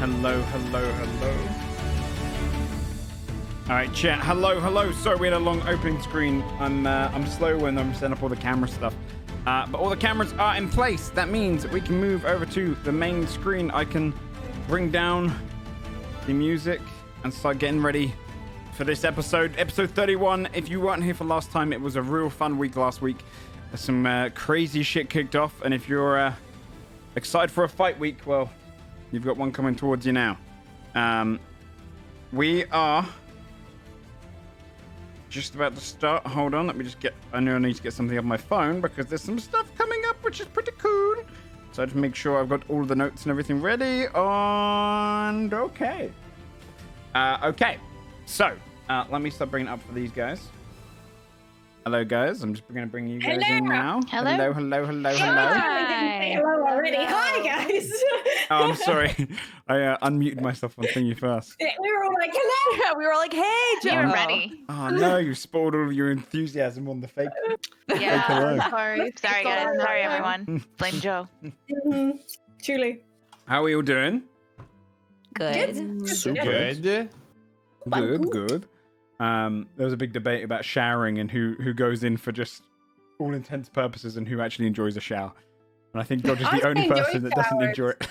Hello, hello, hello. All right, chat. Hello, hello. Sorry, we had a long opening screen. I'm slow when I'm setting up all the camera stuff. But all the cameras are in place. That means we can move over to the main screen. I can bring down the music and start getting ready for this episode 31. If you weren't here for last time, it was a real fun week last week. Some crazy shit kicked off, and if you're excited for a fight week, well, you've got one coming towards you now. We are just about to start. Hold on, let me just get... I know I need to get something on my phone because there's some stuff coming up which is pretty cool. So I just make sure I've got all the notes and everything ready. And okay. Okay, so let me start bringing it up for these guys. Hello, guys. I'm just going to bring you guys in now. Hello. Hello, hello, hello, hello. Hi. Hello already. Hi, guys. Oh, I'm sorry. I unmuted myself on thingy first. We were all like, hello. Yeah, we were like, hey, Joe. You were ready. Oh, no. You spoiled all of your enthusiasm on the fake. Yeah, hello. sorry guys. Sorry, everyone. Blame Joe. Truly. How are you all doing? Good. Super Good. Good. There was a big debate about showering and who goes in for just all intents purposes and who actually enjoys a shower. And I think Dodge is the only person that doesn't enjoy it.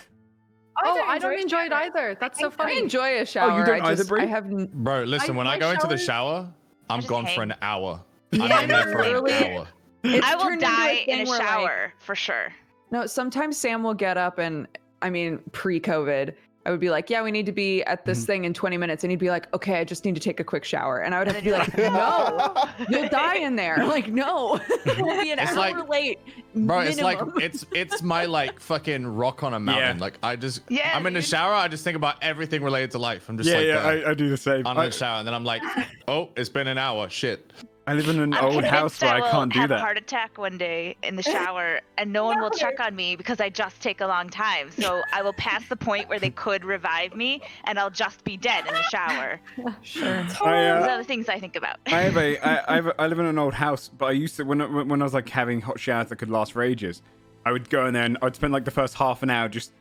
I don't enjoy it either. That's so funny. I enjoy a shower. Oh, you don't either, Brie? I have. Bro, listen, when I go into the shower, I'm just gone hang. for an hour. Yeah, I'm in there for an literally. hour. I will turned into die in a thing where, like- shower for sure. No, sometimes Sam will get up and, I mean, pre-COVID, I would be like, yeah, we need to be at this thing in 20 minutes. And he'd be like, okay, I just need to take a quick shower. And I would have to be like, no, you'll die in there. Like, no, we'll be an It's hour like- late. Bro, it's like minimum. it's my like fucking rock on a mountain. Yeah. Like I'm in the dude. shower, I just think about everything related to life. I'm just I do the same. on the shower, and then I'm like, oh, it's been an hour. Shit. I live in an I'm old convinced house where I will can't do have a that. heart attack one day in the shower, and no one will check on me because I just take a long time. So I will pass the point where they could revive me, and I'll just be dead in the shower. Sure. Those are the things I think about. I live in an old house, but I used to when I was like having hot showers that could last for ages, I would go in there and I'd spend like the first half an hour just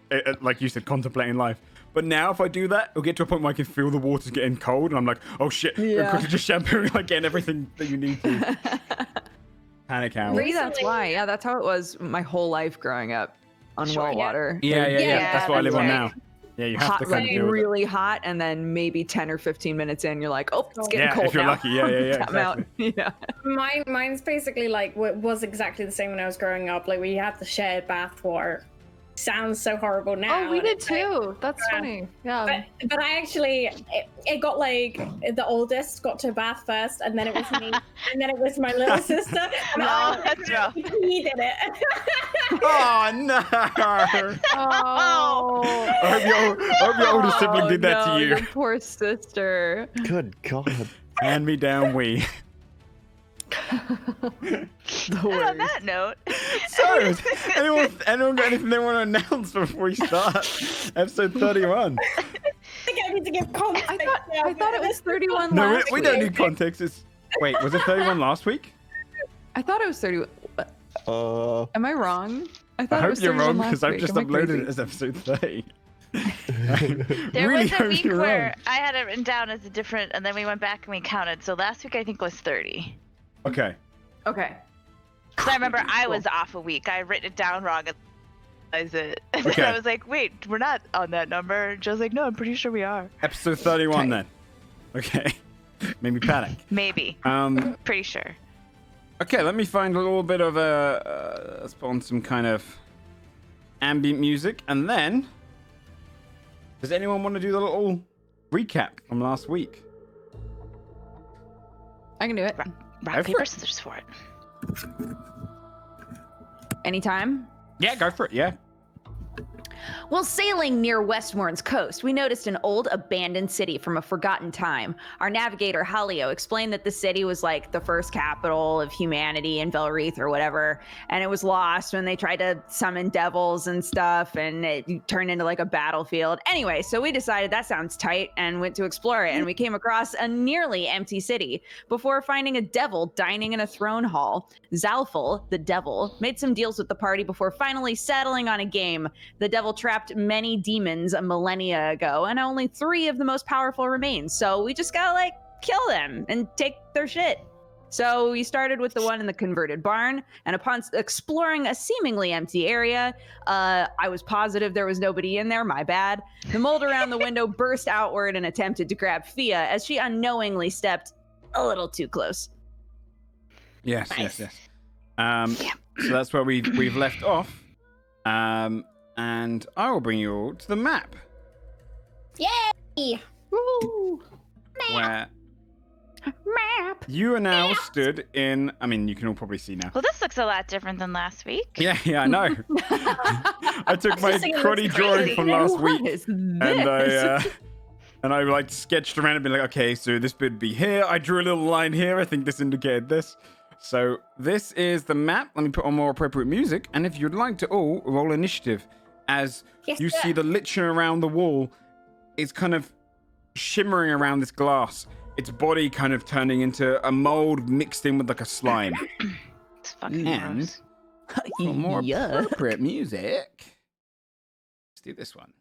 like you said, contemplating life. But now if I do that, it'll get to a point where I can feel the water's getting cold, and I'm like, oh shit, Yeah. quickly just shampooing, like getting everything that you need to. Panic hour. Maybe that's Recently- why. Yeah, that's how it was my whole life growing up on Sure, well yeah. water. Yeah. Yeah, That's what I live that's on right. now. Yeah, you have Hot, to kind like of deal with it. really hot, and then maybe 10 or 15 minutes in, you're like, oh, it's getting Yeah, cold if you're now. lucky. Yeah, I'm out. exactly. Yeah. Mine's basically like what was exactly the same when I was growing up. Like we had the shared bath water. Sounds so horrible now. Oh, we and did it's like- too. That's funny. Yeah. But I actually, it got like the oldest got to bath first, and then it was me, and then it was my little sister. And Oh, that's rough. He did it. Oh no! Oh. I hope your older sibling did that no, to you. Your poor sister. Good God. Hand me down, we. The And on worst. that note, So, anyone got anything they want to announce before we start episode 31? I think I need to give context. I thought it was 31 No, last we don't week. need context. Wait, was it 31 last week? I thought it was 31. Am I wrong? I thought it hope was you're 31 wrong last because I've week. just Am I uploaded crazy? it as episode 30. there Really was a hope week you're where wrong. I had it written down as a different, and then we went back and we counted. So last week I think was 30. Okay. Okay. Because I remember I was off a week. I had written it down wrong and realized it. And then Okay. I was like, wait, we're not on that number. And Joe's like, no, I'm pretty sure we are. Episode 31 Okay. then. Okay. Made me panic. Maybe. Pretty sure. Okay, let me find a little bit of let's put on some kind of ambient music, and then does anyone want to do the little recap from last week? I can do it. Go Rock, for paper, it. scissors for it. Anytime. Yeah, go for it. Yeah. While sailing near Westmoreland's coast, we noticed an old abandoned city from a forgotten time. Our navigator, Halio, explained that the city was like the first capital of humanity in Velreath or whatever, and it was lost when they tried to summon devils and stuff, and it turned into like a battlefield. Anyway, so we decided that sounds tight and went to explore it, and we came across a nearly empty city before finding a devil dining in a throne hall. Zalful, the devil, made some deals with the party before finally settling on a game. The devil trapped trapped many demons a millennia ago, and only 3 of the most powerful remain. So we just gotta like kill them and take their shit. So we started with the one in the converted barn, and upon exploring a seemingly empty area, I was positive there was nobody in there, my bad. The mold around the window burst outward and attempted to grab Fia as she unknowingly stepped a little too close. Yes. So that's where we've left off. And I will bring you all to the map. Yay! Woo! Where Map. you are now stood in, I mean, you can all probably see now. Well, this looks a lot different than last week. Yeah, I know. I took my This cruddy looks drawing crazy. from last What week is and this? I like sketched around and been like, okay, so this bit would be here. I drew a little line here. I think this indicated this. So this is the map. Let me put on more appropriate music. And if you'd like to all roll initiative, as Yes, you sir. see the lichen around the wall is kind of shimmering around this glass. Its body kind of turning into a mold mixed in with like a slime. It's fucking And gross. for more Yeah. appropriate music, let's do this one.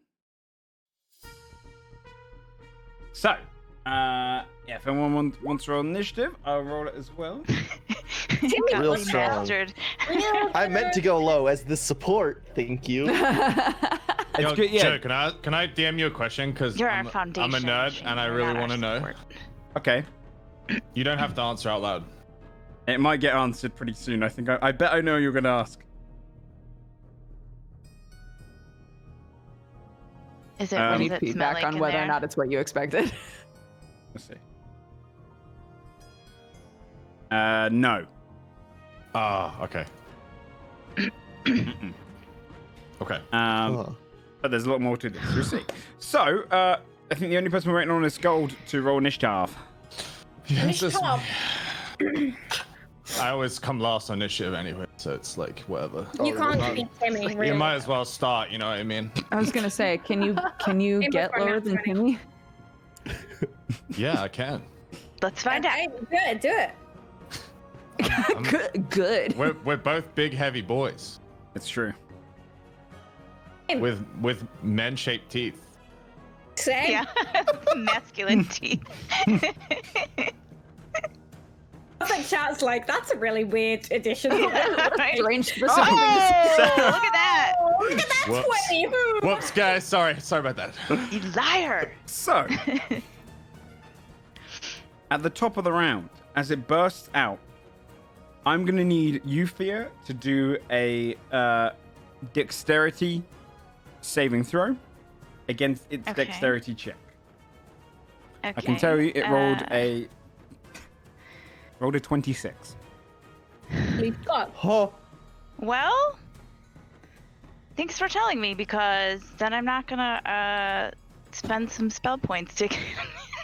So, if anyone wants to roll initiative, I'll roll it as well. Got Real like strong. bastard. I meant to go low as the support. Thank you. It's Yo, good, yeah. Joe, can I DM you a question? Because You're our I'm a foundation. nerd Shane. and I You're really not our want to know. support. Okay. You don't have to answer out loud. It might get answered pretty soon. I think. I bet I know you're going to ask. Is it? I What I need does it smell feedback like on in whether there? or not it's what you expected. Let's see. No. Ah, okay. Mm-mm. Okay. But there's a lot more to this. You'll see. So, I think the only person we're waiting on is Gold to roll initiative. Yes, Initiative. I always come last on initiative anyway, so it's like whatever. You can't beat Timmy, really. You might as well start. You know what I mean? I was gonna say, can you Aim get for lower nat than 20. Timmy? Yeah, I can. Let's find out. Okay, do it. Good. We're both big, heavy boys It's true. with men-shaped teeth. Same. Yeah, masculine teeth. I think chat's like, that's a really weird addition. Right? Strange Oh, specific. look at that! Oh, look at that Whoops. 20. Whoops, guys. Sorry about that. You liar! So, at the top of the round, as it bursts out, I'm going to need Euphia to do a dexterity saving throw against its Okay. dexterity check. Okay. I can tell you it rolled a 26. We've got. Oh, Well, thanks for telling me, because then I'm not gonna spend some spell points to get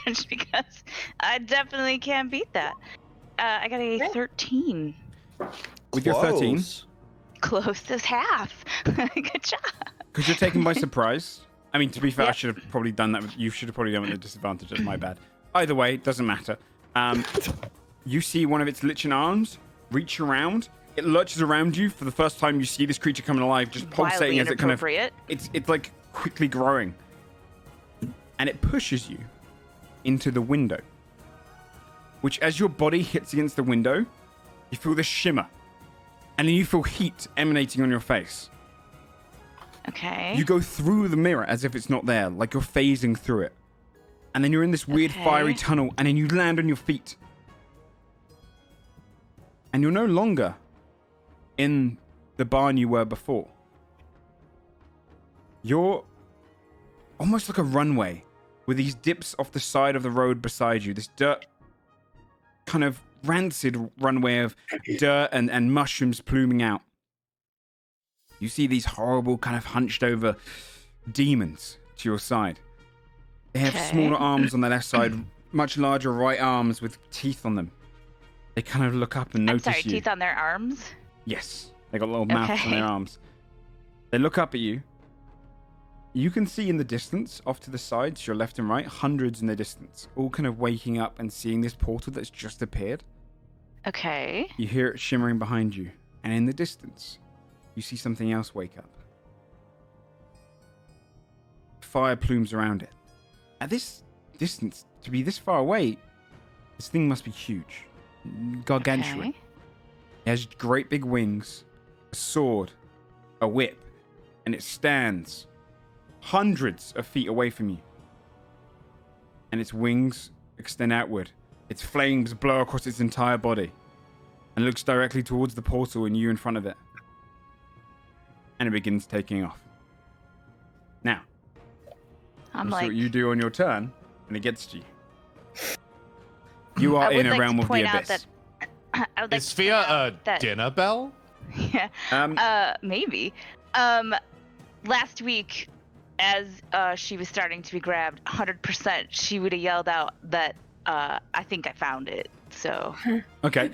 advantage, because I definitely can't beat that. I got a 13. With your 13, Close as half. Good job. because you're taken by surprise. I mean, to be fair, I Yep. should have probably done that. You should have probably done it with a disadvantage. That's my bad. Either way, it doesn't matter. You see one of its lichen arms reach around. It lurches around you for the first time. You see this creature coming alive, just pulsating Wildly as it kind of. inappropriate. It's like quickly growing, and it pushes you into the window. Which, as your body hits against the window, you feel this shimmer, and then you feel heat emanating on your face. Okay. You go through the mirror as if it's not there, like you're phasing through it. And then you're in this weird fiery Okay. tunnel, and then you land on your feet. And you're no longer in the barn you were before. You're almost like a runway with these dips off the side of the road beside you. This dirt, kind of rancid runway of dirt and mushrooms pluming out. You see these horrible, kind of hunched over demons to your side. They have Okay. smaller arms on the left side, much larger right arms with teeth on them. They kind of look up and I'm notice sorry, you. teeth on their arms? Yes, they got little mouths on Okay. their arms. They look up at you. You can see in the distance, off to the sides, your left and right, hundreds in the distance, all kind of waking up and seeing this portal that's just appeared. Okay. You hear it shimmering behind you, and in the distance, you see something else wake up. fire plumes around it. At this distance, to be this far away, this thing must be huge. Gargantuan. Okay. It has great big wings, a sword, a whip, and it stands hundreds of feet away from you. And its wings extend outward. Its flames blow across its entire body and looks directly towards the portal and you in front of it. And it begins taking off. Now, I'm we'll see like, what you do on your turn when it gets to you. You are in a realm of the abyss. I would like Is to Fia point a out that, dinner bell? yeah. Maybe. Last week, as she was starting to be grabbed, 100%, she would have yelled out that I think I found it. So. Okay.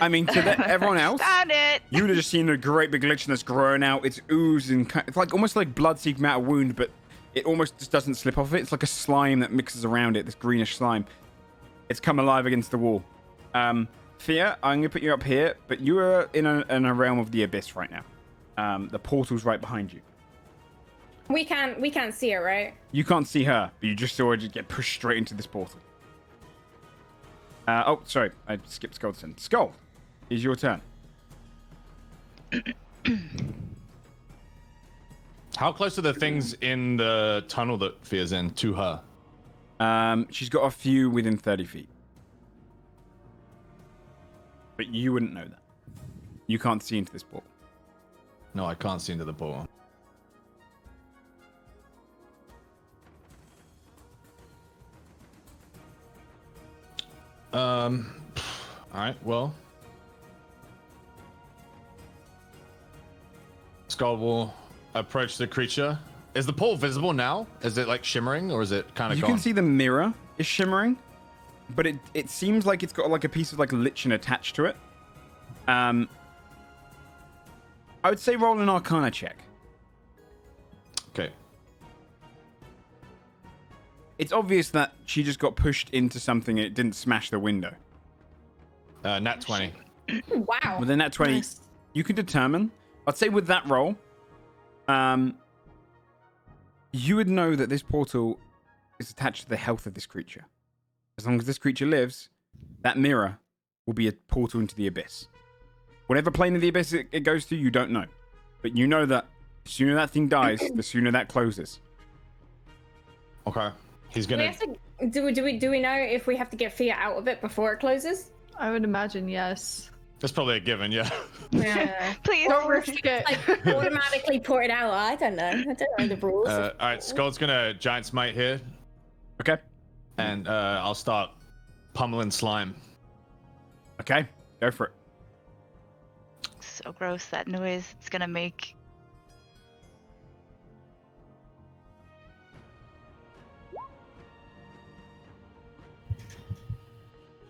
I mean, to everyone else, Found it. you would have just seen a great big lich that's grown out. It's oozing. It's like almost like blood seeping out a wound, but it almost just doesn't slip off it. It's like a slime that mixes around it. This greenish slime. It's come alive against the wall. Fia, I'm gonna put you up here, but you are in a realm of the abyss right now. The portal's right behind you. We can't see it, right? You can't see her, but you just saw her just get pushed straight into this portal. Oh, sorry, I skipped Skull's turn. Skull, is your turn. How close are the things in the tunnel that Fia's in to her? She's got a few within 30 feet. But you wouldn't know that. You can't see into this portal. No, I can't see into the portal. Alright, well. Skull will approach the creature. Is the pole visible now? Is it like shimmering or is it kind of You gone? can see the mirror is shimmering, but it seems like it's got like a piece of like lichen attached to it. I would say roll an Arcana check. Okay. It's obvious that she just got pushed into something and it didn't smash the window. Nat 20. Wow. Within that 20, Nice. you can determine. I'd say with that roll, you would know that this portal is attached to the health of this creature. As long as this creature lives, that mirror will be a portal into the abyss. Whatever plane of the abyss it goes to, you don't know. But you know that the sooner that thing dies, the sooner that closes. Okay. He's Do we, gonna. have to, do we know if we have to get Fia out of it before it closes? I would imagine yes. That's probably a given, yeah. Yeah. Please. Don't risk it. Like automatically port it out. I don't know. I don't know the rules. Alright, Skull's gonna giant smite here, Okay? and I'll start pummeling slime. Okay, go for it. So gross, that noise it's gonna make.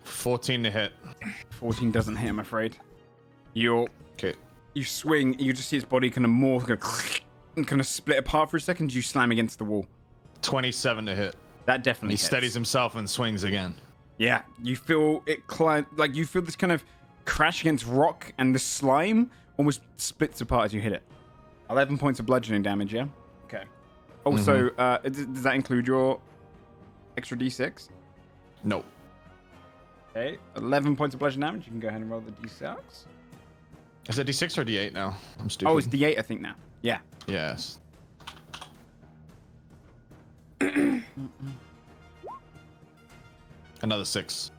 $14 to hit. 14 doesn't hit, I'm afraid. You Okay. swing, you just see its body kind of morph, go and kind of split apart for a second. You slam against the wall. 27 to hit. That And definitely he hits. steadies himself and swings again. Yeah, you feel it climb, like you feel this kind of crash against rock, and the slime almost splits apart as you hit it. 11 points of bludgeoning damage, yeah? Okay. Also, does that include your extra d6? Nope. Okay, 11 points of bludgeoning damage. You can go ahead and roll the d6. Is it D6 or D8 now? I'm stupid. Oh, it's d8, I think, now. Yeah. Yes. Another 6.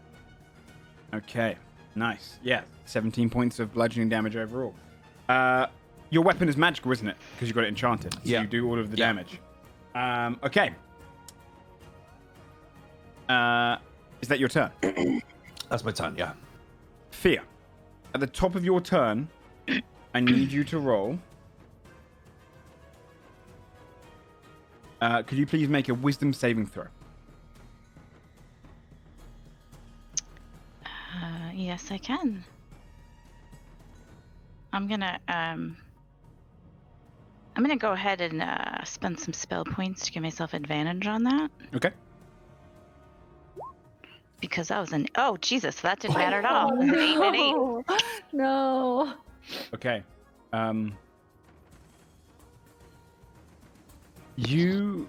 Okay, nice. Yeah, 17 points of bludgeoning damage overall. Your weapon is magical, isn't it? Because you got it enchanted. So Yeah. you do all of the Yeah. damage. Okay. Is that your turn? That's my turn, yeah. Fear. At the top of your turn, I need you to roll. Could you please make a wisdom saving throw? Yes, I can. I'm gonna go ahead and spend some spell points to give myself advantage on that Okay. because that was an Jesus, that didn't matter at all. It was an 8 and an 8. Oh, no. Okay. You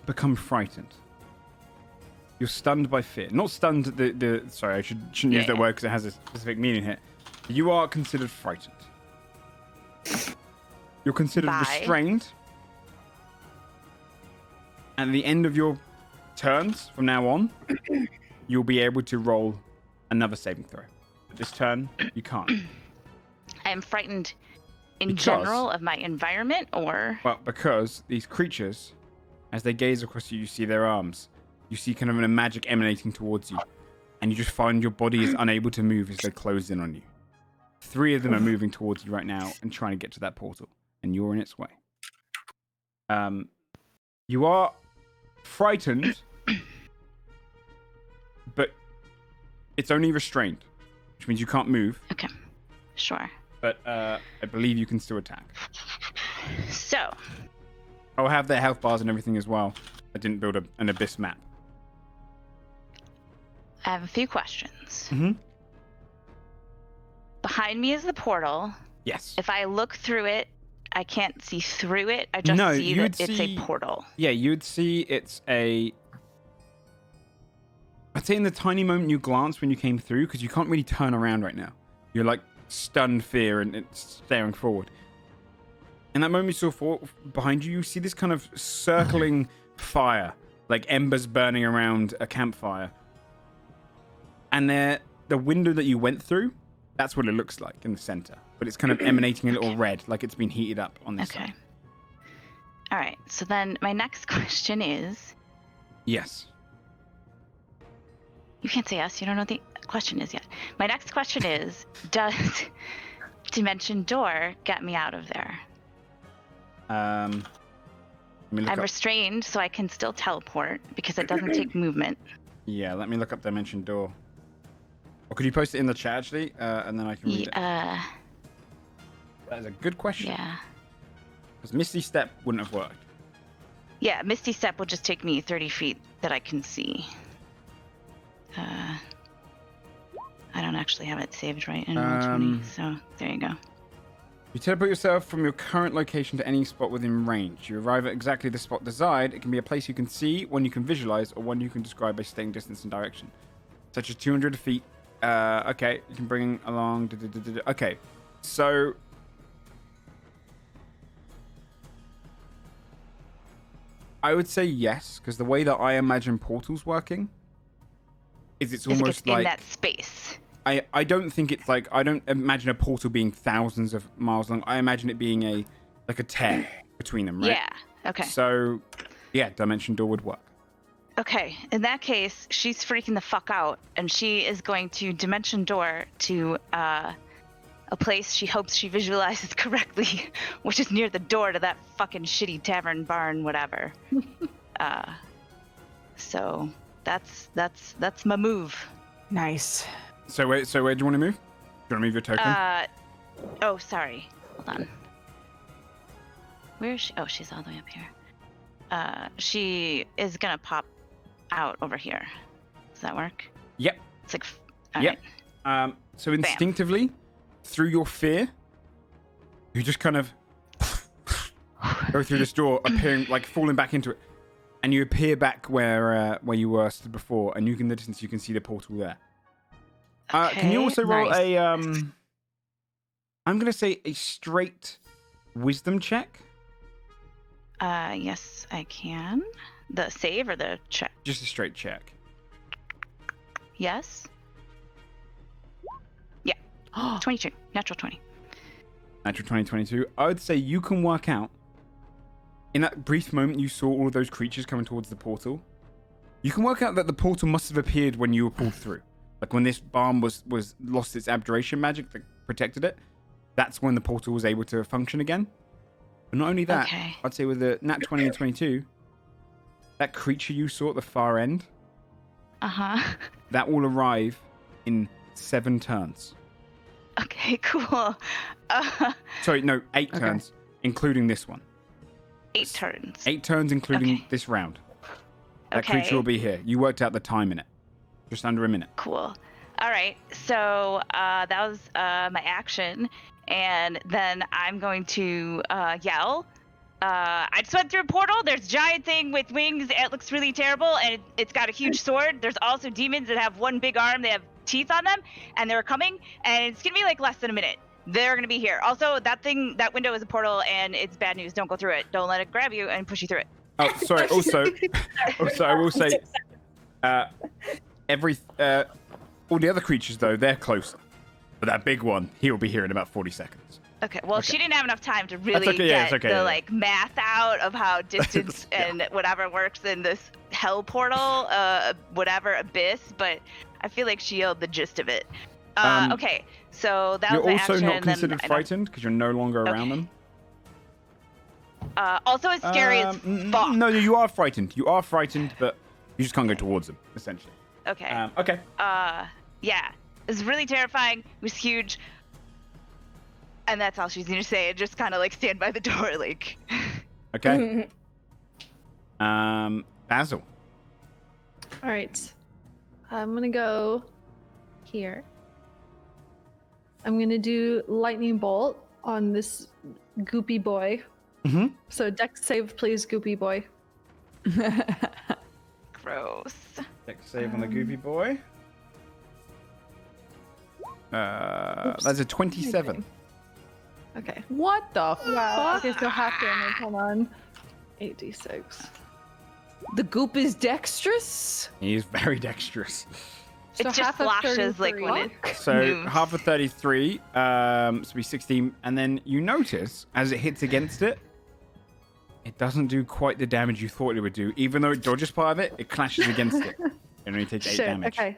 become frightened. You're stunned by fear. Not stunned. Sorry, I shouldn't use that word because it has a specific meaning here. You are considered frightened. You're considered restrained. At the end of your turns from now on, you'll be able to roll another saving throw. But this turn, you can't. I am frightened in general of my environment, or? Well, because these creatures, as they gaze across you, you see their arms. You see kind of a magic emanating towards you. And you just find your body is unable to move as they close in on you. 3 of them are moving towards you right now and trying to get to that portal. And you're in its way. You are frightened, but it's only restrained, which means you can't move. Okay, sure. But I believe you can still attack. So. I'll have their health bars and everything as well. I didn't build an abyss map. I have a few questions. Mm-hmm. Behind me is the portal. Yes. If I look through it, I can't see through it. I just see that it's a portal. Yeah, you'd see it's a... I'd say in the tiny moment you glance when you came through, because you can't really turn around right now. You're like stunned fear and it's staring forward. In that moment you saw behind you, you see this kind of circling fire, like embers burning around a campfire. And the window that you went through, that's what it looks like in the center. But it's kind of emanating a little red, like it's been heated up on this side. All right, so then my next question is... Yes. You can't say yes, you don't know what the question is yet. My next question is, does Dimension Door get me out of there? I'm restrained, so I can still teleport, because it doesn't take movement. Yeah, let me look up Dimension Door. Or could you post it in the chat, actually? And then I can read it. That is a good question. Yeah. Because Misty Step wouldn't have worked. Yeah, Misty Step will just take me 30 feet that I can see. I don't actually have it saved right in Roll20, so there you go. You teleport yourself from your current location to any spot within range. You arrive at exactly the spot desired. It can be a place you can see, one you can visualize, or one you can describe by staying distance and direction. Such as 200 feet. Okay, you can bring along... Okay, so... I would say yes, because the way that I imagine portals working is it's almost like... in that space. I don't think it's like... I don't imagine a portal being thousands of miles long. I imagine it being a tear between them, right? Yeah, okay. So, yeah, Dimension Door would work. Okay, in that case, she's freaking the fuck out, and she is going to Dimension Door to a place she hopes she visualizes correctly, which is near the door to that fucking shitty tavern, barn, whatever. So that's my move. Nice. So where do you want to move? Do you want to move your token? Oh, sorry. Hold on. Where is she? Oh, she's all the way up here. She is gonna pop out over here. Does that work? Yep. It's like, yep. Right. So instinctively, through your fear, you just kind of go through this door, appearing like falling back into it, and you appear back where you were stood before, and you can in the distance you can see the portal there. Okay, can you also roll nice. a I'm gonna say a straight wisdom check? Yes, I can. The save or the check? Just a straight check. Yes. Yeah. 22. Natural 20. Natural 2022. I would say you can work out, in that brief moment you saw all of those creatures coming towards the portal, you can work out that the portal must have appeared when you were pulled through. Like when this barn was lost its abjuration magic that protected it, that's when the portal was able to function again. But not only that, okay. I'd say with the nat 20 and 22, that creature you saw at the far end, that will arrive in 7 turns. Okay, cool. Sorry, no, 8 turns, including this one. 8 turns. 8 turns, including this round. That creature will be here. You worked out the time in it. Just under a minute. Cool. All right. So that was my action. And then I'm going to yell I just went through a portal. There's a giant thing with wings. It looks really terrible, and it's got a huge sword. There's also demons that have one big arm. They have teeth on them, and they're coming. And it's gonna be like less than a minute. They're gonna be here. Also, that window is a portal, and it's bad news. Don't go through it. Don't let it grab you and push you through it. Oh, sorry. Also, I will say, all the other creatures though, they're closer. But that big one, he'll be here in about 40 seconds. Okay. Well, she didn't have enough time to really okay, get the like math out of how distance and whatever works in this hell portal, whatever abyss. But I feel like she yelled the gist of it. Okay. So that was my action. You're also not and then considered frightened because you're no longer around them. Also, it's scary as fuck. No, you are frightened. You are frightened, but you just can't go towards them, essentially. Okay. Okay. Yeah. It was really terrifying. It was huge. And that's all she's going to say. And just kind of like stand by the door, like. Okay. Basil. All right. I'm gonna go here. I'm gonna do lightning bolt on this goopy boy. Mm-hmm. So dex save, please, goopy boy. Gross. Dex save on the goopy boy. That's a 27. Okay. What the Wow. fuck? Okay, so half damage. Hold on. 8d6. The goop is dexterous? He is very dexterous. It So just half of flashes like when 33. it So moves. half of 33, so be 16, and then you notice as it hits against it, it doesn't do quite the damage you thought it would do. Even though it dodges part of it, it clashes against it. It only takes 8 Shit. damage. Okay.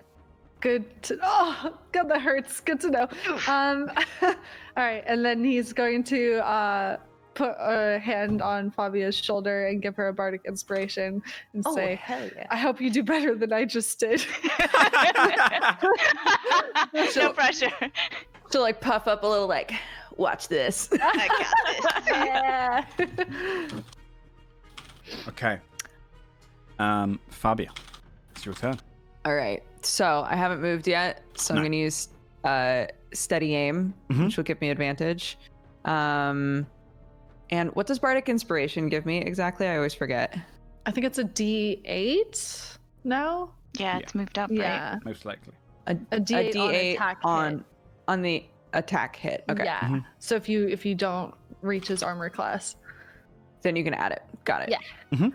Good to oh god, that hurts. Good to know. All right, and then he's going to put a hand on Fabia's shoulder and give her a bardic inspiration and say, hell yeah. I hope you do better than I just did. No pressure. To like puff up a little, like, watch this. I got this. Yeah. Okay. Fabia, it's your turn. All right. So I haven't moved yet, so No. I'm going to use steady aim, which will give me advantage. And what does bardic inspiration give me exactly? I always forget. I think it's a D8 now. Yeah, it's moved up, right? Yeah. Most likely. A D8 on attack on the attack hit. Okay. Yeah. Mhm. So if you don't reach his armor class. Then you can add it. Got it. Yeah. Mhm.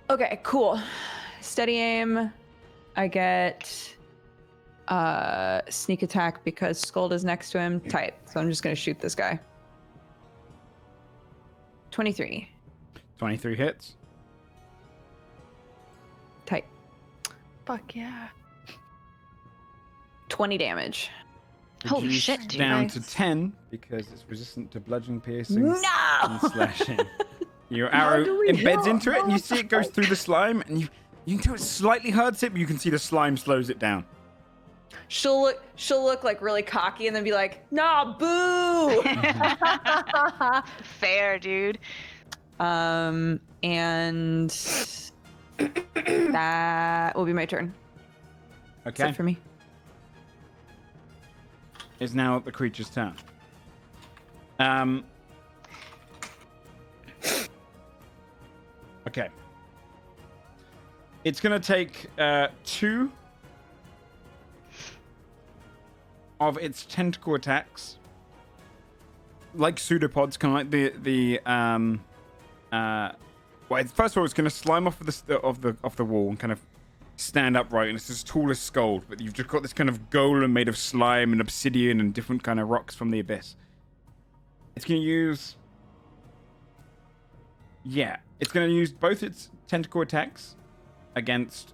Okay, cool. Steady aim. I get sneak attack because Scold is next to him. Tight. So I'm just gonna shoot this guy. 23. 23 hits. Tight. Fuck yeah. 20 damage. Holy Reduced shit, dude. Down Nice. to 10 because it's resistant to bludgeoning, piercing, No! and slashing. Your arrow do we embeds know? into it, and you see it goes through the slime, and you can tell it slightly hurts it, but you can see the slime slows it down. She'll look like really cocky and then be like, nah, boo! Fair, dude. And that will be my turn. That's Okay, it for me. it's now the creature's turn. Okay. It's gonna take 2 of its tentacle attacks, like pseudopods, kind of like well, first of all, it's gonna slime off of the wall and kind of stand upright, and it's as tall as Scold, but you've just got this kind of golem made of slime and obsidian and different kind of rocks from the abyss. It's gonna use both its tentacle attacks against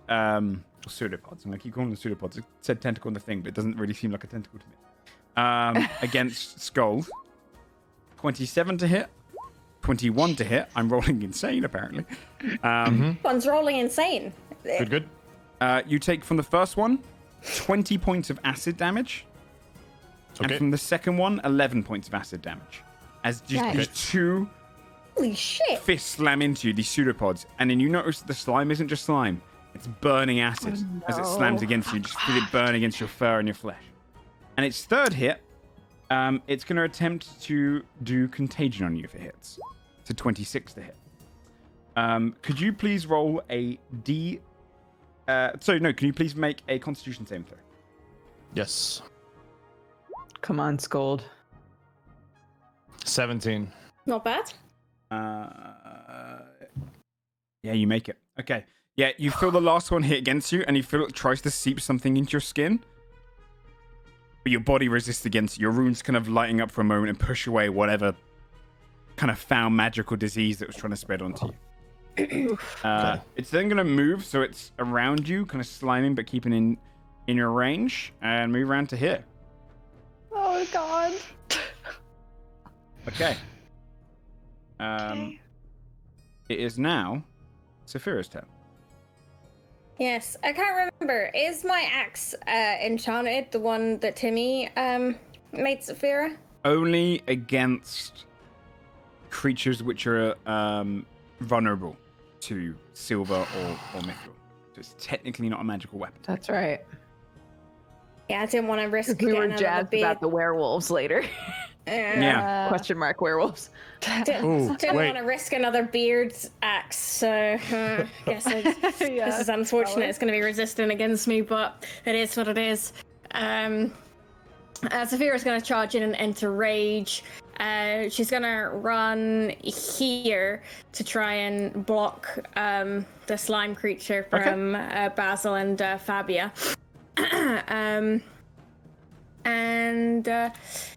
pseudopods. I'm gonna keep calling them pseudopods. It said tentacle in the thing, but it doesn't really seem like a tentacle to me. Against Skull. 27 to hit. 21 to hit. I'm rolling insane, apparently. One's rolling insane. Good. You take from the first one 20 points of acid damage. Okay. And from the second one, 11 points of acid damage. As just these two Holy shit. fists slam into you, these pseudopods. And then you notice the slime isn't just slime. It's burning acid as it slams against you. You just feel it burn against your fur and your flesh. And its third hit, it's going to attempt to do contagion on you if it hits. So 26 to hit. Could you please roll a D? Can you please make a Constitution saving throw? Yes. Come on, Scold. 17. Not bad. Yeah, you make it. Okay. Yeah, you feel the last one hit against you, and you feel it tries to seep something into your skin. But your body resists against it. Your runes kind of lighting up for a moment and push away whatever kind of foul magical disease that was trying to spread onto you. It's then going to move, so it's around you, kind of sliming, but keeping in your range, and move around to here. Oh God. Okay. Okay. It is now Saphira's turn. Yes, I can't remember. Is my axe enchanted, the one that Timmy made Saphira? Only against creatures which are vulnerable to silver or mithril. So it's technically not a magical weapon. That's right. Yeah, I didn't want to risk We were getting another jazzed about the werewolves later. Yeah. Question mark werewolves. Ooh, Didn't wait. want to risk another beard axe, so guess this is unfortunate. It's going to be resistant against me, but it is what it is. Saphira's going to charge in and enter rage. She's going to run here to try and block the slime creature from Basil and Fabia. And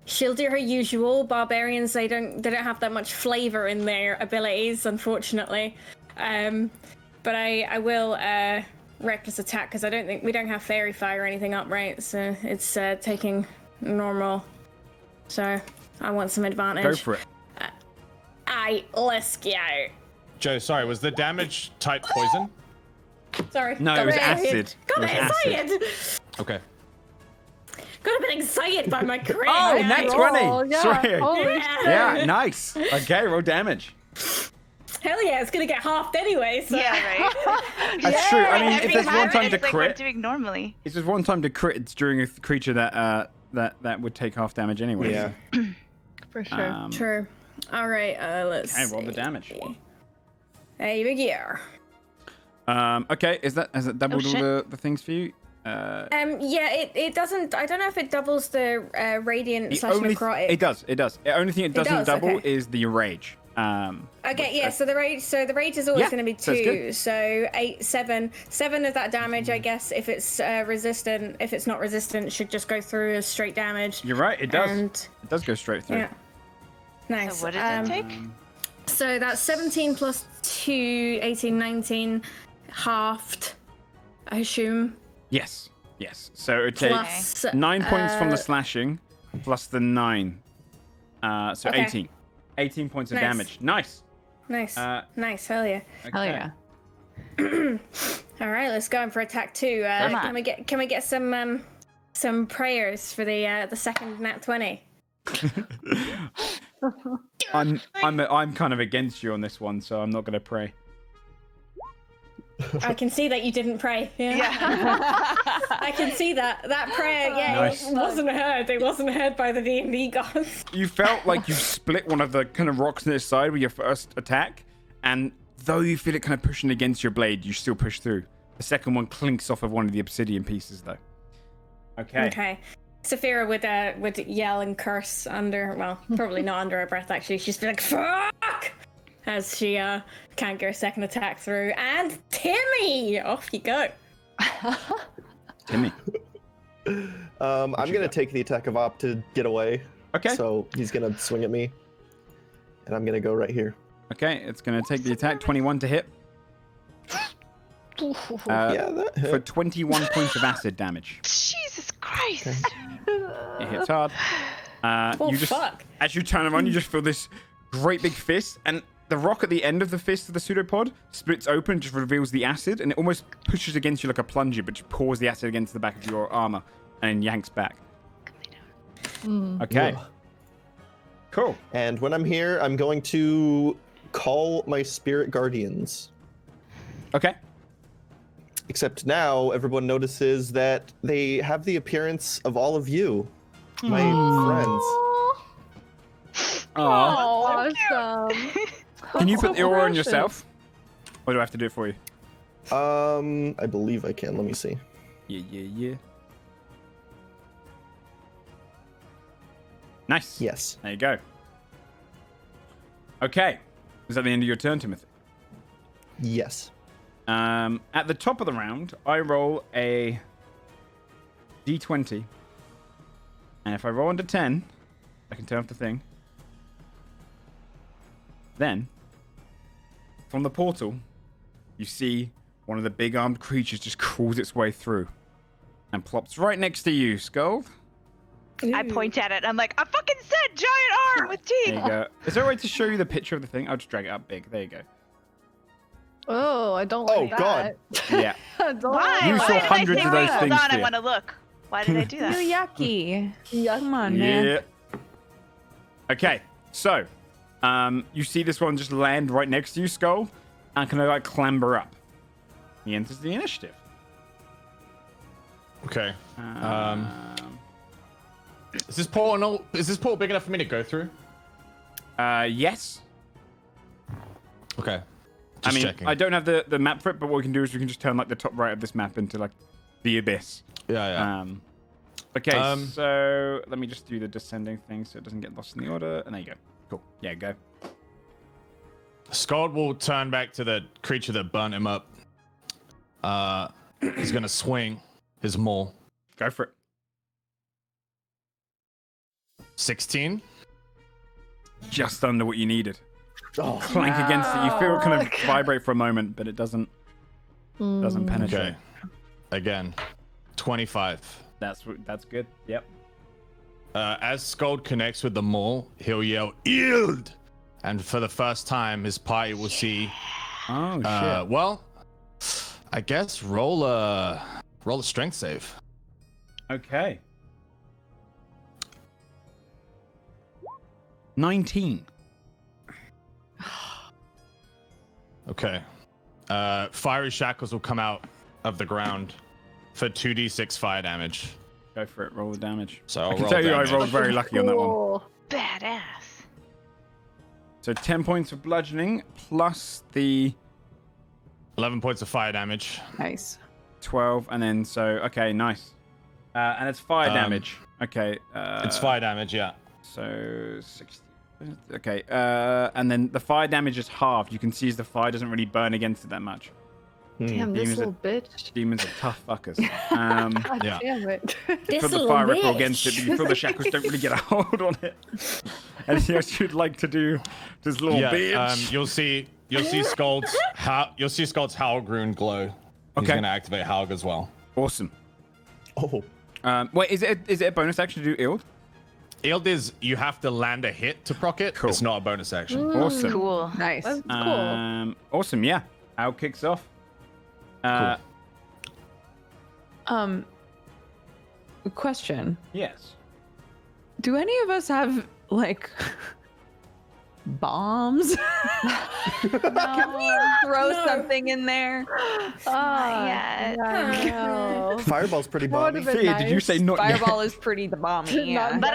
she'll do her usual. Barbarians, they don't have that much flavor in their abilities, unfortunately. But I will reckless attack because I don't think we don't have fairy fire or anything up, right? So it's taking normal. So I want some advantage. Go for it. Let's go. Joe, sorry, was the damage type poison? Sorry. No, got it was excited. acid. Got It was excited. Okay. Got a bit excited by my crit. Oh, Yeah. nat 20. Oh, yeah. Sorry. Holy Yeah, nice. Okay, roll damage. Hell yeah, it's gonna get halved anyway. So. Yeah, right. That's true. I mean, if Every there's one time to it's like we're crit, doing normally. if there's one time to crit, it's during a creature that would take half damage anyway. Yeah. For sure. True. All right. Let's. Okay, roll the see. damage. Hey, big year. Okay, has that doubled all shit. the things for you? Yeah, it doesn't. I don't know if it doubles the radiant The slash only necrotic. it does. The only thing it doesn't does, double okay. is the rage. Okay, yeah. So the rage is always Yeah, going to be so it's 2. good. So 8, 7 of that damage. I guess if it's resistant, if it's not resistant, it should just go through as straight damage. You're right. It does. And It does go straight through. yeah, nice. So what does it take? So that's 17 plus 2, 18, 19, halved, I assume. Yes. So it takes Plus 9 points from the slashing, plus the 9. So Okay. 18. 18 points of Nice. damage. Nice. Nice. Uh, Nice, hell yeah. Hell Okay. yeah. All right, let's go in for attack 2. Come on. Can we get some prayers for the second nat 20? I'm kind of against you on this one, so I'm not going to pray. I can see that you didn't pray. Yeah. I can see that prayer. Yeah, Nice. it wasn't heard. It wasn't heard by the D&D gods. You felt like you split one of the kind of rocks on its side with your first attack, and though you feel it kind of pushing against your blade, you still push through. The second one clinks off of one of the obsidian pieces, though. Okay. Okay. Saphira would yell and curse under, well, probably not under her breath actually. She's be like, "Fuck!" as she can't get a second attack through. And Timmy, off you go. Timmy. I'm gonna take the attack of Op to get away. Okay. So he's gonna swing at me, and I'm gonna go right here. Okay, it's going to take the attack. 21 to hit. Yeah, that hit. For 21 points of acid damage. Jesus Christ. It hits hard. Oh, You just, fuck. as you turn around, you just feel this great big fist, and the rock at the end of the fist of the pseudopod splits open, just reveals the acid, and it almost pushes against you like a plunger, but just pours the acid against the back of your armor and yanks back. Okay. Ugh. Cool. And when I'm here, I'm going to call my spirit guardians. Okay. Except now, everyone notices that they have the appearance of all of you, my friends. Aw. Awesome. Can you put the aura on precious. yourself? Or do I have to do it for you? I believe I can. Let me see. Yeah. Nice. Yes. There you go. Okay. Is that the end of your turn, Timothy? Yes. At the top of the round, I roll a d20. And if I roll under 10, I can turn off the thing. Then, from the portal, you see one of the big armed creatures just crawls its way through and plops right next to you, Skull. I point at it. I'm like, I fucking said giant arm with There teeth. you go. Is there a way to show you the picture of the thing? I'll just drag it up big. There you go. Oh, I don't Oh, like God. that. Yeah. I don't Why? You like saw Why that. did I hundreds say of those wait, things Hold on, I here. want to look. Why did I do Too that? yucky. Yuck. Come on, man. Yeah. Okay, so you see this one just land right next to you, Skull, and kind of like clamber up. He enters the initiative. Okay. Is this portal big enough for me to go through? Yes. Okay. I Just mean, checking. I don't have the map for it, but what we can do is we can just turn like the top right of this map into like the abyss. Yeah. Okay, so let me just do the descending thing so it doesn't get lost in the order. And there you go. Cool. Yeah, go. Scald will turn back to the creature that burnt him up. He's gonna swing his maul. Go for it. 16. Just under what you needed. Oh, Clank against it. You feel it kind of vibrate for a moment, but it doesn't penetrate. Okay. Again, 25. That's good. Yep. As Scald connects with the maul, he'll yell "Yield!" And for the first time, his party will see. Oh shit. Well, I guess roll a strength save. Okay. 19. Okay. Fiery shackles will come out of the ground for 2d6 fire damage. Go for it. Roll the damage. So I I'll can roll tell you damage. I rolled very lucky on that one. Cool. Badass. So 10 points of bludgeoning plus the 11 points of fire damage. Nice. 12, and then okay, nice. And it's fire damage. Okay. It's fire damage, yeah. So 60. Okay. And then the fire damage is halved. You can see as the fire doesn't really burn against it that much. Damn, this Demons little bitch. Demons are tough fuckers. God Yeah. damn it. This Put the little fire ripple bitch. against it, but you feel the shackles don't really get a hold on it. Anything else you'd like to do, this little bitch? You'll see Scald's Howlgrune glow. He's Okay. gonna activate Howg as well. Awesome. Oh. Wait, is it a bonus action to do Ild? Ild is you have to land a hit to proc it. Cool. It's not a bonus action. Awesome. Cool. Nice. That's cool. Awesome. Yeah. Al kicks off. Question. Yes. Do any of us have like bombs? Can we throw something in there? yet. No. Fireball's pretty That bomby. would've been Fia, did you nice. say not yet? Fireball is pretty the bomb. Yeah. But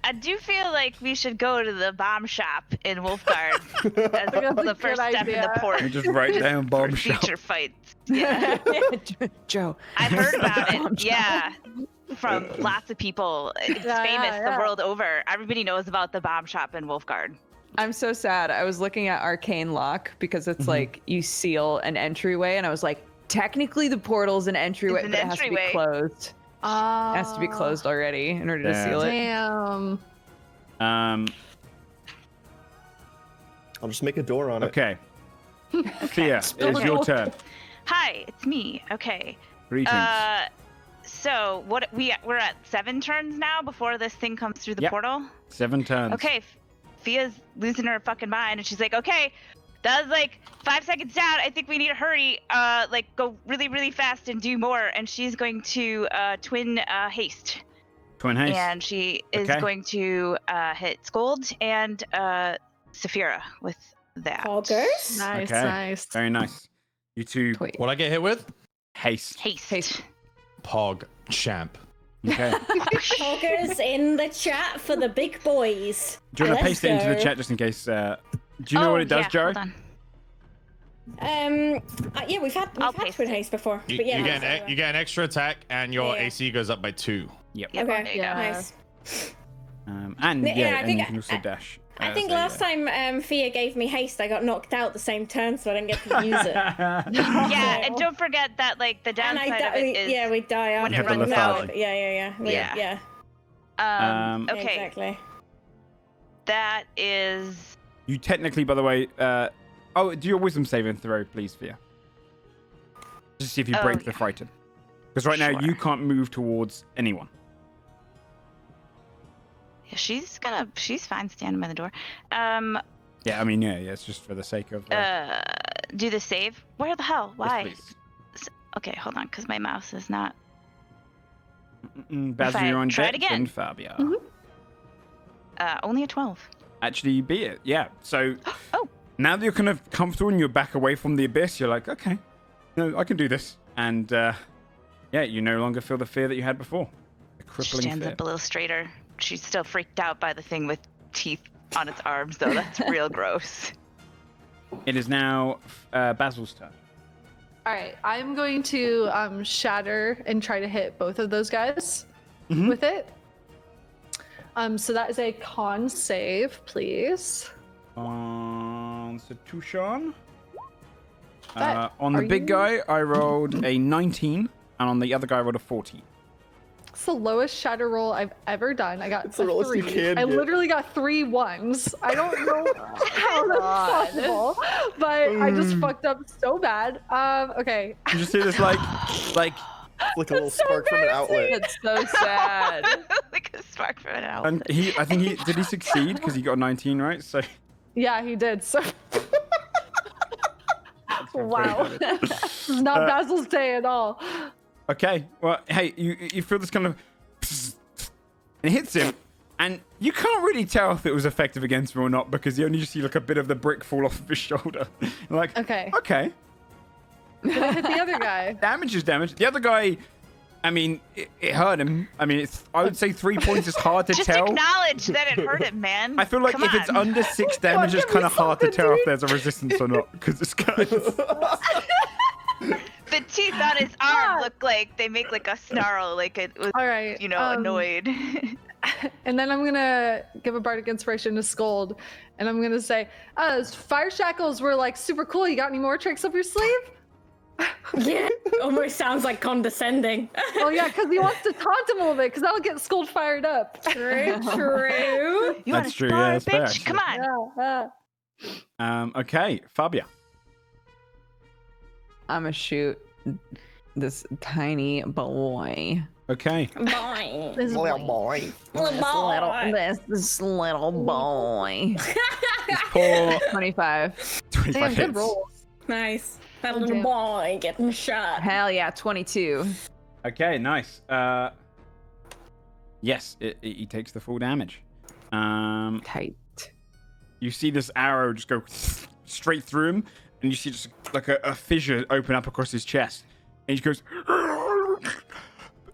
I do feel like we should go to the bomb shop in Wolfguard as That's a the first good step in the idea. port. You just write down bomb for shop. future fights. Yeah, Joe. I've heard about Bomb it. shop. Yeah, from lots of people. It's Yeah, famous yeah. the world over. Everybody knows about the bomb shop in Wolfguard. I'm so sad. I was looking at Arcane Lock because it's like you seal an entryway, and I was like, technically the portal's an entryway, It's an but it has to entryway. be closed. Oh, It has to be closed already in order to Yeah. seal it. Damn. I'll just make a door on it. Okay. Fia, it's your turn. Hi, it's me. Okay. Greetings. So we're at 7 turns now before this thing comes through the Yep. portal. 7 turns. Okay, Fia's losing her fucking mind, and she's like, okay, that was like 5 seconds down. I think we need to hurry, like go really, really fast and do more. And she's going to twin haste. Twin haste. And she is Okay. going to hit Scold and Saphira with that. Poggers. Nice, Okay. nice. Very nice. You two Wait. What I get hit with? haste. Haste. Pog champ. Okay. Poggers in the chat for the big boys. Do you want to Let's paste it into the go. chat just in case Do you know what it does, yeah, Joe? Hold on. Yeah, we've had paste twin it. haste before. You, But yeah, you, that's get anyway. you get an extra attack, and your Yeah. AC goes up by 2. Yep. Yep, Okay, there you go. nice. And Yeah, yeah, I and think you can also dash. I think last time Fia gave me haste, I got knocked out the same turn, so I didn't get to use it. Yeah, and don't forget that like the And downside of it is we die when after. it runs out. Yeah. Yeah. Um, okay, Exactly. that is You technically, by the way, do your wisdom saving throw, please, Fia. Just to see if you Oh, break the yeah. frighten. Because right now you Sure. can't move towards anyone. yeah, she's fine standing by the door. Yeah, I mean, yeah, it's just for the sake of. Do the save. Where the hell? Why? Yes, please. Okay, hold on, because my mouse is not. Basil, I you're on try it deck, again. and Fabia. Only a 12. Actually, you beat it. Yeah. So Oh. now that you're kind of comfortable and you're back away from the abyss, you're like, okay, no, I can do this. And yeah, you no longer feel the fear that you had before. The She crippling stands fear. up a little straighter. She's still freaked out by the thing with teeth on its arms, though. That's real gross. It is now Basil's turn. All right, I'm going to shatter and try to hit both of those guys with it. So that is a con save, please. Constitution. That- On the are big you- guy, I rolled a 19, and on the other guy, I rolled a 14. It's the lowest shatter roll I've ever done. I got It's the a lowest you 3. can I get. literally got 3 1s. I don't know how that's possible, but I just fucked up so bad. Okay. You just see this like Like a little spark from an outlet. It's so sad. Like a spark from an owl. and I think did he succeed because he got a 19, right? So Yeah, he did. So wow. very This is not Basil's day at all. okay, well, hey, you feel this kind of and it hits him, and you can't really tell if it was effective against him or not because you only just see like a bit of the brick fall off of his shoulder. Like Okay. okay, Did I hit the other guy? damage is damage. The other guy, I mean, it hurt him. I mean, I would say 3 points is hard to Just tell. acknowledge that it hurt him, man. I feel like Come if it's on. under 6 damage, it's give kind me of hard to something, tell if dude. there's a resistance or not because this guy. The teeth on his arm look like they make like a snarl, like it was, All right. annoyed. And then I'm gonna give a bardic inspiration to Scold, and I'm gonna say, fire shackles were like super cool. You got any more tricks up your sleeve? Yeah, almost sounds like condescending. Oh yeah, because he wants to taunt him a little bit, because that'll get Scold fired up. True. You That's wanna true, spar, yeah, that's fair, bitch? Come on. Yeah. Okay, Fabia. I'm gonna shoot this tiny boy. Okay. Bye. This is Little like- boy. This little boy. Poor 25. 25 Damn, good hits. rolls. Nice. That Oh, little damn. boy getting shot. Hell yeah, 22. Okay, nice. Yes, he takes the full damage. Tight. You see this arrow just go straight through him, and you see just like a fissure open up across his chest. And he goes,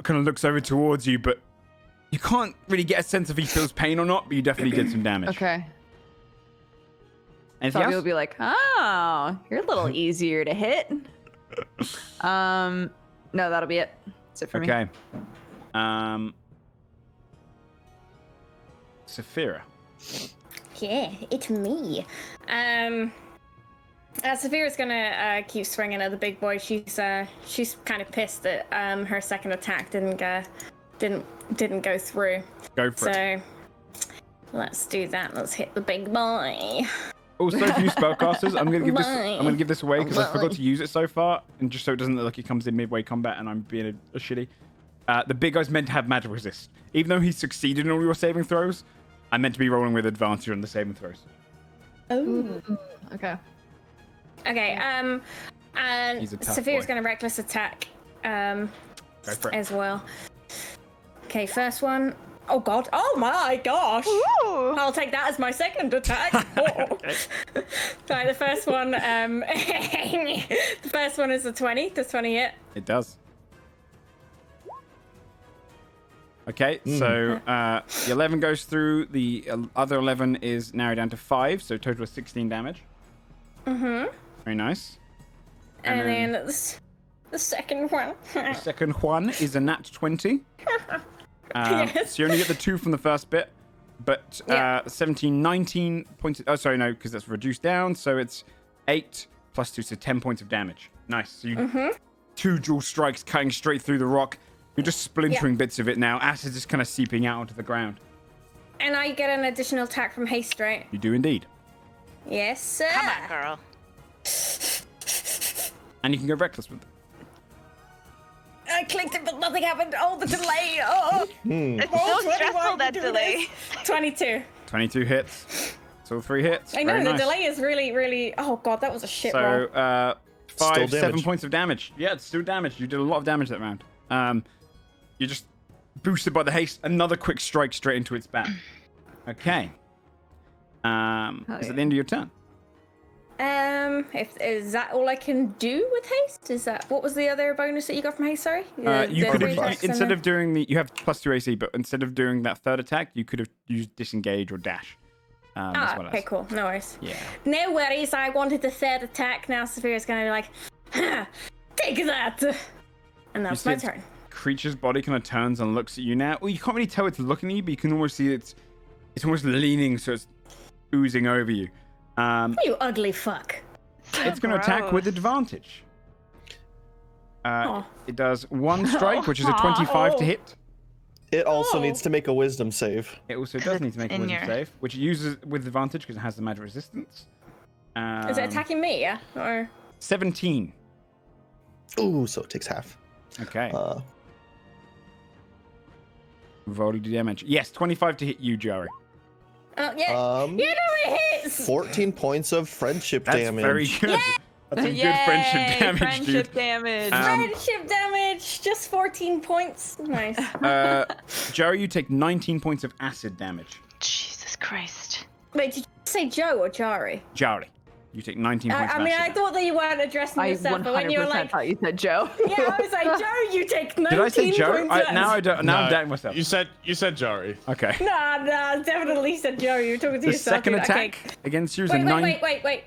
kind of looks over towards you, but you can't really get a sense if he feels pain or not, but you definitely did some damage. Okay. Anything Fabio will else? be like, oh, you're a little easier to hit. No, that'll be it. That's it for me. Okay. Saphira. Yeah, it's me. Saphira's gonna keep swinging at the big boy. She's kind of pissed that her second attack didn't go through. Go for it. So let's do that. Let's hit the big boy. Also, for you spellcasters, I'm gonna give this away because I forgot Bye. to use it so far, and just so it doesn't look like it comes in midway combat and I'm being a shitty. The big guy's meant to have magic resist, even though he succeeded in all your saving throws. I'm meant to be rolling with advantage on the saving throws. Oh. Okay. Okay. And He's a tough Saphira's boy. gonna reckless attack. Go for it. As well. Okay, first one. Oh god. Oh my gosh. Ooh. I'll take that as my second attack. Oh. Right, the first one. The first one is a 20. Does 20 hit? It does. Okay, so the 11 goes through. The other 11 is narrowed down to 5, so total of 16 damage. Mm-hmm. Very nice. And then the second one. The second one is a nat 20. Yes. So you only get the 2 from the first bit, but 17, 19 points. Oh, sorry, no, because that's reduced down. So it's 8 plus 2, so 10 points of damage. Nice. So you 2 dual strikes cutting straight through the rock. You're just splintering bits of it now. Acid is kind of seeping out onto the ground. And I get an additional attack from haste, right? You do indeed. Yes, sir. Come on, girl. And you can go reckless with it. I clicked it, but nothing happened. Oh, the delay. Oh. It's Oh, so stressful, 21 that to do delay. this. 22. 22 hits. So 3 hits. I know, Very the nice. delay is really, really... Oh, God, that was a shit roll. So, 5, 7 damage. points of damage. Yeah, it's still damage. You did a lot of damage that round. You're just boosted by the haste. Another quick strike straight into its back. Okay. Is it the end of your turn? Is that all I can do with haste? Is that... What was the other bonus that you got from haste, sorry? You could have, attacks instead and of doing the... You have +2 AC, but instead of doing that third attack, you could have used disengage or dash. As well okay, as. cool. No worries. Yeah. No worries. I wanted the third attack. Now Saphira's gonna be like, ha, take that. And that's see my its turn. Creature's body kind of turns and looks at you now. Well, you can't really tell it's looking at you, but you can almost see it's almost leaning, so it's oozing over you. You ugly fuck. It's going to attack with advantage. It does 1 strike, which is a 25 to hit. It also needs to make a wisdom save. It also does need to make a in wisdom your- save, which it uses with advantage because it has the magic resistance. Is it attacking me, yeah? Or 17. Ooh, so it takes half. Okay. Roll the damage. Yes, 25 to hit you, Jari. oh yeah, you know it hits. 14 points of friendship That's damage. very good. That's a good friendship damage, friendship dude. damage. Friendship damage, just 14 points. Nice. Jari, you take 19 points of acid damage. Jesus Christ. Wait, did you say Joe or Jari? Jari, you take 19 points of I mean, acid I thought that you weren't addressing I yourself, but when you were 100% like, thought you said Joe. yeah, I was like, Joe, you take 19 Did I say Joe? points. Now I don't. Now I'm No, doubting myself. You said Jari. Okay. Nah, definitely said Joe. You're talking to The yourself. second dude. attack Okay. against you is a Wait, 9. wait.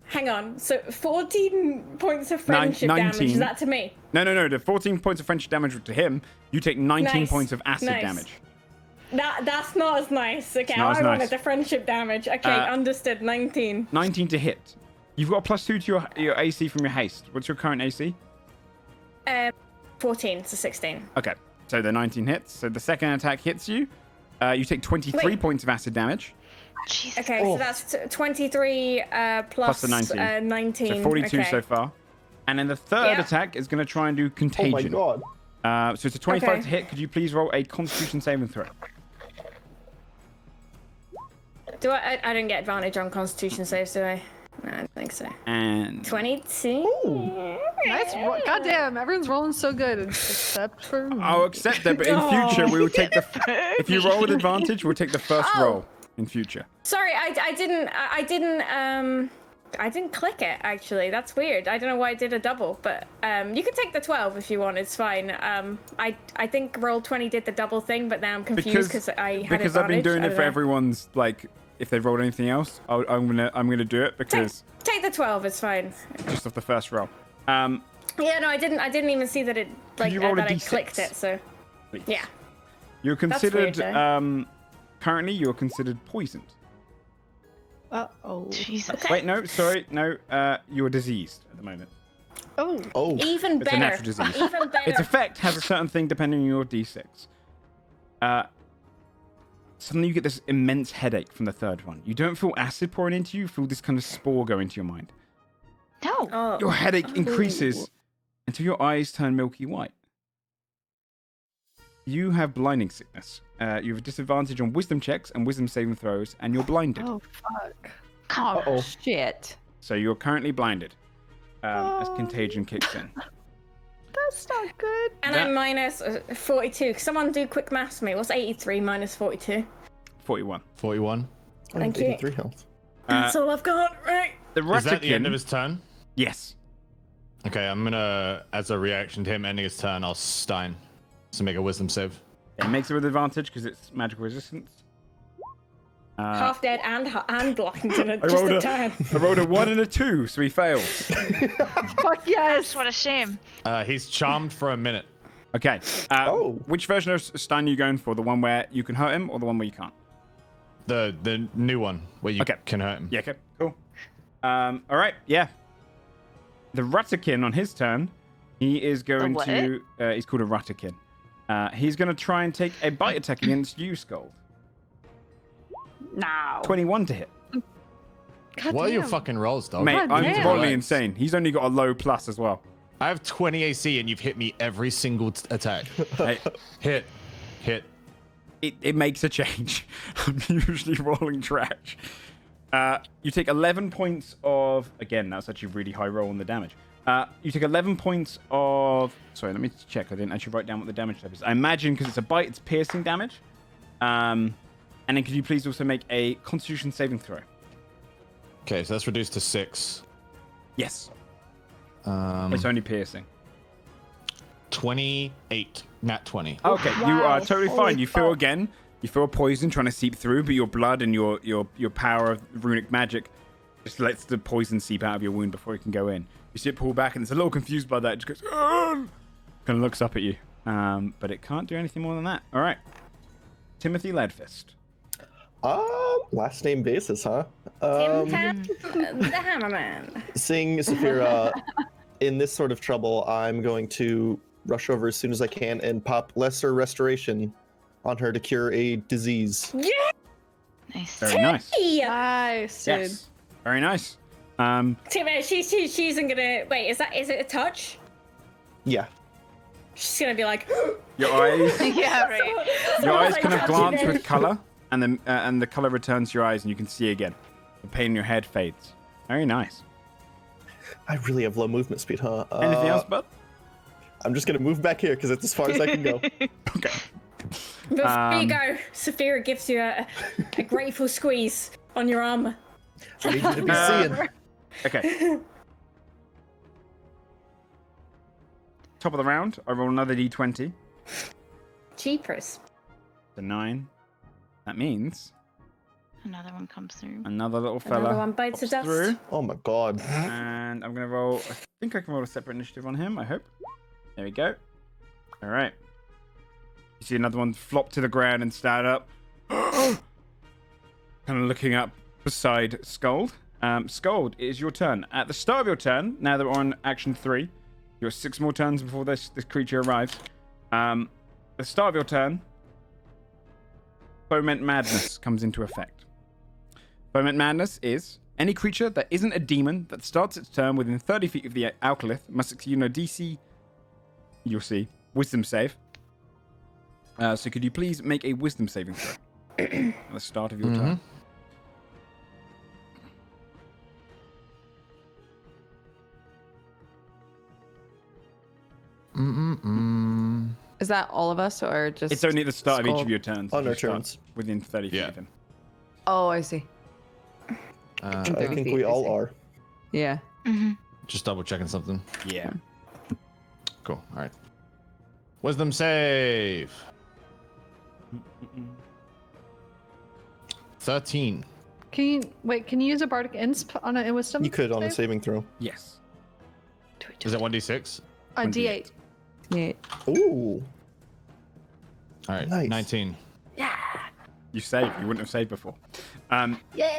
Hang on. So 14 points of friendship damage. 19. Is that to me? No. The 14 points of friendship damage to him. You take 19 Nice. points of acid Nice. damage. That's not as nice. Okay, not as I wanted nice. the friendship damage. Okay, understood. 19. 19 to hit. You've got a +2 to your AC from your haste. What's your current AC? 14 to 16. Okay, so the 19 hits. So the second attack hits you. You take 23 Wait. points of acid damage. Jesus. Okay, so that's 23 Plus the 19. 19. So 42 okay. so far. And then the third Yeah. attack is going to try and do Oh my contagion. god. So it's a 25 Okay. to hit. Could you please roll a Constitution saving throw? Do I didn't get advantage on Constitution saves, do I? No, I don't think so. And 22. Nice. Goddamn, everyone's rolling so good except for me. I'll accept that, but in future we will take the. If you roll with advantage, we'll take the first roll in future. Sorry, I didn't click it actually. That's weird. I don't know why I did a double, but you can take the 12 if you want. It's fine. I think roll 20 did the double thing, but now I'm confused because I had because I've been advantage. doing I it don't for know. everyone's like. If they've rolled anything else, I'm gonna do it because Take the 12. It's fine. just off the first roll. Yeah, no, I didn't even see that it like you roll a that I D6? clicked it. So Please. yeah. You're That's weird, considered currently you're considered poisoned. Uh-oh. Jesus. Wait, no, sorry, no. You're diseased at the moment. Oh. Even It's a better. natural disease. Even better. Its effect has a certain thing depending on your D6. Suddenly you get this immense headache from the third one. You don't feel acid pouring into you, you feel this kind of spore go into your mind. No. Oh. Your headache increases until your eyes turn milky white. You have blinding sickness. You have a disadvantage on wisdom checks and wisdom saving throws, and you're blinded. Oh, fuck. Oh, Uh-oh. shit. So you're currently blinded as contagion kicks in. That's not good. And I'm minus 42. Someone do quick maths for me. What's 83 minus 42? 41. 41. Thank you. 83 health. That's all I've got. Right. The Is that the end of Ratican- his turn? Yes. Okay, I'm gonna, as a reaction to him ending his turn, I'll Stein to make a wisdom save. It makes it with advantage because it's magical resistance. Half dead and blocking to I just rolled a turn. I rolled a 1 and a 2, so he fails. Fuck yes. What a shame. He's charmed for a minute. Okay. Oh. Which version of stun are you going for? The one where you can hurt him or the one where you can't? The new one where you Okay. can hurt him. Yeah, okay. Cool. All right. Yeah. The Rutakin on his turn, he is going what? to... he's called a Rutakin. He's going to try and take a bite attack against you, Scold. No. 21 to hit. God What are your damn. fucking rolls, dog? Mate, God I'm damn. totally insane. He's only got a low plus as well. I have 20 AC and you've hit me every single attack. Hey, Hit. it makes a change. I'm usually rolling trash. You take 11 points of... Again, that's actually a really high roll on the damage. You take 11 points of... Sorry, let me check. I didn't actually write down what the damage type is. I imagine because it's a bite, it's piercing damage. And then could you please also make a Constitution saving throw? Okay, so that's reduced to 6. Yes. Um, It's only piercing. 28. Nat 20. Okay, you are Wow. totally Holy fine. You feel fuck. again. You feel a poison trying to seep through, but your blood and your power of runic magic just lets the poison seep out of your wound before it can go in. You see it pull back, and it's a little confused by that. It just goes, "Argh!" Kind of looks up at you, but it can't do anything more than that. All right, Timothy Leadfist. Last name basis, huh? Tim Tam, the Hammerman. Seeing Saphira in this sort of trouble, I'm going to rush over as soon as I can and pop Lesser Restoration on her to cure a disease. Nice. Very nice. Yeah. Nice, dude. Yes, very nice. Tim, she's isn't gonna wait. Is it a touch? Yeah. She's gonna be like. Your eyes, Yeah, right. your eyes kind of Touching glance it. with color, and the color returns to your eyes, and you can see again. The pain in your head fades. Very nice. I really have low movement speed, huh? Anything else, bud? I'm just gonna move back here because it's as far as I can go. Okay. Before you go, Saphira gives you a grateful squeeze on your arm. I need you to be seeing. Okay. Top of the round, I roll another d20. Jeepers. The 9. That means Another one comes through. another little fella Another one bites the pops dust. through, Oh my god. and I'm gonna roll. I think I can roll a separate initiative on him. I hope. There we go. All right. You see another one flop to the ground and stand up, kind of looking up beside Scold. Scold, it is your turn. At the start of your turn, now that we're on action 3, you have 6 more turns before this creature arrives. At the start of your turn, Foment Madness comes into effect. Foment Madness is any creature that isn't a demon that starts its turn within 30 feet of the Alkalith must succeed a DC, you'll see, Wisdom save. So could you please make a Wisdom saving throw at the start of your turn? Is that all of us or just? It's only at the start of each Skull? of your turns. On You our start turns. Within 30 feet Yeah. of him. Oh, I see. I 30 think feet, we I all see. are. Yeah. Just double checking something. Yeah. Cool. All right. Wisdom save. 13. Can you use a bardic insp on a wisdom? You could on a save? saving throw. Yes. Is it 1d6? A 28. D8. Yeah. Ooh. All right. Nice. 19. You saved. You wouldn't have saved before.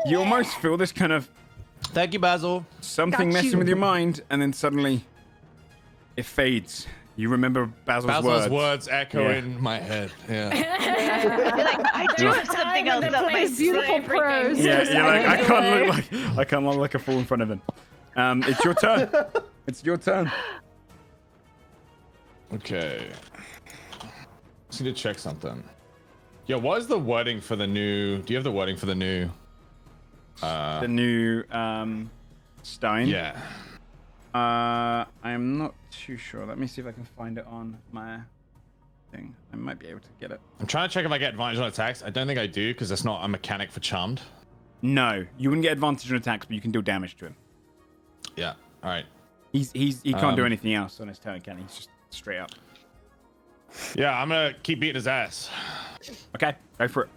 You almost feel this kind of Thank you, Basil. something Got messing you. with your mind, and then suddenly it fades. You remember Basil's words echo Yeah. in my head. Yeah. You're like, I do have something else that might Beautiful prose. Yeah, Just you're like, I like- can't look like a fool in front of him. It's your turn. It's your turn. Okay. Just need to check something. Yeah, what is the wording for the new... Do you have the wording for the new... The new Stein. Yeah. I'm not too sure. Let me see if I can find it on my thing. I might be able to get it. I'm trying to check if I get advantage on attacks. I don't think I do, because that's not a mechanic for Charmed. No, you wouldn't get advantage on attacks, but you can do damage to him. Yeah. All right. He can't do anything else on his turn, can he? He's just straight up. Yeah, I'm gonna keep beating his ass. Okay, go for it.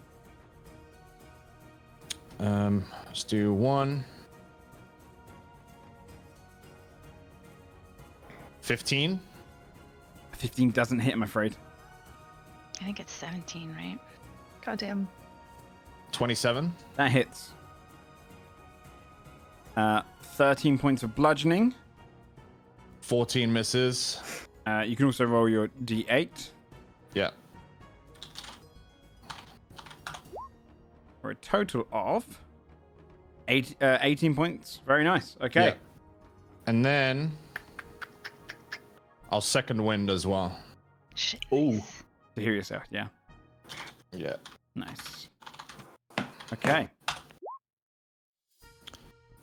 Let's do 1. 15. 15 doesn't hit, I'm afraid. I think it's 17, right? Goddamn. 27. That hits. 13 points of bludgeoning. 14 misses. You can also roll your d8 Yeah. for a total of 18 points. Very nice. Okay. Yeah. And then I'll second wind as well. Shit. Ooh. To hear yourself, yeah. Yeah. Nice. Okay.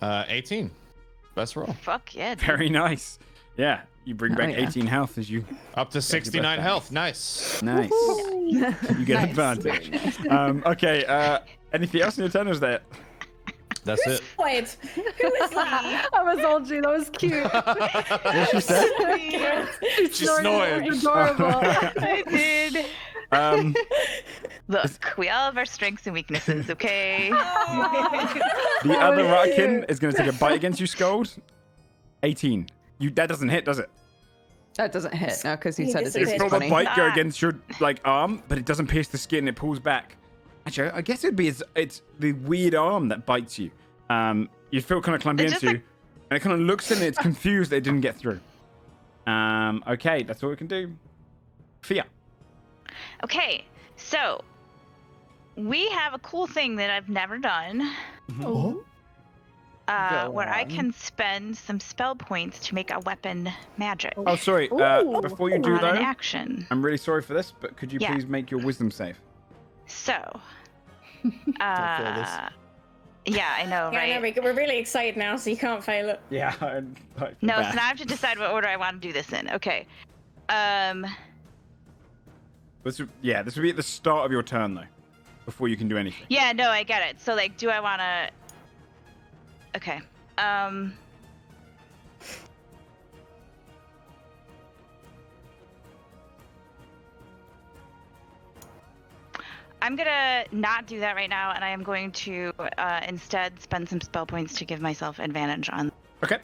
18. Best roll. Fuck yeah. Dude. Very nice. Yeah. You bring back 18 health as you... Up to 69 health. Nice. Nice. You get advantage. Okay. Anything else in your turn, or is that? That's it. Wait, who is that? That was Olgie. That was cute. What she said? She snored. It was adorable. I did. Look, we all have our strengths and weaknesses, okay? The other Ratkin is going to take a bite against you, Scold. 18. That doesn't hit, does it? That doesn't hit, no, because you He said it's disappeared. It's from a 20. bite go against your arm, but it doesn't pierce the skin. It pulls back. Actually, I guess it'd be it's the weird arm that bites you. You feel kind of clumpy It's into, just like- and it kind of looks and it's confused that it didn't get through. Okay, that's all we can do. Fia. Okay, so we have a cool thing that I've never done. Oh. Go Where I on. can spend some spell points to make a weapon magic. Oh, sorry. Ooh. Before you do on an though, action. I'm really sorry for this, but could you Yeah. please make your wisdom save? So, fail this. yeah, I know, Yeah, right? no, we're really excited now, so you can't fail it. Yeah. No, so now I have to decide what order I want to do this in. Okay. This would be at the start of your turn though, before you can do anything. Yeah, no, I get it. So, like, do I want to? Okay. I'm gonna not do that right now, and I am going to instead spend some spell points to give myself advantage on Okay.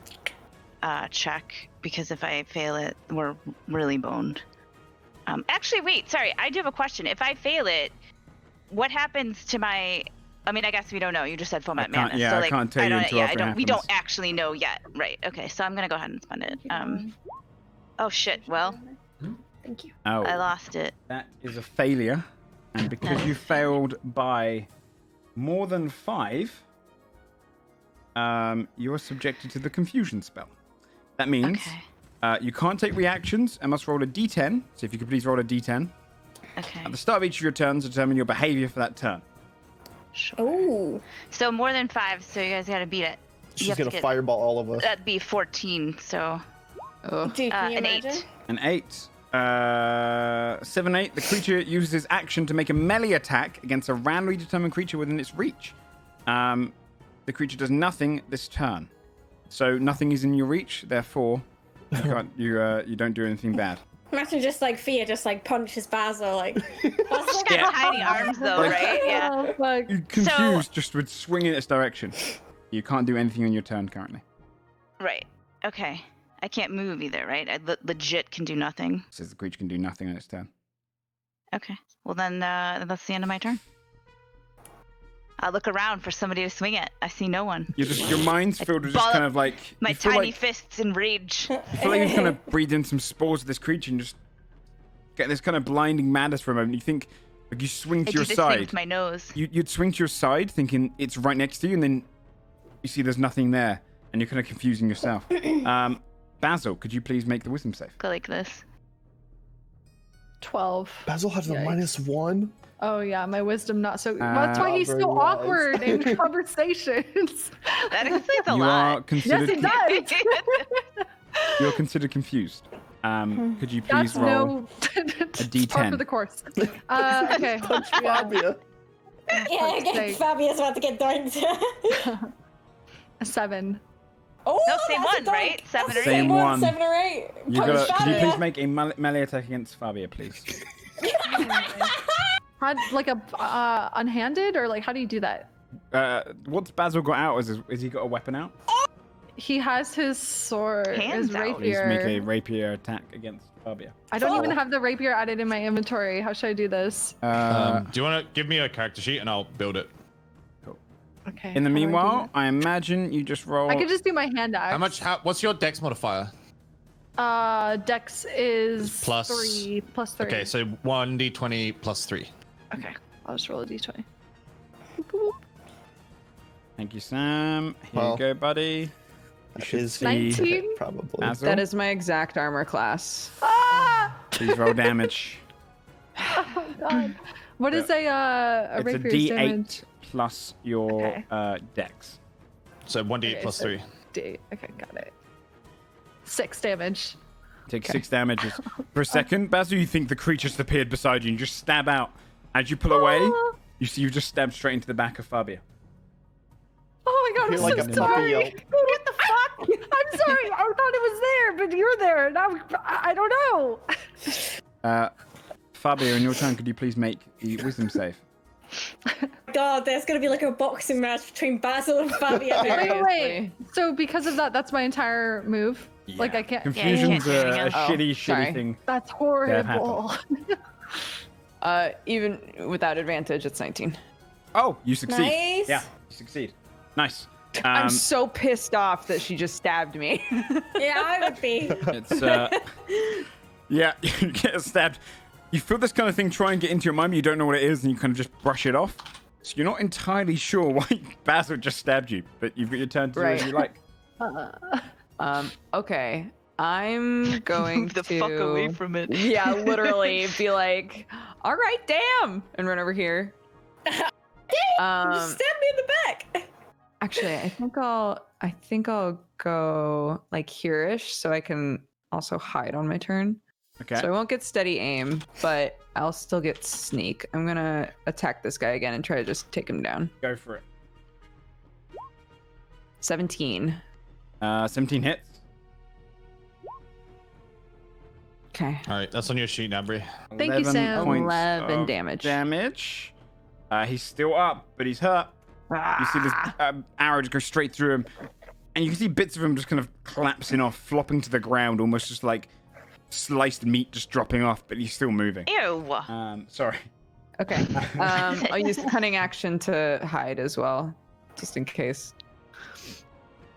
check, because if I fail it, we're really boned. Actually, wait, sorry, I do have a question. If I fail it, what happens to my? I mean, I guess we don't know. You just said foment can't- mana, yeah, so I like, can't tell you until after it we don't happens. actually know yet, right? Okay, so I'm gonna go ahead and spend it. Oh shit. Well, Thank you. Oh, I lost it. that is a failure, and because you failed by more than 5, you're subjected to the confusion spell. That means Okay. you can't take reactions and must roll a d10. So if you could please roll a d10 Okay. at the start of each of your turns to determine your behavior for that turn. Sure. Ooh. So more than 5, so you guys gotta beat it. You She's have to gonna get- fireball all of us. That'd be 14. So Ugh. Dude, can you an imagine? 8. An 8. 7, 8. The creature uses its action to make a melee attack against a randomly determined creature within its reach. The creature does nothing this turn. So nothing is in your reach, therefore you can't, you don't do anything bad. Imagine just like Fia just like punches Basil like. Basil's Got Yeah. tiny arms though, Like- right? Yeah. Oh, fuck. You're confused just with swinging its direction. You can't do anything on your turn currently. Right. Okay. I can't move either, right? I legit can do nothing. Says the creature can do nothing on its turn. Okay. Well then, that's the end of my turn. I'll look around for somebody to swing at. I see no one. Your mind's filled with just ball kind up of like My you feel tiny like, fists in rage. I feel like you've kind of breathed in some spores of this creature and just get this kind of blinding madness for a moment. You think like you swing I to do your this thing side. with my nose. You'd swing to your side thinking it's right next to you, and then you see there's nothing there, and you're kind of confusing yourself. Basil, could you please make the wisdom save? Go like this. 12. Basil has a Yikes. -1. Oh yeah, my wisdom not so. That's why he's so Very wise. awkward in conversations. That explains a You lot. are considered. Yes, it does. You're considered confused. Could you please That's roll? no. It's D10. par for the course. Okay. Punch Yeah. Fabia. Yeah, again, sake. Fabia's about to get dunked. A 7. Oh, No, same that's a one, dunk. right? Seven That's or Same eight. one. 7 or 8. You Punch gotta. Could you Fabia. please make a melee attack against Fabia, please? How, like a unhanded, or like how do you do that? What's Basil got out? Is he got a weapon out? He has his sword, Hands his out. Please rapier. make a rapier attack against Fabia. I don't even Oh. have the rapier added in my inventory. How should I do this? Do you want to give me a character sheet and I'll build it? Okay. In the how do I do meanwhile, I imagine you just roll. that? I could just do my hand axe. What's your dex modifier? Dex is Plus- 3 plus 3. Okay, so 1d20 plus 3. Okay, I'll just roll a d20. Thank you, Sam. Here Well, you go, buddy. You should Is see 19? probably. Basil. That is my exact armor class. Ah! Please roll damage. Oh god. What is a It's a rapier's D8 damage? plus your Okay. dex. So 1d8 Okay, plus so 3. D8. Okay, got it. 6 damage. Take 6 damages. For a second, Basil, you think the creature just appeared beside you and just stab out. As you pull away, Ah. you see you just stabbed straight into the back of Fabia. Oh my god, You're I'm like so a sorry. puppy yelp. What the fuck? I'm sorry. I thought it was there, but you're there. Now I don't know. Fabia, on your turn, could you please make the wisdom save? God, there's gonna be like a boxing match between Basil and Fabia. Wait, here. wait. So because of that, that's my entire move. Like I can't. Confusion's Yeah, you can't do a anything else. shitty sorry. thing. That's That horrible. Even without advantage, it's 19. Oh, you succeed. Nice. Yeah, you succeed. Nice. I'm so pissed off that she just stabbed me. Yeah, I would be. It's yeah, you get stabbed. You feel this kind of thing try and get into your mind, but you don't know what it is, and you kind of just brush it off. So you're not entirely sure why Basil just stabbed you, but you've got your turn to do as Right. you like. Okay. I'm going Move the to fuck away from it. Yeah, literally be like, all right, damn, and run over here. You stabbed me in the back. Actually, I think I'll go like here-ish so I can also hide on my turn. Okay. So I won't get steady aim, but I'll still get sneak. I'm gonna attack this guy again and try to just take him down. Go for it. 17. 17 hits. Okay. All right, that's on your sheet now, Brie. Thank you, Sam. Points 11 of damage. Damage. He's still up, but he's hurt. You see this arrow just go straight through him, and you can see bits of him just kind of collapsing off, flopping to the ground, almost just like sliced meat just dropping off, but he's still moving. Ew. Sorry. Okay. I'll use cunning action to hide as well, just in case.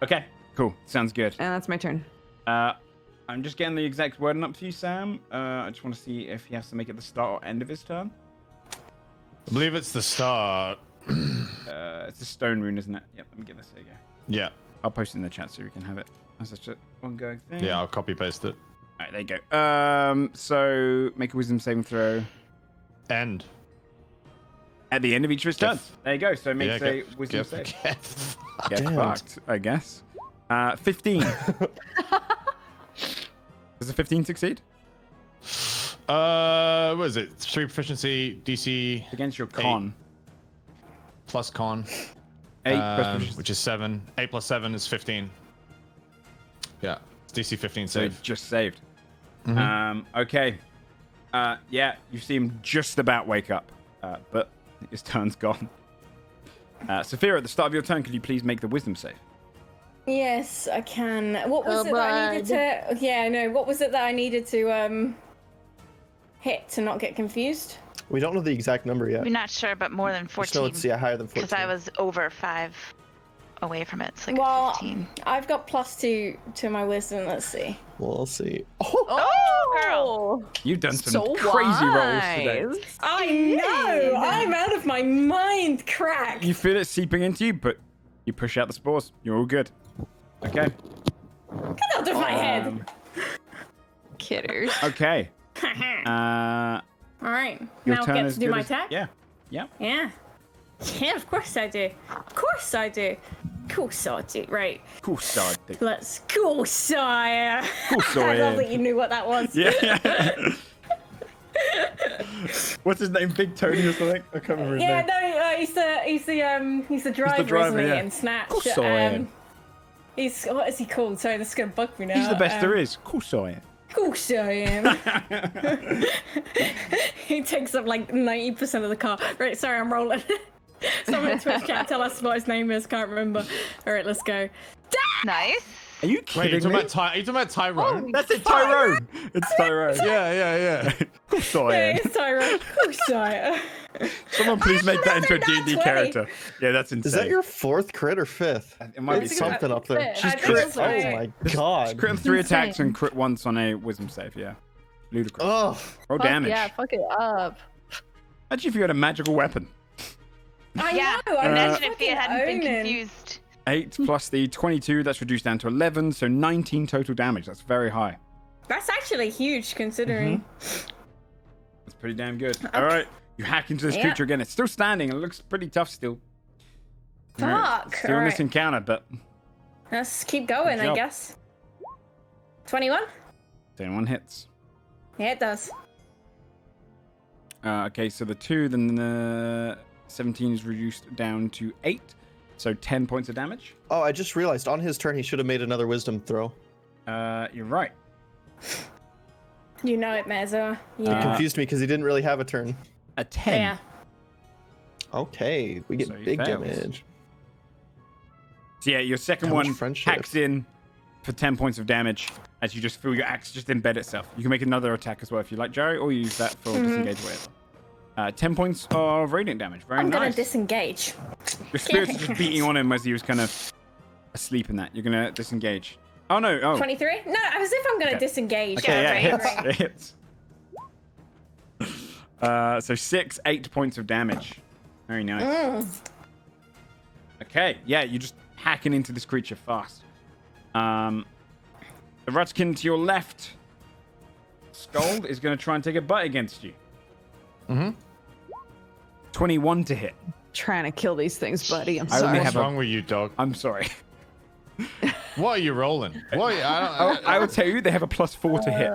Okay, cool. Sounds good. And that's my turn. I'm just getting the exact wording up for you, Sam. I just want to see if he has to make it the start or end of his turn. I believe it's the start. It's a stone rune, isn't it? Yep, let me get this. Here you go. Yeah, I'll post it in the chat so you can have it as a ongoing thing. yeah, I'll copy paste it. All right, there you go. So make a wisdom saving throw End. at the end of each of his turns. There you go. So it makes a wisdom save. Get Damn. fucked, I guess. 15. Does a 15 succeed? What is it? 3 proficiency, DC Against your con. plus con, 8 plus proficiency. which is 7. 8 plus 7 is 15. Yeah, it's DC 15 So save. just saved. Okay. Yeah, you see him just about wake up, but his turn's gone. Sophia, at the start of your turn, could you please make the wisdom save? Yes, I can. What was it that I needed to? Yeah, no. What was it that I needed to hit to not get confused? We don't know the exact number yet. We're not sure, but more than So 14. it's higher than 14. Because I was over 5 away from it. It's like Well, 15. I've got +2 to my wisdom. Let's see. We'll see. Oh, Oh, girl. You've done some So crazy rolls today. wise. I know. I'm out of my mind. Crack. You feel it seeping into you, but you push out the spores. You're all good. Okay. Get out of my head. Kidders. Okay. All right. Your Now turn get is to do good my as- attack. Yeah. Yeah. Yeah. Yeah, of course I do. Of course I do. Of course I do. Right. Cool start. Let's go, sire. Cool, I love sire. that you knew what that was. Yeah. What's his name? Big Tony or something? I can't remember his Yeah, name. no, he's the driver, driver, isn't he? yeah. In Snatch. Cool, sire. He's what is he called? Sorry, this is gonna bug me now. He's the best there is. Of course I am. Of course I am. He takes up like 90% of the car. Right, sorry, I'm rolling. Someone in Twitch chat tell us what his name is. Can't remember. All right, let's go. Nice. Are you Wait, kidding are me? you talking about Tyrone? That's it, Tyrone. It's Tyrone. Yeah. Of course I Yeah, am. it's Tyrone. Of course I am. Someone please make that into a D&D 20. character. Yeah, that's insane. Is that your 4th crit or 5th? It might be It's something. something up there. She's crit. Oh my god. Crit on 3 attacks insane. and crit once on a wisdom save, yeah. Ludicrous. Oh, Roll Fuck damage. Yeah, fuck it up. Imagine if you had a magical weapon. I Yeah. know. I'm Imagine if he fucking hadn't been owning. confused. 8 plus the 22, that's reduced down to 11, so 19 total damage. That's very high. That's actually huge considering. That's pretty damn good. All right, you hack into this Yeah. creature again. It's still standing. It looks pretty tough still. All right, Fuck. still in this Alright. encounter, but Let's keep going, Good I job. guess. 21? 21 hits. Yeah, it does. Okay, so the 2, then the 17 is reduced down to 8, so 10 points of damage. oh! I just realized on his turn he should have made another wisdom throw. You're right. You know it, Mezzo. You It know. confused me because he didn't really have a turn. A 10. Yeah. Okay, we get So he big fails. damage. So yeah, your second How much one friendship? hacks in for 10 points of damage as you just feel your axe just embed itself. You can make another attack as well if you like, Jerry, or use that for disengage whatever. 10 points of radiant damage. Very I'm nice. gonna disengage. Your spirit's just beating on him as he was kind of asleep in that. You're gonna disengage. Oh no! Oh, 23? No, as if I'm gonna Okay. disengage. okay, yeah, it right, hits. It hits. So 8 points of damage. Very nice. Okay, yeah, you're just hacking into this creature fast. The Rutskin to your left, Scold, is going to try and take a bite against you. 21 to hit. Trying to kill these things, buddy. I'm I only sorry. have What's a- wrong with you, dog? I'm sorry. What are you rolling? What? I will tell you, they have a +4 to hit.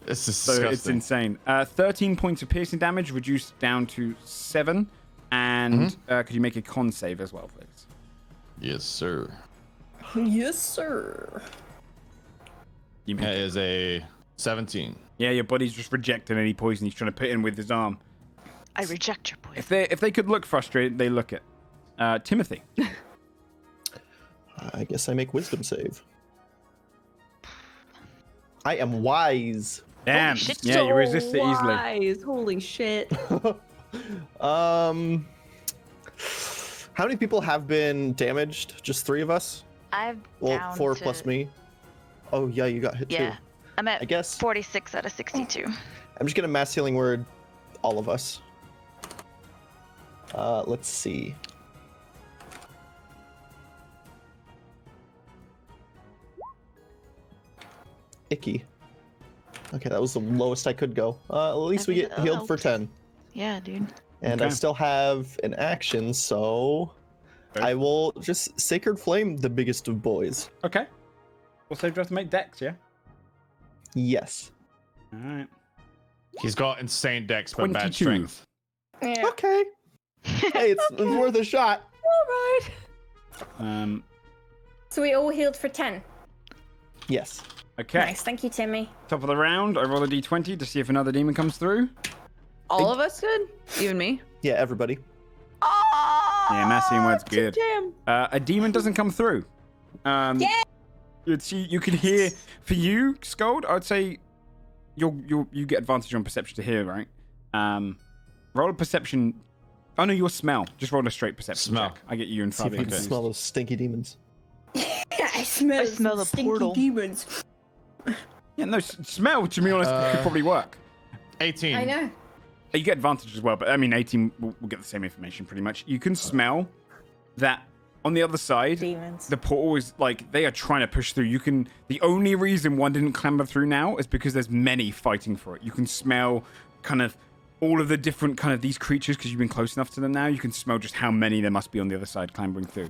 This is So disgusting. it's insane. 13 points of piercing damage, reduced down to 7. And could you make a con save as well, please? Yes, sir. Yes, sir. You make That is a 17. Yeah, your body's just rejecting any poison he's trying to put in with his arm. I reject your poison. If they could look frustrated, they look it. Timothy. I guess I make wisdom save. I am wise. Damn. shit. Yeah, you resist it easily. Wise. Holy shit. How many people have been damaged? Just 3 of us? I'm Well, down 4 to, plus me. Oh yeah, you got hit Yeah. too. I'm at I guess 46 out of 62. I'm just gonna mass healing word all of us. Let's see. Icky. Okay, that was the lowest I could go. At least we think get that healed for helps. 10. Yeah, dude. And I Okay. still have an action, so Okay. I will just Sacred Flame the biggest of boys. Okay. Also, do you have to make dex, yeah? Yes. All right. He's got insane dex but bad 22. strength. Yeah. Okay. Hey, it's worth a shot. So we all healed for 10. Yes. Okay. Nice. Thank you, Timmy. Top of the round, I roll a d20 to see if another demon comes through. All of us did? Even me? Yeah, everybody. Yeah, massing word's good. Damn. A demon doesn't come through. You can hear, for you, Scold, I'd say you get advantage on perception to hear, right? Roll a perception. Oh no, your smell. Just roll a straight perception Smell. check. I get you and See if Fabi you can confused. smell those stinky demons. Yeah, I smell the stinky portal. demons. Yeah, no, smell, to be honest, could probably work. 18. I know. You get advantage as well, but I mean, 18 will get the same information pretty much. You can smell that on the other side, Demons. the portal is like, they are trying to push through. The only reason one didn't clamber through now is because there's many fighting for it. You can smell kind of all of the different kind of these creatures because you've been close enough to them now. You can smell just how many there must be on the other side clambering through.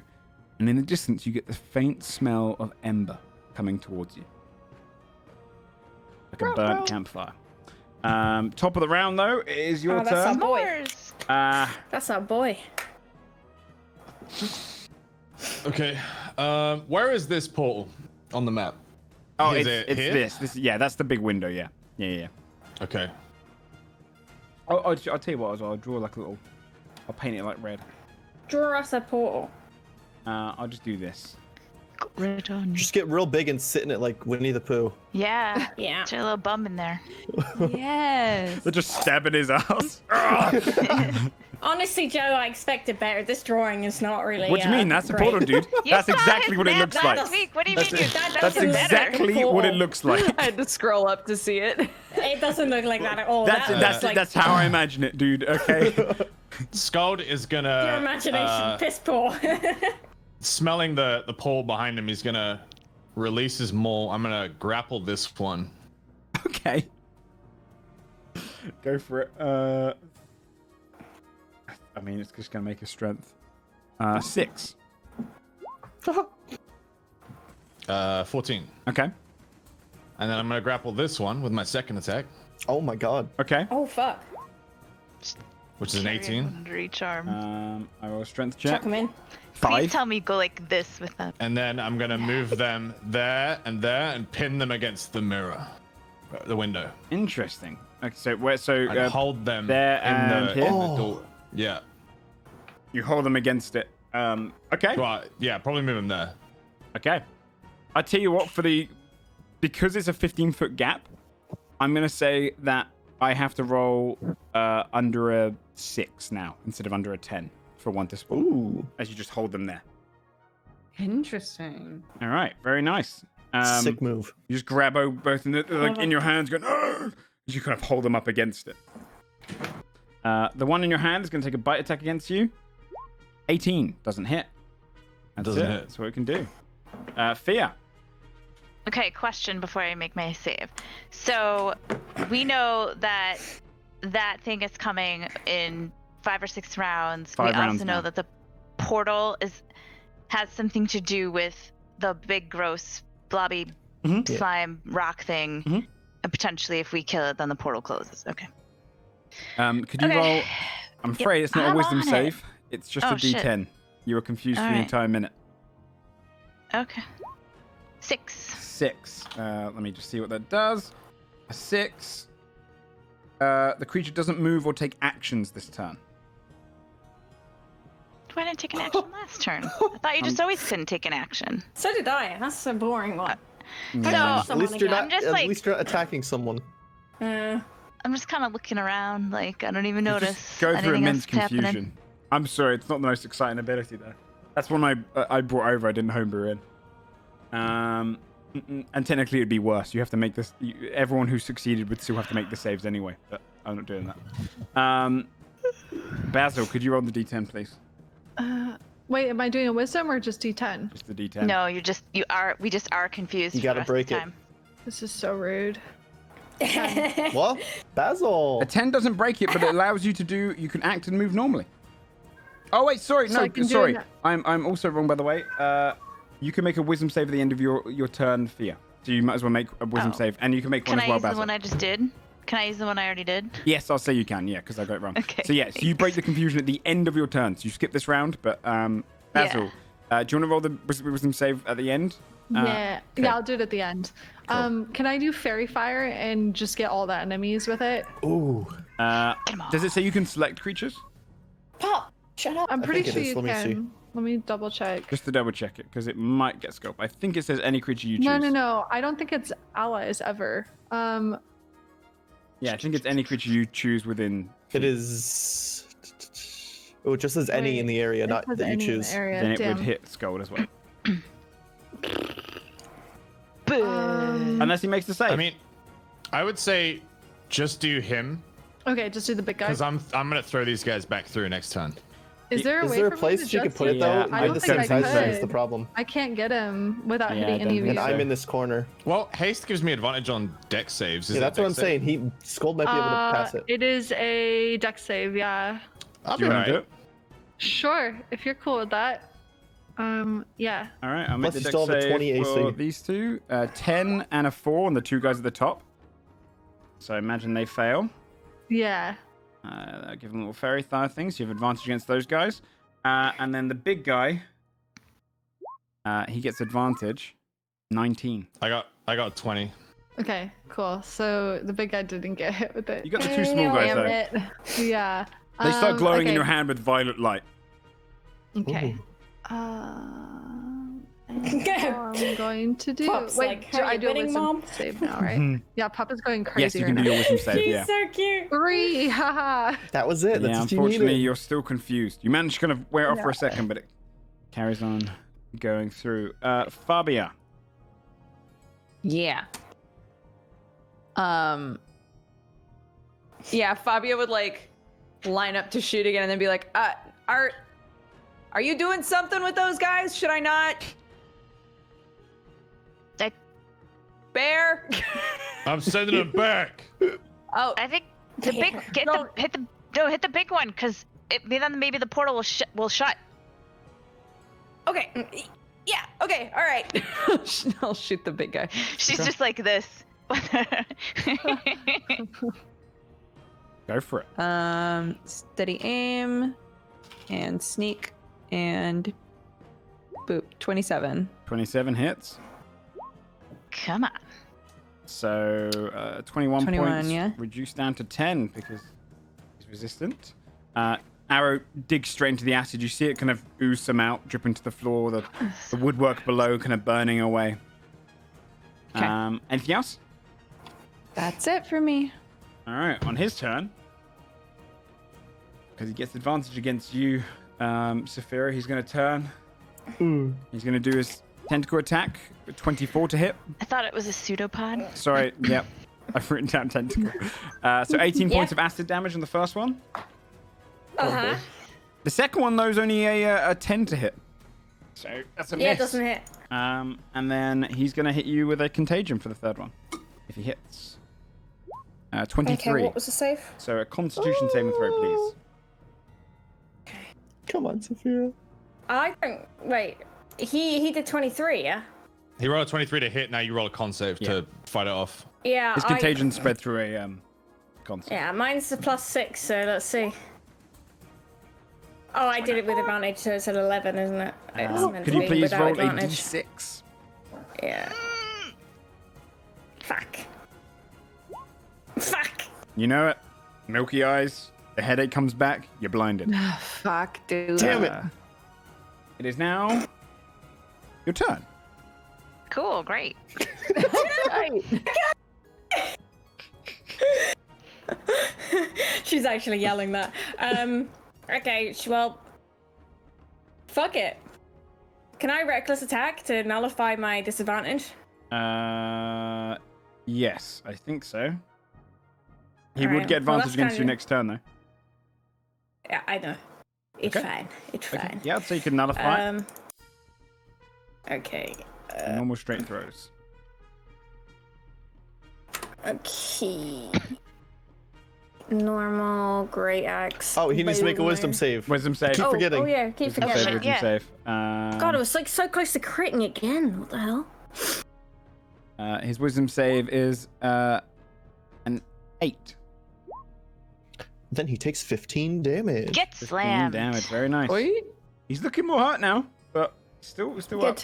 And in the distance, you get the faint smell of ember coming towards you. Like a burnt campfire. Top of the round, though, it is your Oh, that's turn. our boy. S'mores. Uh, That's our boy. Okay. Where is this portal on the map? Oh, Is it's it here? this. Yeah, that's the big window. Yeah. Okay. Oh, I'll tell you what. I'll draw like a little. I'll paint it like red. Draw us a portal. I'll just do this. Red on. Just get real big and sit in it like Winnie the Pooh. Yeah. Yeah. Get a little bum in there. Yes. They're just stabbing his ass. Honestly, Joe, I expected better. This drawing is not really. What do you mean? That's a great. portal, dude. You That's saw exactly his what it map looks like. last week. What do you mean? That's That's exactly what it looks like. I had to scroll up to see it. It doesn't look like that at all. That's how I imagine it, dude. Okay. Scald is gonna. Your imagination, piss poor. Smelling the pole behind him, he's gonna release his mole. I'm gonna grapple this one. Okay. Go for it. I mean, it's just gonna make a strength. 6. 14. Okay. And then I'm gonna grapple this one with my second attack, Oh my god. Okay. Oh fuck! which is an Carry it 18. Under each arm. I will strength Chuck check. him in. Please 5. tell me go like this with them. And then I'm gonna move them there and pin them against the mirror, the window, Interesting. Okay, so where? So and hold them there in and the, here? in the door. Yeah. you hold them against it. Okay. Well, yeah, probably move them there. Okay. I tell you what, because it's a 15-foot gap, I'm gonna say that I have to roll under a 6 now instead of under a 10 for one to spawn. Ooh. As you just hold them there. Interesting. All right, very nice. Sick move. You just grab both in your hands, going. "Argh!" As you kind of hold them up against it. The one in your hand is going to take a bite attack against you. 18 doesn't hit. Doesn't hit. That's what it can do. Fear. Okay, question before I make my save. So we know that that thing is coming in 5 or 6 rounds. 5 we rounds also know now. that the portal has something to do with the big gross blobby Mhm. slime rock thing. Mhm. And potentially if we kill it then the portal closes. Okay. Could you Okay. roll? I'm afraid it's not a I'm wisdom on it. save. It's just Oh, a shit. D10. You were confused for the Alright. entire minute. Okay. 6. 6. Let me just see what that does. A 6. The creature doesn't move or take actions this turn. Why didn't I take an action last turn? I thought you just always couldn't take an action. So did I. That's a boring one. Yeah. So At least you're again. not. just At like- least you're not attacking someone. I'm just kind of looking around, like I don't even You notice just go through anything immense else happening. confusion. I'm sorry, it's not the most exciting ability though. That's one I brought over. I didn't homebrew in. And technically it'd be worse. You have to make this. Everyone who succeeded would still have to make the saves anyway. But I'm not doing that. Basil, could you roll the D10, please? Wait, am I doing a wisdom or just D10? Just the D10. No, we just are confused. You for the gotta rest of break the it. time. This is so rude. What? Basil. A 10 doesn't break it, but it allows you to do. You can act and move normally. Oh wait, sorry, So I no, can do sorry. an- I'm also wrong, by the way. You can make a wisdom save at the end of your turn, Fear. So you might as well make a wisdom Oh. save, and you can make Can one I as well, use the Basil. one I just did? Can I use the one I already did? Yes, I'll say you can. Yeah, because I got it wrong. Okay, So yeah, so you break the confusion at the end of your turn. So you skip this round, but Basil, do you want to roll the wisdom save at the end? Yeah, okay. yeah, I'll do it at the end. Cool. Can I do fairy fire and just get all the enemies with it? Ooh. Come on. Does it say you can select creatures? Pop, shut up. I'm I pretty think sure it is. you Let me can. see. Let me double check. Just to double check it, because it might get scope. I think it says any creature you choose. No. I don't think it's allies ever. Yeah, I think it's any creature you choose within. It is. Oh, it just says any Wait, in the area, it not says that you any in the choose. area. Then it Damn. would hit Scold as well. Boo. Unless he makes the save. I mean, I would say just do him Okay, just do the big guy. because I'm gonna throw these guys back through next turn. Is there a Is way there for a me place to you could just put it Yeah, though? I I'm don't the think same I size as could. is the problem. I can't get him without Yeah, I hitting don't any of think you. And so. I'm in this corner. Well, haste gives me advantage on deck saves. Is Yeah, it that's what I'm dex save? saying. Skull might be able to pass it. It is a dex save, yeah. I'll do you be want to do alright. it? Sure, if you're cool with that. Yeah. All right, I'll make Plus the you still dex have a 20 save for AC. these two. 10 and a 4 on the two guys at the top. So imagine they fail. Yeah. Give them little fairy thigh things. You have advantage against those guys. And then the big guy He gets advantage. 19. I got 20. Okay, cool. So the big guy didn't get hit with it. You got the two small guys, Damn though. it. Yeah. They start glowing in okay. your hand with violet light. Okay. Ooh. And I'm going to do. Pop's Wait, like, do "How I you do a winning, wisdom Mom?" save now, right? Yeah, Papa's going crazy. Yes, you can right do now. your wisdom save, He's yeah. so cute. 3, haha. That was it. That's Yeah, what you unfortunately, needed. you're still confused. You managed to kind of wear it off for a second, but it carries on going through. Fabia. Yeah. Yeah, Fabia would like line up to shoot again and then be like, are you doing something with those guys? Should I not? Bear? I'm sending it back. Oh, I think the big hit the big one because then maybe the portal will shut. okay. Yeah, okay, all right. I'll shoot the big guy. She's just like this. Go for it. Steady aim and sneak and boop. 27. 27 hits. Come on. So 21 points. Yeah. Reduced down to 10 because he's resistant. Arrow digs straight into the acid. You see it kind of ooze some out, dripping to the floor. The woodwork below kind of burning away. Okay. Anything else? That's it for me. All right, on his turn, because he gets advantage against you, Saphira, he's going to turn. He's going to do his tentacle attack, 24 to hit. I thought it was a pseudopod. Sorry, yep. I've written down tentacle. So 18 points of acid damage on the first one. Uh-huh. The second one, though, is only a 10 to hit. So that's a miss. Yeah, it doesn't hit. And then he's going to hit you with a contagion for the third one, if he hits. 23. Okay, what was the save? So a constitution saving throw, please. Come on, Saphira. I don't... Wait. He did 23, yeah? He rolled a 23 to hit. Now you roll a con save to fight it off. Yeah, His contagion spread through a con save. Yeah, mine's a +6, so let's see. Oh, I did it with advantage, so it's at 11, isn't it? It's meant Could to you be please without roll advantage. a d6? Yeah. Fuck. Fuck! You know it. Milky eyes. The headache comes back. You're blinded. Fuck, dude. Damn it. It is now your turn. Cool, great. She's actually yelling that. Okay, well... Fuck it. Can I reckless attack to nullify my disadvantage? Yes, I think so. He Alright, would get well, advantage that's against you kinda- next turn, though. Yeah, I know. It's Okay. fine. It's Okay. fine. Yeah, so you can nullify it. Okay. Normal straight throws. Okay. Normal, great axe. Oh, he needs to make a wisdom boom. save. Wisdom save. Keep forgetting. Oh yeah, keep Wisdom save. forgetting. Wisdom Yeah. save. God, it was like so close to critting again. What the hell? His wisdom save is an 8. Then he takes 15 damage. Get 15 slammed. damage. Very nice. Oi. He's looking more hurt now, but still up. Good.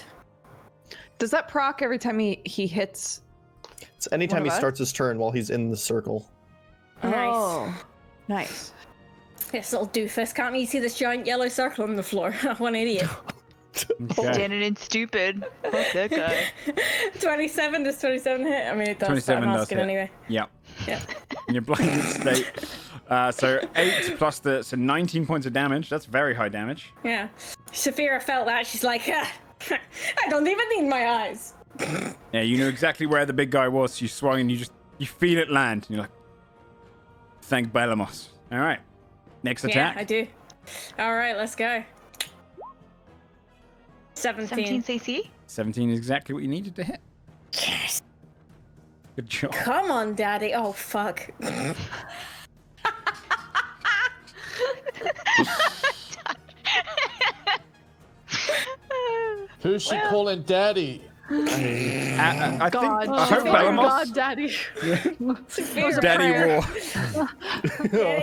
Does that proc every time he hits? It's anytime One he of us? starts his turn while he's in the circle. Nice. Oh, nice. This little doofus. Can't you see this giant yellow circle on the floor? What an idiot. Okay. Standing in stupid. Fuck that guy. 27, does 27 hit? I mean, it does, 27 but I'm does asking hit. anyway. Yeah. Yeah. In your blinded state. So 8 plus so 19 points of damage. That's very high damage. Yeah. Saphira felt that. She's like, I don't even need my eyes. Yeah, you knew exactly where the big guy was. You swung and you feel it land. And you're like, thank Belamos. All right. Next attack. Yeah, I do. All right, let's go. 17. 17 CC? 17 is exactly what you needed to hit. Yes. Good job. Come on, Daddy. Oh, fuck. Who's she calling daddy? I God, think, I hope Dear Belamos. God, Daddy. It was a Daddy prayer. War.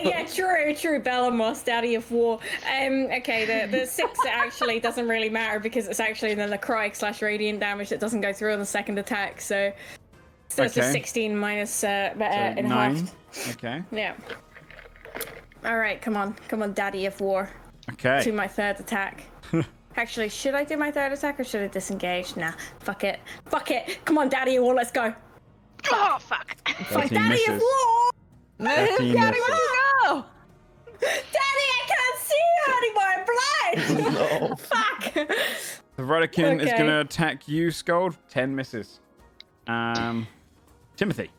Yeah, true. Belamos, Daddy of War. Okay, the 6 actually doesn't really matter because it's actually then the necrotic / radiant damage that doesn't go through on the second attack. So it's just Okay. 16 minus So and 9. half. Okay. Yeah. All right, come on, Daddy of War. Okay. To my third attack. Actually, should I do my third attack or should I disengage? Nah, fuck it. Come on, Daddy of War, let's go. Oh, fuck. Fuck 13 Daddy of misses. War! 13 Daddy, misses. where'd you go? Daddy, I can't see you anymore, I'm blind! No. Fuck! The Rodican is Okay. going to attack you, Scold. 10 misses. Timothy.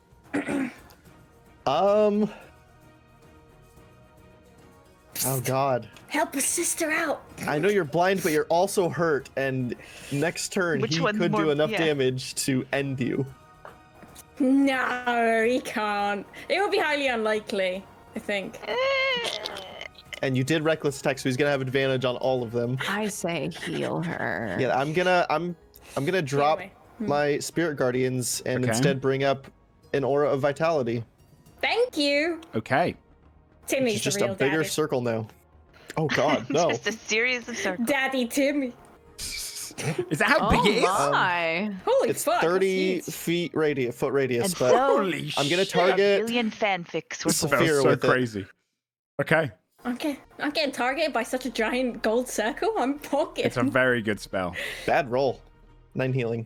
Oh God. Help a sister out! I know you're blind, but you're also hurt, and next turn Which he one's could do more- enough yeah. damage to end you. No, he can't. It would be highly unlikely, I think. And you did reckless attack, so he's gonna have advantage on all of them. I say heal her. Yeah, I'm gonna drop Anyway. my spirit guardians and Okay. instead bring up an aura of vitality. Thank you! Okay. Timmy's It's just the a real bigger daddy. circle now. Oh God, no. Just a series of circles. Daddy Timmy. Is that how big it is? My. Holy It's fuck. 30 that's feet foot radius, And but so Holy I'm gonna shit. target. A billion fanfics were So- born. Fear That's so with it. crazy. Okay. huge. Okay, I'm getting targeted by such a giant gold circle. I'm pocket. It's a very good spell. Bad roll. 9 healing.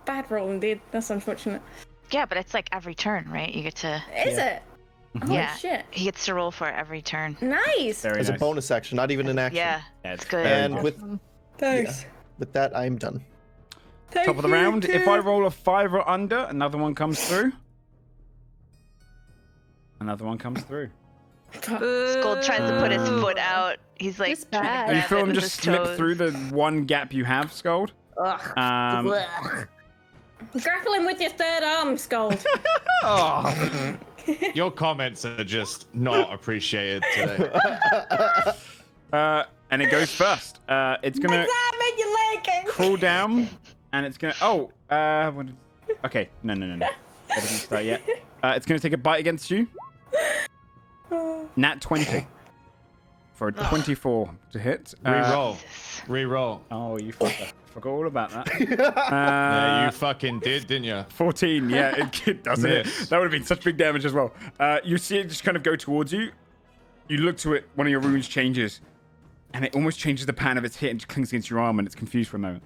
Bad roll indeed. That's unfortunate. Yeah, but it's like every turn, right? You get to. Is it? Oh Yeah. shit. He gets to roll for it every turn. Nice. Very As nice. a bonus action, not even an action. Yeah, Yeah, it's good. very And good. with Thanks. with that, I'm done. Thank Top of the you, round. If I kid. roll a 5 or under, another one comes through. Another one comes through. Skull tries to put his foot out. He's like It's trying to bad. You grab feel it him with just his slip toes. through the one gap you have, Scold. Ugh. Grapple him with your third arm, Scold. Oh. Your comments are just not appreciated today. And it goes first. It's gonna that made you like it. crawl down, and it's gonna. Oh. Okay. No. That doesn't start yet. It's gonna take a bite against you. Nat 20 for a 24 to hit. Reroll. Reroll. Oh, you fucker. Forgot all about that. Yeah, you fucking did, didn't you? 14, yeah, it doesn't it? Miss. That would have been such big damage as well. You see it just kind of go towards you. You look to it, one of your runes changes, and it almost changes the pattern of its hit and just clings against your arm, and it's confused for a moment.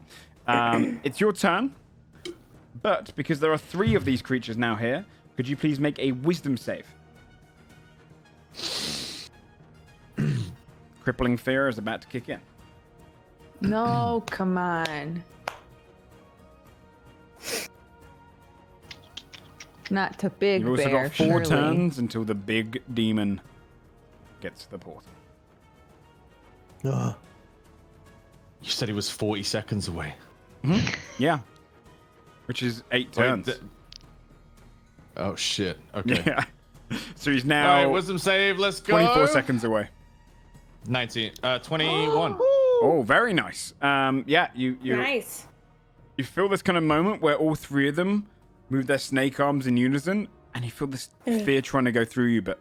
It's your turn, but because there are 3 of these creatures now here, could you please make a wisdom save? Crippling fear is about to kick in. No, come on. Not to Big You've also Bear, got 4 surely. turns until the big demon gets to the portal. Ugh. You said he was 40 seconds away. Yeah. Which is 8 Wait, turns. oh shit. Okay. Yeah. So he's All now right, wisdom save. Let's go. 24 seconds away. 21. Oh, very nice. Yeah, you Nice. you feel this kind of moment where all 3 of them move their snake arms in unison, and you feel this fear trying to go through you, but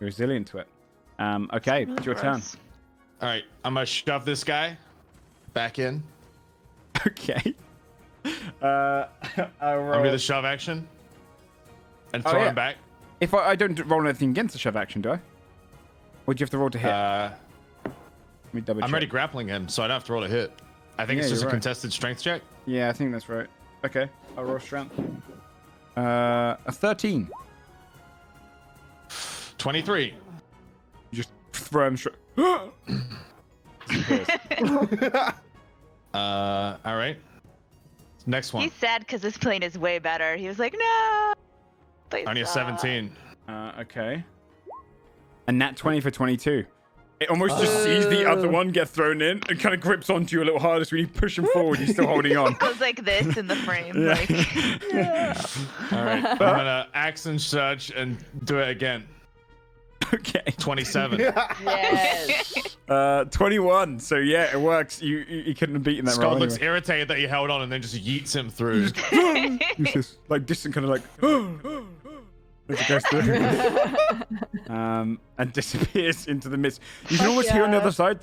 you're resilient to it. Okay, it's your turn. Gross. All right, I'm gonna shove this guy back in. Okay. I'll I'm roll. gonna do the shove action and Oh, throw yeah. him back. If I don't roll anything against the shove action, do I? Or do you have to roll to hit? Let me double check. I'm already grappling him, so I don't have to roll a hit. I think Yeah, it's just a you're right. contested strength check. Yeah, I think that's right. Okay, I'll roll strength. A 13. 23. You just throw him straight. All right. Next one. He's sad because this plane is way better. He was like, no. Please Only a stop. 17. Okay. And nat 20 for 22. It almost just sees the other one get thrown in and kind of grips onto you a little harder. So when you push him forward, you're still holding on. I was like this in the frame. Yeah. Like, All right. I'm gonna axe and surge and do it again. Okay. 27. Yes. 21. So yeah, it works. You couldn't have beaten that roll. Scott looks anyway. irritated that he held on and then just yeets him through. He's just like distant, kind of like as it goes through, and disappears into the mist. You can almost hear on the other side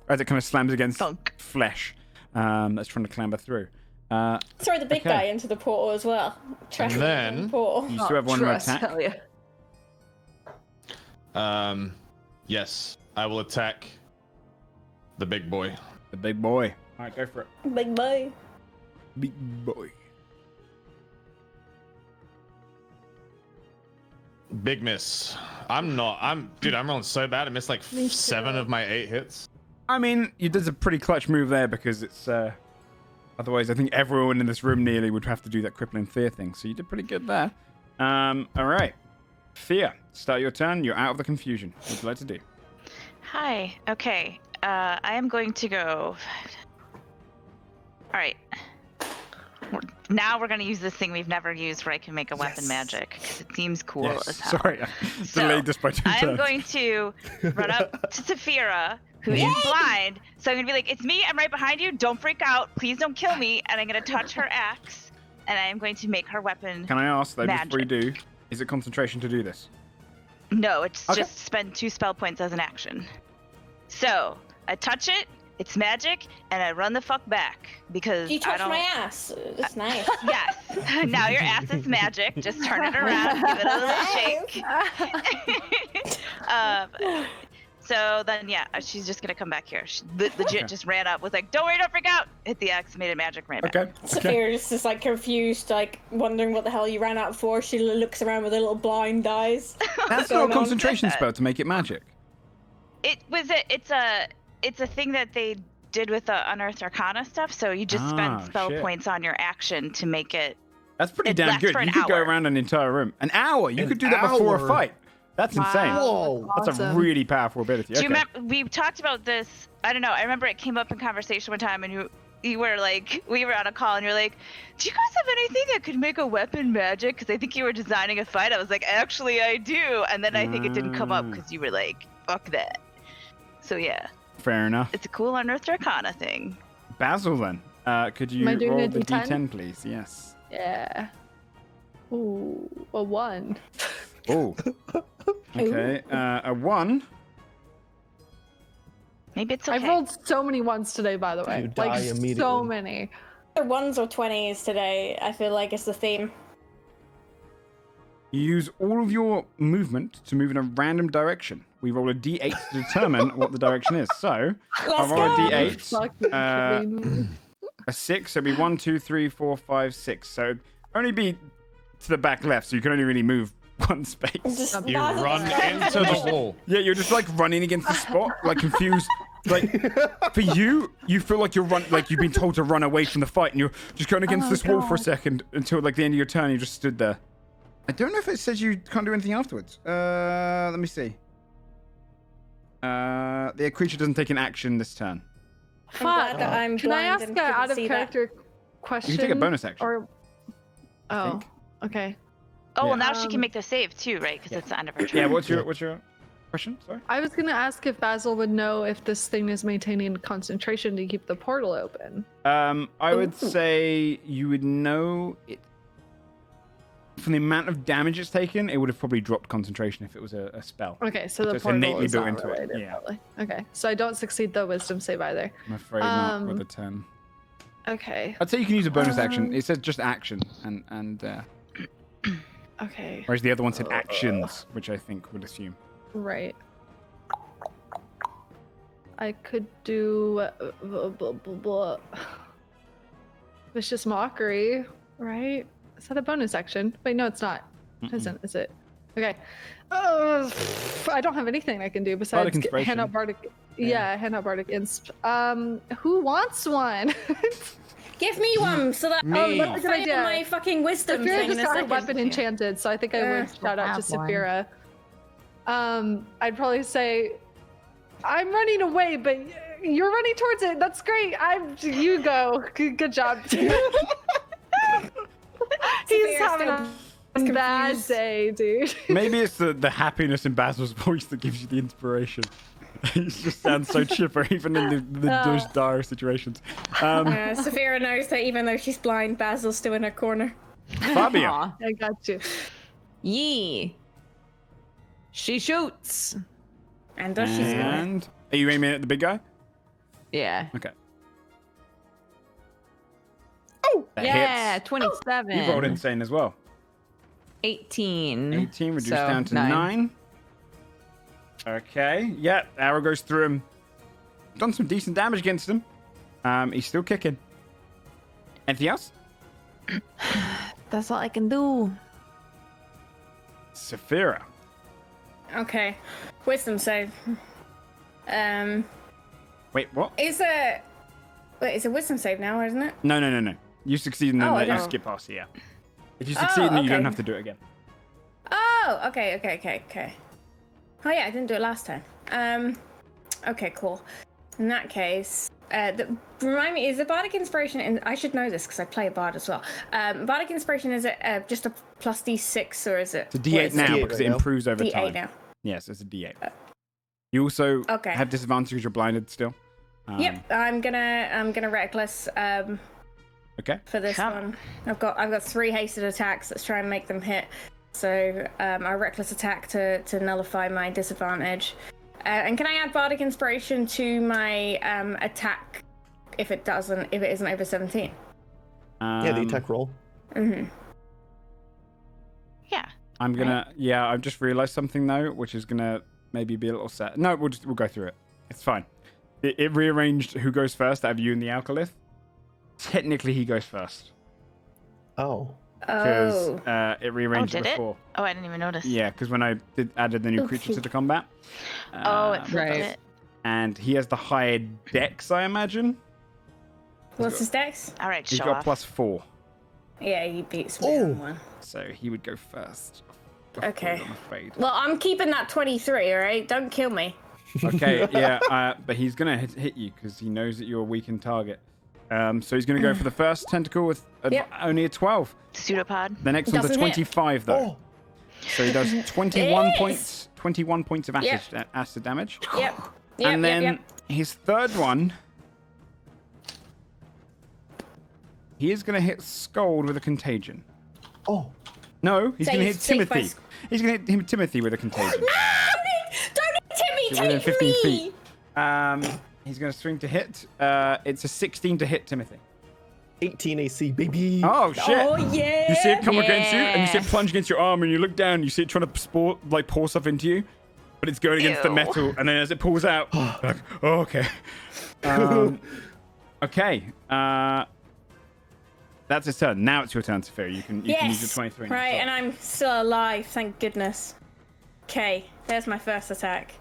as it kind of slams against flesh that's trying to clamber through. Throw the big guy into the portal as well. And then the portal. You still have one more Trust, attack. hell yeah. Yes, I will attack the big boy. The big boy. All right, go for it. Big boy. Big boy. Big miss. Dude, I'm rolling so bad. I missed like 7 of my 8 hits. I mean, you did a pretty clutch move there because it's otherwise I think everyone in this room nearly would have to do that crippling fear thing. So you did pretty good there. All right. Fear, start your turn. You're out of the confusion. What would you like to do? Hi. Okay. I am going to go. All right. Now we're going to use this thing we've never used where I can make a weapon magic because it seems cool as hell. Sorry, I delayed this by 2 turns. I'm going to run up to Saphira, who is blind. So I'm going to be like, it's me. I'm right behind you. Don't freak out. Please don't kill me. And I'm going to touch her axe. And I am going to make her weapon Can I ask, though, magic. before you do, is it concentration to do this? No, it's Okay. just spend 2 spell points as an action. So I touch it. It's magic, and I run the fuck back because You I touched don't. my ass. That's nice. Yes. Now your ass is magic. Just turn it around, give it a little shake. So then, yeah, she's just gonna come back here. She legit just ran up, was like, "Don't worry, don't freak out." Hit the axe, made it magic, ran back. Okay. Saphira's just like confused, like wondering what the hell you ran out for. She looks around with her little blind eyes. That's going not a on? concentration spell to make it magic. It's a thing that they did with the Unearthed Arcana stuff. So you just spend spell points on your action to make it. That's pretty It damn lasts good. for an You could go hour. around an entire room. An hour. You An could do that before a hour? fight. That's insane. Whoa. That's a really powerful ability. Do you Okay. remember we talked about this? I don't know. I remember it came up in conversation one time, and you were like, we were on a call, and you're like, "Do you guys have anything that could make a weapon magic?" Because I think you were designing a fight. I was like, "Actually, I do." And then I think it didn't come up because you were like, "Fuck that." So yeah, Fair enough. it's a cool Unearthed Arcana thing. Basil, then. Could you Am I doing roll a the D10? D10, please? Yes. Yeah. Ooh, a 1. Oh. Okay. A 1. Maybe it's okay. I've rolled so many ones today, by the way. You die Like immediately. so many. Either ones or 20s today. I feel like it's the theme. You use all of your movement to move in a random direction. We roll a D8 to determine what the direction is. So, I'll Let's roll a go. D8. Fucking kidding. A 6, so it'd be 1, 2, 3, 4, 5, 6. So it'd only be to the back left, so you can only really move one space. Just You not- run into the wall. Yeah, you're just like running against the spot, like confused. Like for you feel like you've been told to run away from the fight, and you're just going against this wall for a second until like the end of your turn. You just stood there. I don't know if it says you can't do anything afterwards. Let me see. The creature doesn't take an action this turn. I'm glad that I'm Can I blind ask and an couldn't out of see that. character question? You can take a bonus action. Or oh, think. okay. Oh, Yeah. well, now she can make the save too, right? Because it's the end of her turn. Yeah. What's your question? Sorry. I was gonna ask if Basil would know if this thing is maintaining concentration to keep the portal open. I would Ooh. say you would know it from the amount of damage it's taken. It would have probably dropped concentration if it was a spell. Okay, so the it's portal innately is built not into it, related, yeah. probably. Okay, so I don't succeed the wisdom save either. I'm afraid not with the 10. Okay. I'd say you can use a bonus action. It says just action, and Okay. whereas the other one said actions, which I think would assume. Right. I could do vicious mockery, right? Is that a bonus action? Wait, no, it's not. It isn't, is it? Okay. I don't have anything I can do besides Bardic Inspiration. hand out bardic. Yeah. Yeah, hand out bardic insp. Who wants one? Give me one so that Me. I'll Oh, that's a good fight idea. my fucking wisdom Saphira thing in just a got a second. weapon enchanted, so I think I would shout out to have one. Saphira. I'd probably say, I'm running away, but you're running towards it. That's great. You go. Good job. He's Saphira's having gonna a Bad confused. day, dude. Maybe it's the happiness in Basil's voice that gives you the inspiration. He just sounds so chipper, even in the most dire situations. Saphira knows that even though she's blind, Basil's still in her corner. Fabio. Aw. I got you. Yee. She shoots. And does she score? And are you aiming at the big guy? Yeah. Okay. That Yeah, hits. 27. You rolled insane as well. 18. 18 reduced So, down to 9. Okay. Yeah, arrow goes through him. Done some decent damage against him. He's still kicking. Anything else? That's all I can do. Saphira. Okay. Wisdom save. Wait, what? It's a wisdom save now, isn't it? No. You succeed and then Oh, let you no. skip past it, yeah. If you succeed, then you don't okay. have to do it again. Oh, okay. Oh yeah, I didn't do it last time. Okay, cool. In that case, remind me, is the Bardic Inspiration, and I should know this because I play a Bard as well. Bardic Inspiration, is it just a plus D6 or is it? It's a D8 now D8 because right it now. improves over D8 time. now. Yes, it's a D8. You also Okay. have disadvantage because you're blinded still. Yep, I'm gonna reckless Okay. for this Come. one. I've got 3 hasted attacks. Let's try and make them hit. So I reckless attack to nullify my disadvantage. And can I add Bardic Inspiration to my attack if it isn't over 17? Yeah, the attack roll. Mm-hmm. Yeah. I'm gonna. Yeah, I've just realized something though, which is gonna maybe be a little sad. No, we'll go through it. It's fine. It rearranged who goes first out of you and the Alkalith. Technically, he goes first Oh. because Oh. it rearranged did it? before. Oh, I didn't even notice. Yeah, because when I added the new creature to the combat. Oh, it flipped Right. it. And he has the higher dex, I imagine. What's his dex? All right, He's show got off. +4, Yeah, he beats me Oh. on one. so he would go first. Okay. I'm afraid. Well, I'm keeping that 23, alright? Don't kill me. Okay, yeah, but he's gonna hit you because he knows that you're a weakened target. So he's gonna go for the first tentacle with Yep. only a 12. Pseudopod. The next one's a Doesn't hit. 25 though. Oh. So he does 21 Yes! points. 21 points of acid, Yep. acid damage. Yep. And then Yep. his third one, he is gonna hit Scold with a contagion. Oh. No, he's gonna hit Safe by Timothy. He's gonna hit him Timothy with a contagion. Don't hit Timmy! So within Take 15 me! feet. He's gonna swing to hit. It's a 16 to hit Timothy. 18 AC, baby. Oh shit! Oh, yeah! You see it come against you, and you see it Yeah. plunge against your arm, and you look down, and you see it trying to pour stuff into you, but it's going against the Ew. metal, and then as it pulls out, you're like, oh, okay. Okay. That's his turn. Now it's your turn, Sophia. You can use your Yes! 23. Right, and I'm still alive, thank goodness. Okay, there's my first attack.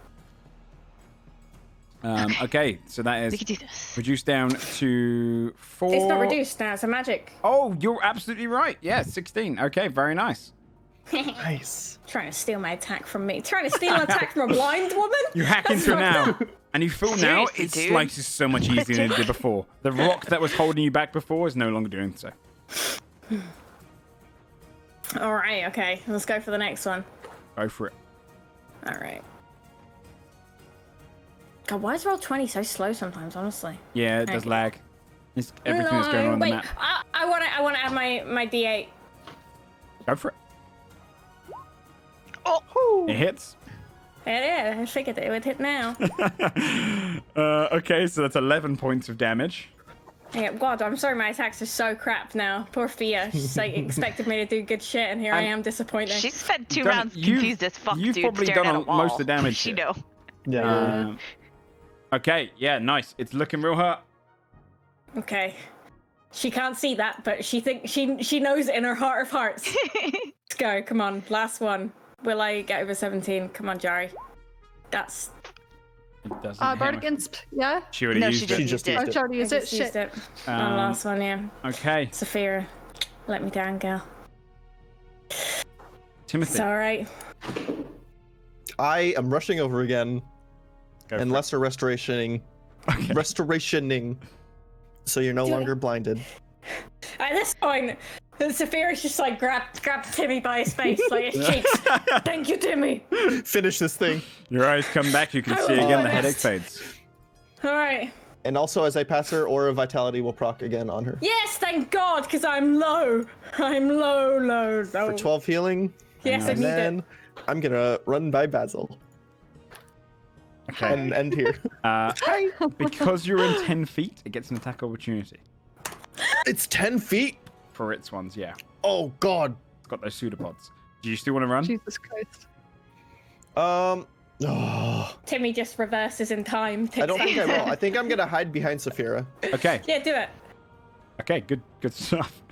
Okay, so that We is can do this. reduced down to 4. It's not reduced now, it's a magic. Oh, you're absolutely right. Yeah, 16. Okay, very nice. Nice. Trying to steal my attack from me. Trying to steal an attack from a blind woman? You hack That's into it fucked now, up. and you feel now Seriously, it dude? slices so much easier than it did before. The rock that was holding you back before is no longer doing so. Alright, okay. Let's go for the next one. Go for it. Alright. God, why is roll 20 so slow sometimes, honestly? Yeah, it does Okay. lag. It's everything that's going on wait, the map. I want to add my D8. Go for it. Oh, It hits. Yeah, I figured it would hit now. Okay, so that's 11 points of damage. Yeah, God, I'm sorry my attacks are so crap now. Poor Fia. She's like expected me to do good shit, and here I am disappointed. she spent 2 You've done- rounds you've- confused as fuck, you've dude, probably staring done at a wall. most of the damage She here. know. Yeah. Okay, yeah, nice. It's looking real hurt. Okay. She can't see that, but she knows it in her heart of hearts. Let's go, come on, last one. Will I get over 17? Come on, Jari. That's... It doesn't hit Bardic me. Insp, yeah? She already No, used she it. just She used just it. used I it. tried to use I it. just used Shit. it. On the last one, yeah. Okay, Saphira, let me down, girl. Timothy. It's alright. I am rushing over again Go and for it. lesser restorationing. Okay. Restorationing. So you're no Do it. longer blinded. At this point, Saphira's just like grab Timmy by his face, like his cheeks. Thank you, Timmy. Finish this thing. Your eyes come back. You can see again. The headache fades. All right. And also, as I pass her, Aura Vitality will proc again on her. Yes, thank God, because I'm low. I'm low. For 12 healing. Yes, I And need then it. I'm gonna run by Basil. Okay. And end here. Because you're in 10 feet, it gets an attack opportunity. It's 10 feet? For its ones, yeah. Oh, God. It's got those pseudopods. Do you still want to run? Jesus Christ. Oh. Timmy just reverses in time. I don't think I will. I think I'm gonna hide behind Saphira. Okay. Yeah, do it. Okay, good stuff.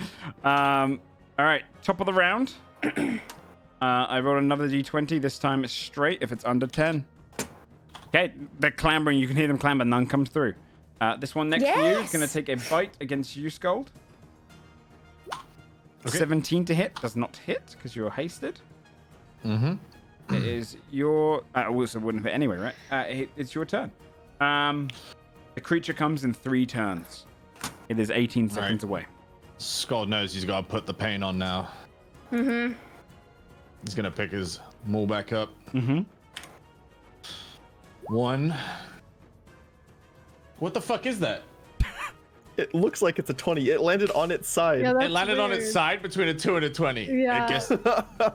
All right, top of the round. I rolled another d20. This time it's straight if it's under 10. Okay, they're clambering. You can hear them clamber. None comes through. This one next to you is going to take a bite against you, Scold. Okay. 17 to hit. Does not hit because you're hasted. Mm-hmm. It is your... also wouldn't hit anyway, right? It's your turn. The creature comes in 3 turns. It is 18 seconds away. Scott knows he's got to put the pain on now. Mm-hmm. He's going to pick his maul back up. Mm-hmm. 1. What the fuck is that? It looks like it's a 20. It landed on its side. Yeah, It that's landed on its weird. side between a 2 and a 20. Yeah. I guess.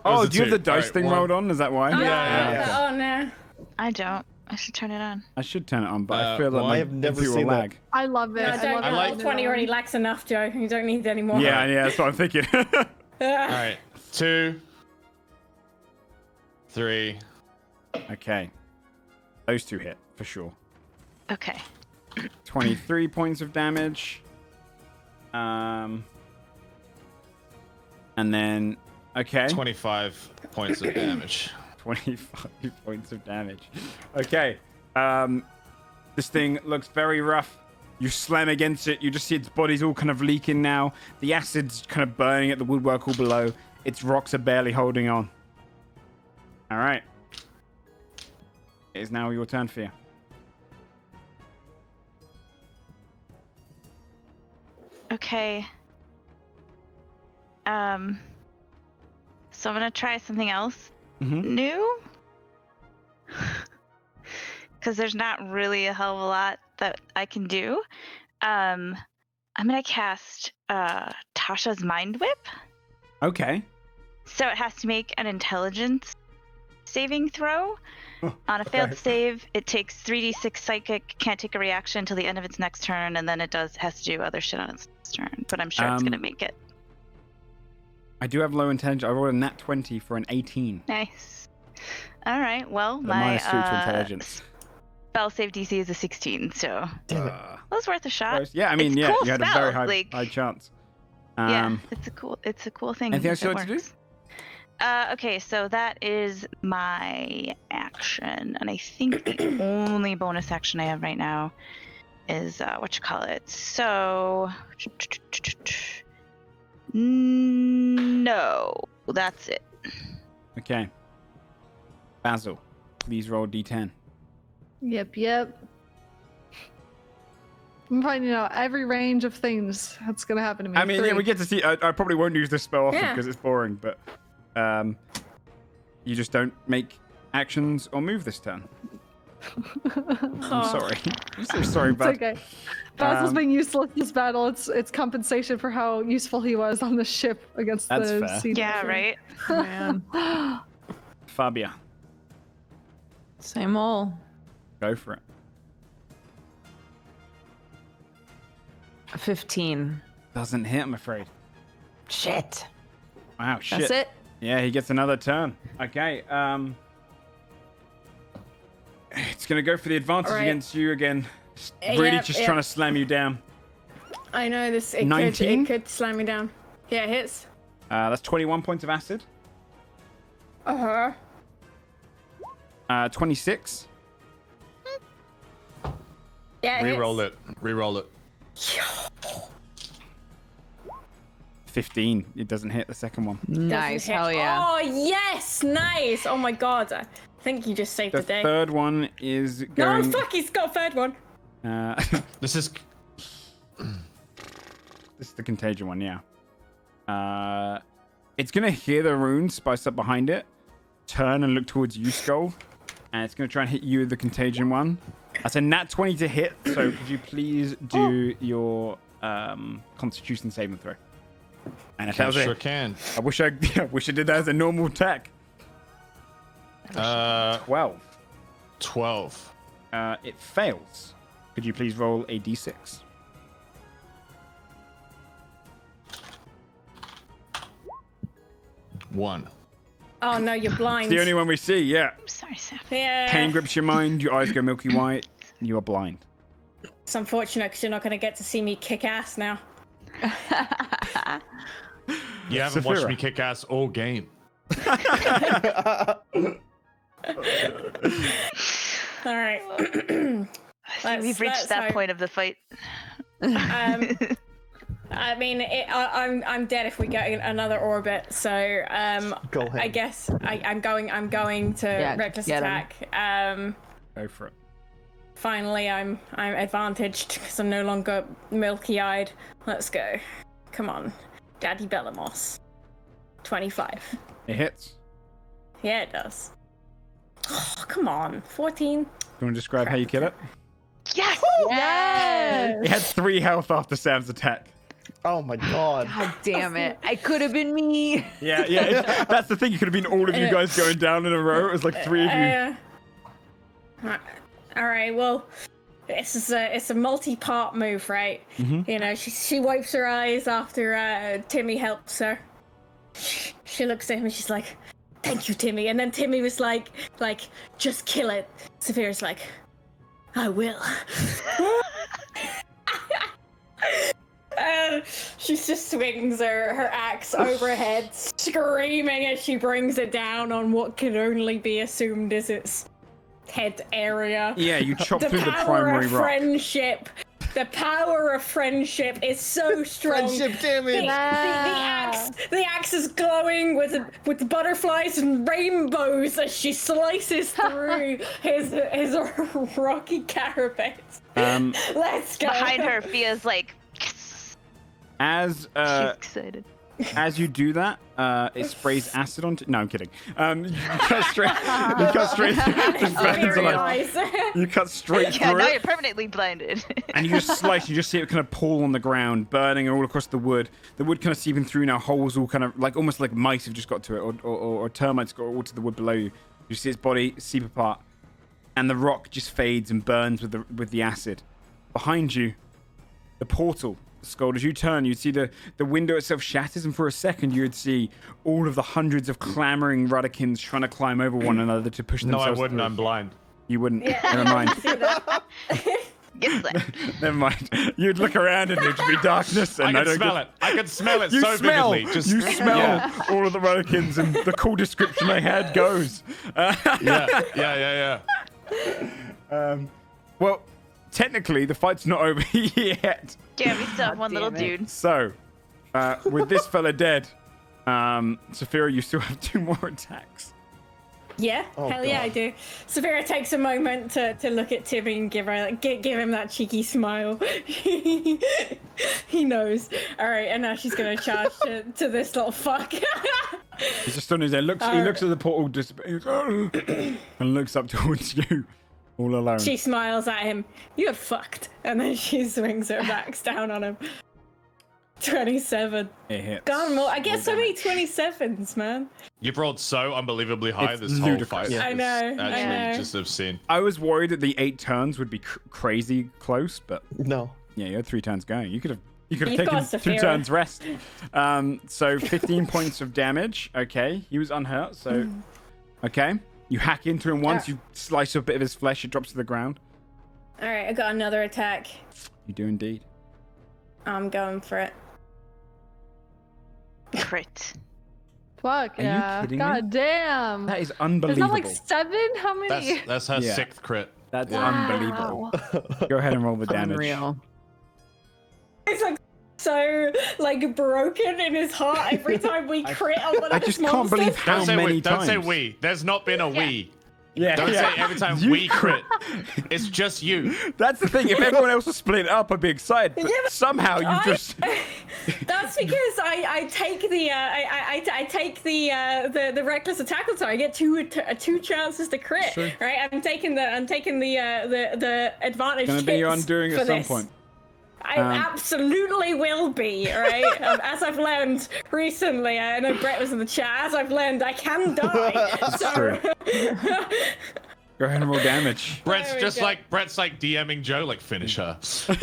Oh, do you have the 2. dice Right, thing 1. rolled on? Is that why? Yeah. Oh, no. I don't. I should turn it on. I should turn it on, but I feel well, like I have never computer will seen that. lag. I love it. No, I don't. love I it. like- 20 already lacks enough, Joe. You don't need any more. Yeah, that's what I'm thinking. All right. 2. 3. Okay. Those 2 hit, for sure. Okay. 23 points of damage. And then, okay. 25 points of damage. 25 points of damage. Okay. This thing looks very rough. You slam against it. You just see its body's all kind of leaking now. The acid's kind of burning at the woodwork all below. Its rocks are barely holding on. All right. It is now your turn, Fia. Okay. So I'm gonna try something else new. Because there's not really a hell of a lot that I can do. I'm gonna cast Tasha's Mind Whip. Okay. So it has to make an intelligence saving throw. On a failed save, it takes 3d6 psychic, can't take a reaction until the end of its next turn, and then it has to do other shit on its next turn. But I'm sure it's gonna make it. I do have low intelligence. I rolled a nat 20 for an 18. Nice. All right. Well, The my -2 to intelligence. spell save DC is a 16, so Damn it. that was worth a shot. Close. Yeah, I mean, It's yeah, cool you had a spell, very high, like- high chance. Yeah, it's a cool thing. Anything else if you it like to do? works. Okay, so that is my action, and I think the only bonus action I have right now is whatchamacallit. So no, that's it. Okay. Basil, please roll d10. Yep. I'm finding out every range of things that's gonna happen to me. I mean, yeah, 3. we get to see. I probably won't use this spell often Yeah. because it's boring, but you just don't make actions or move this turn. I'm sorry. I'm so sorry, It's bud. okay. Basil's Um, been useless this battle. It's compensation for how useful he was on the ship against That's the fair. sea. Yeah, monster. right. Man. Fabia, Same old. go for it. 15. Doesn't hit, I'm afraid. Shit. Wow, shit. That's it? Yeah, he gets another turn. Okay, it's gonna go for the advantage Alright. against you again. Really Yep, just yep. trying to slam you down. I know this. It 19? could slam me down. Yeah, it hits. That's 21 points of acid. 26. Yeah, it Reroll hits. it. Reroll it. 15. It doesn't hit the second one. Nice. Doesn't hit. Hell yeah. Oh yes, nice. Oh my god. I think you just saved The the day. third one is No, going. fuck, he's got a third one. This is This is the contagion one, yeah. It's gonna hear the runes spiced up behind it, turn and look towards you, Skull, and it's gonna try and hit you with the contagion one. That's a nat 20 to hit. So could you please do your Constitution saving throw? And if that was Sure it, can. I wish I did that as a normal attack. 12. 12. It fails. Could you please roll a d6? One. Oh no, you're blind. It's the only one we see, yeah. I'm sorry, Sam. Yeah. Pain grips your mind, your eyes go milky white, you are blind. It's unfortunate because you're not going to get to see me kick ass now. You haven't watched Saphira. me kick ass all game. All right. We've reached that point of the fight. I mean, I'm dead if we get another orbit. So Go ahead. I guess I'm going to reckless get 'em. attack. Go for it. Finally, I'm advantaged because I'm no longer milky-eyed. Let's go. Come on, Daddy Bellamos. 25. It hits. Yeah, it does. Oh, come on. 14. You want to describe how you kill it? Yes! Yes. It had 3 health after Sam's attack. Oh my god. God damn it! I could have been me. Yeah. That's the thing. It could have been all of you guys going down in a row. It was like 3 of you. All right. Well, it's a multi-part move, right? Mm-hmm. You know, she wipes her eyes after Timmy helps her. She looks at him and she's like, "Thank you, Timmy." And then Timmy was like, "Just kill it." Saphira's like, "I will." She just swings her axe overhead, screaming as she brings it down on what can only be assumed is its head area. Yeah, you chop The through the power primary of rock. friendship. The power of friendship is so strong. Friendship damage. The axe is glowing with butterflies and rainbows as she slices through his rocky carapace. Let's go. Behind her, Fia's like, yes! As She's excited. as you do that, it sprays acid onto. No, I'm kidding. You cut straight. You cut straight. Just burns alive. You cut straight Yeah, through now it, you're permanently blinded. and you just slice. You just see it kind of pool on the ground, burning all across the wood. The wood kind of seeping through now. Holes all kind of like almost like mice have just got to it, or termites got all to the wood below you. You see its body seep apart, and the rock just fades and burns with the acid. Behind you, the portal. Skull, as you turn, you'd see the window itself shatters, and for a second you would see all of the hundreds of clamoring Ruddikins trying to climb over one another to push No, themselves I wouldn't. through. I'm blind. You wouldn't. Never mind. Yes, sir. Never mind. You'd look around and there'd be darkness. And I can smell it. I can smell it You so smell. vividly. Just You smell Yeah. all of the Ruddikins, and the cool description I had goes. Yeah. Well, technically, the fight's not over yet. Yeah, we still have one little damn it. dude. So, with this fella dead, Saphira, you still have 2 more attacks. Yeah, Oh, hell yeah, God. I do. Saphira takes a moment to look at Timmy and give him that cheeky smile. He knows. All right, and now she's gonna charge to this little fuck. He's just on his head. He looks at the portal, and looks up towards you, all alone. She smiles at him. You're fucked, and then she swings her axe down on him. 27. It hits. God, well, I get so many 27s, man. You've rolled so unbelievably high It's this whole ludicrous. fight. Yeah. I know, It's I actually know. just obscene. I was worried that the 8 turns would be crazy close, but No. yeah, you had 3 turns going. You could have You've taken got 2 Saphira. turns rest. So 15 points of damage. Okay, he was unhurt. So okay, you hack into him once. You slice a bit of his flesh. It drops to the ground. All right, I got another attack. You do indeed. I'm going for it. Crit. Fuck Are you yeah. kidding me? God damn. That is Is unbelievable. that like 7? How many? That's her Yeah. 6th crit. That's Wow. unbelievable. Go ahead and roll the damage. Unreal. It's like so like broken in his heart every time we crit on one I of his just can't believe monsters. how many Don't say times. we. There's not been a we. Yeah. Don't say every time You we crit. It's just you. That's the thing. If everyone else was split up, I'd be excited. But Yeah, but somehow you just. That's because I take the I take the reckless attack on I get two chances to crit. True. Right? I'm taking the advantage. Gonna be your hits undoing for at some this. point. I absolutely will be, right? As I've learned recently, I know Brett was in the chat. As I've learned, I can die. So... Go ahead and roll damage. Brett's There we just go. like DMing Joe, like finish her. Yes, Do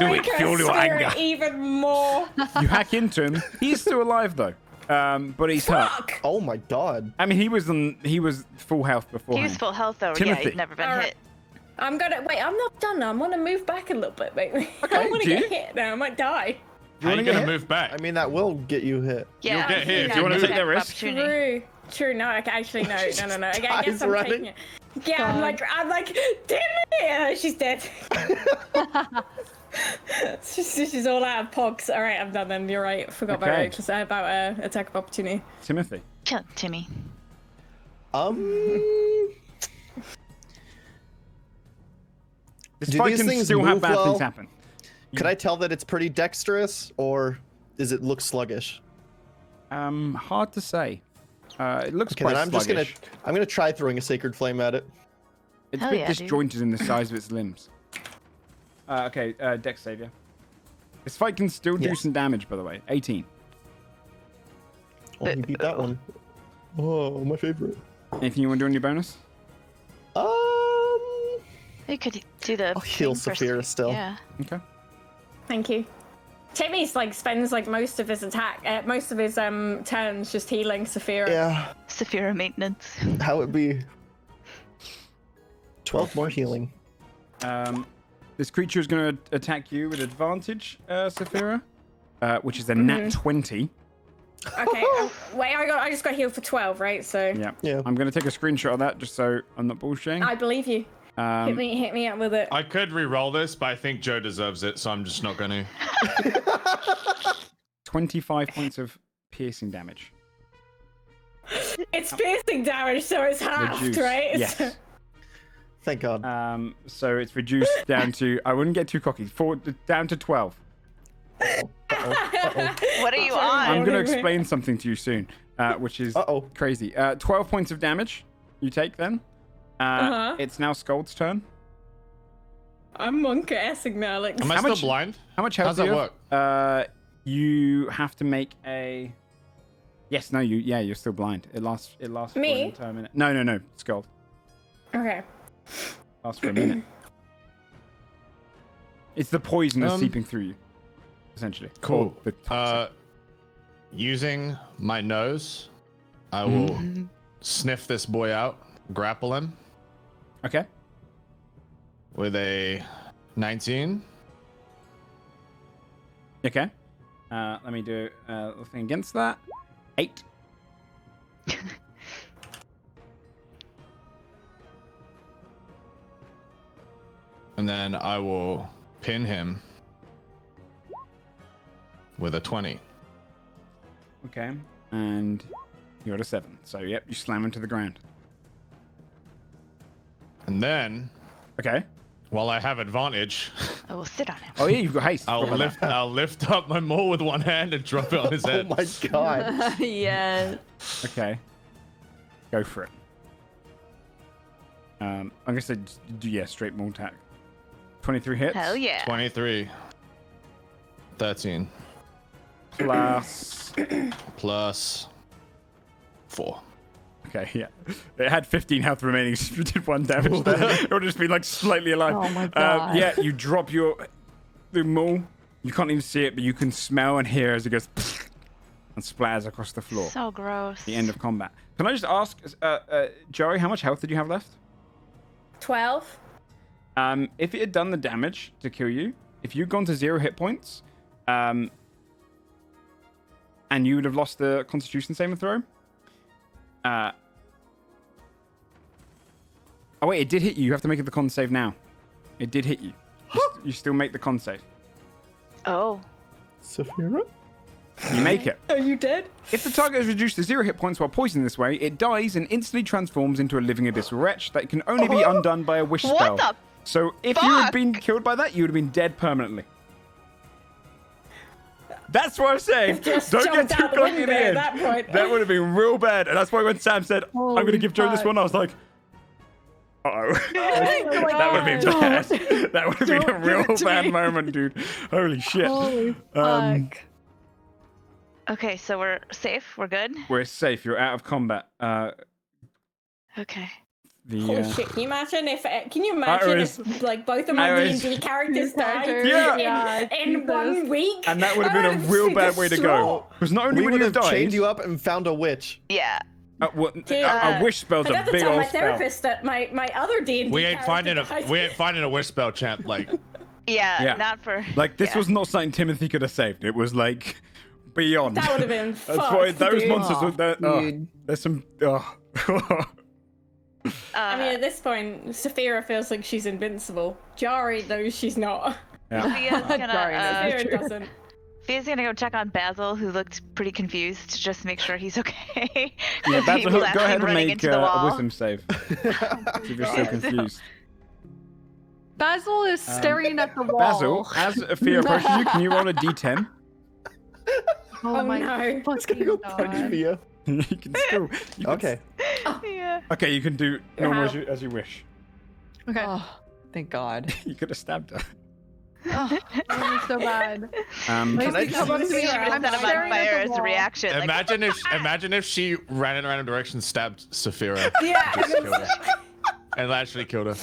it, break her fuel your spirit anger. even more. You hack into him. He's still alive though, but he's hurt. Fuck. Oh my god. I mean, he was full health before. He was full health though. Yeah, Timothy. he'd never been Alright. hit. I'm not done now. I'm gonna move back a little bit, maybe. Okay, I want to do get you? hit now. I might die. How are you get gonna hit? move back? I mean, that will get you hit. Yeah, You'll get hit. Do you wanna take that risk? Opportunity. True. No. Actually, no. I Ty's guess I'm running. taking it. Yeah, I'm like, damn it! She's dead. she's all out of pogs. All right, I'm done then. You're right. Forgot Okay. about attack of opportunity. Timothy. Kill Timmy. This Do fight these can things still have move bad well? things happen. Could I tell that it's pretty dexterous, or does it look sluggish? Hard to say. It looks Okay, quite then sluggish. I'm gonna try throwing a sacred flame at it. It's a Hell bit yeah, dude. disjointed in the size of its limbs. Okay, Dex savior. This fight can still do Yes. some damage, by the way. 18. Oh, you beat that one. Oh, my favorite. Anything you want to do on your bonus? You could do the. I'll heal thing first. Saphira still. Yeah. Okay. Thank you. Timmy's spends most of his turns just healing Saphira. Yeah, Saphira maintenance. how it be? 12 more healing. This creature is going to attack you with advantage, Saphira, which is a nat 20. Okay. Wait, I just got healed for 12, right? So Yeah. Yeah. I'm going to take a screenshot of that just so I'm not bullshitting. I believe you. Hit me up with it. I could re-roll this, but I think Joe deserves it, so I'm just not going to. 25 points of piercing damage. It's piercing damage, so it's halved, Reduced. right? Yes. Thank God. So it's reduced down to, I wouldn't get too cocky, down to 12. What are you I'm on? going to explain something to you soon, which is crazy. 12 points of damage you take then. It's now Scold's turn. I'm monk-assing now. Am I still blind? How much health How's do that you work? have? You have to make a... Yes, no, you're still blind. It lasts for Me? an entire minute. No, Scold. Okay. Lasts for a minute. It's the poison that's seeping through you, essentially. Cool. Or the toxic. Using my nose, I will sniff this boy out, grapple him Okay. with a 19. Okay. Let me do a thing against that. 8. And then I will pin him with a 20. Okay. And you're at a 7. So, yep, you slam him to the ground. And then, Okay. while I have advantage, I will sit on him. Oh, yeah, you've got haste. I'll lift up my maul with one hand and drop it on his Oh head. my God. Yes. Okay. Go for it. I'm going to say, straight maul attack. 23 hits. Hell yeah. 23. 13. Plus... Plus 4. Okay, yeah. It had 15 health remaining, so if you did 1 damage there, it would just be slightly alive. Oh my God. Yeah, you drop the maul. You can't even see it, but you can smell and hear as it goes and splatters across the floor. So gross. The end of combat. Can I just ask, Joey, how much health did you have left? 12. If it had done the damage to kill you, if you'd gone to 0 hit points, and you would have lost the Constitution saving throw. Oh wait, it did hit you. You have to make it the con save now. It did hit you. You still make the con save. Oh. Saphira? You make it. Are you dead? If the target is reduced to 0 hit points while poisoned this way, it dies and instantly transforms into a living abyssal wretch that can only be undone by a wish spell. What the? So if you had been killed by that, you would have been dead permanently. That's what I'm saying. Just Don't get jumped too out the cocky in the window at end. that point. That would have been real bad. And that's why when Sam said, I'm going to Holy give Joe this fuck. one, I was like, uh-oh. Oh That would have been bad. That would have been a Don't do real it to bad me. moment, dude. Holy shit. Holy Um, fuck. Okay, so we're safe. We're good. We're safe. You're out of combat. Okay. Holy shit! Can you imagine Iris. if like both of my Iris. D&D characters died Yeah. in 1 week? And that would have I been a would've real been bad way to go. distraught. Because not only We would would you have have died, chained you up and found a witch. Yeah. a wish spell's I'd a have to big tell my old spell. therapist that my other D&D We ain't finding character a wish spell, champ. Like, Yeah. Yeah. Not for. Like, this yeah. was not something Timothy could have saved. It was, like, beyond. That would have been That's why fucked, those dude. monsters were... dude. There's some... I mean, at this point, Saphira feels like she's invincible. Jari knows she's not. yeah. Fia's gonna, Saphira doesn't. Fia's gonna go check on Basil, who looked pretty confused, to just make sure he's okay. Yeah, 'Cause he Basil, left go ahead him and running make into the a wall. wisdom save. If you're still confused. Basil is staring at the wall. Basil, as Fia approaches you, can you roll a d10? Oh, Oh, my no. fucking Go punch God. Fia. You can still... you can Okay. Yeah. Okay, you can do normal as you wish. Okay. Oh, thank God. You could have stabbed her. Oh, that was so bad. Um, Wait, Can I wait, just- come on, We should Saphira. have I'm set him on staring at fire the as a wall. reaction. like, imagine if she ran in a random direction, stabbed Saphira, Yeah. just killed her, and actually killed her.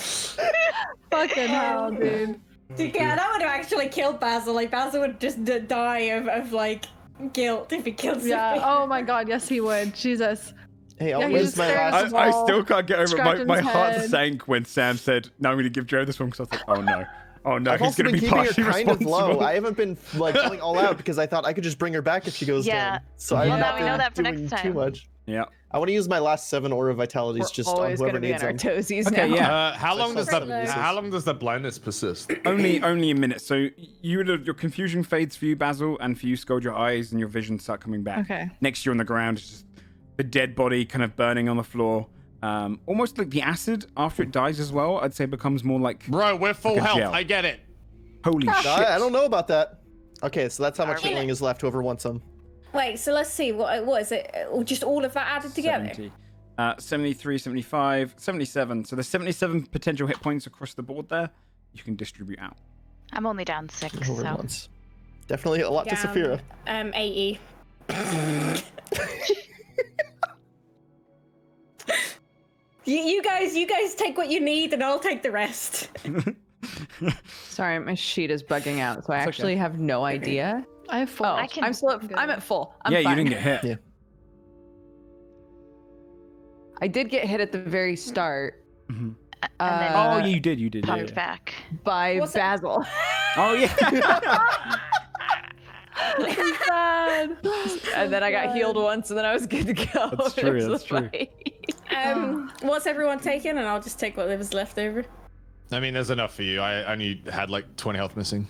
Fucking hell, dude. Yeah, that would have actually killed Basil. Like, Basil would just die of like, guilt if he killed Yeah. Saphira. Oh my God. Yes, he would. Jesus. Hey, I'll Yeah, use he's my staring last. at the I wall, still can't get over it. scratching My his heart head. sank when Sam said, "No, I'm going to give Joe this one," because I was like, "Oh no, oh no, I've he's also going to been be keeping her partially kind of low. responsible." I haven't been like going all out because I thought I could just bring her back if she goes Yeah. down. So Well, I've now not we been know that for doing next too time. much. Yeah. I want to use my last 7 Aura Vitalities We're just on always whoever gonna be needs on our them. toesies Okay, now. yeah. How long does Sorry. the blindness persist? only a minute. So your confusion fades for you, Basil, and for you, Scold, your eyes and your vision start coming back. Okay. Next to you on the ground is just the dead body kind of burning on the floor. Almost like the acid after it dies as well. I'd say becomes more like Bro, we're full Like a health. gel. I get it. holy shit. I don't know about that. Okay, so that's how much Are we- healing is left. Whoever wants some. Wait, so let's see. What is it? Just all of that added together? 70. 73, 75, 77. So there's 77 potential hit points across the board there. You can distribute out. I'm only down 6, Whoever so. wants. Definitely a lot to Down, Saphira. 80. You guys take what you need, and I'll take the rest. Sorry, my sheet is bugging out, so I It's okay. actually have no idea. I have 4. Oh, I can- I'm still at, Good. I'm at full. I'm yeah, fine. you didn't get hit. Yeah. I did get hit at the very start. Mhm. And then Oh, yeah, you did. You did. Yeah, popped yeah. back. By What's it- Basil. Oh, yeah. Sad. And then I got healed once, and then I was good to go. That's It true, was that's true. like- What's everyone taking? And I'll just take what was left over. I mean, there's enough for you. I only had like 20 health missing.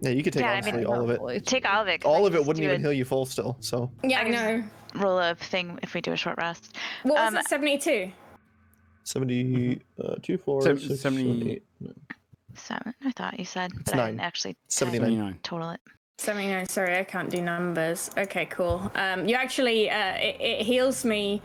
Yeah, you could take Yeah, I honestly mean, all of it. Take all of it. 'cause I All of can it just wouldn't do even a- heal you full still. So Yeah, I I know. Roll a thing if we do a short rest. What was Um, it? 72. 72, 4, Seven- 6, 70 7, 8, 7, I thought you said. It's But I 9. didn't actually 79. 79. total it. 79. Sorry, I can't do numbers. Okay, cool. You actually, it heals me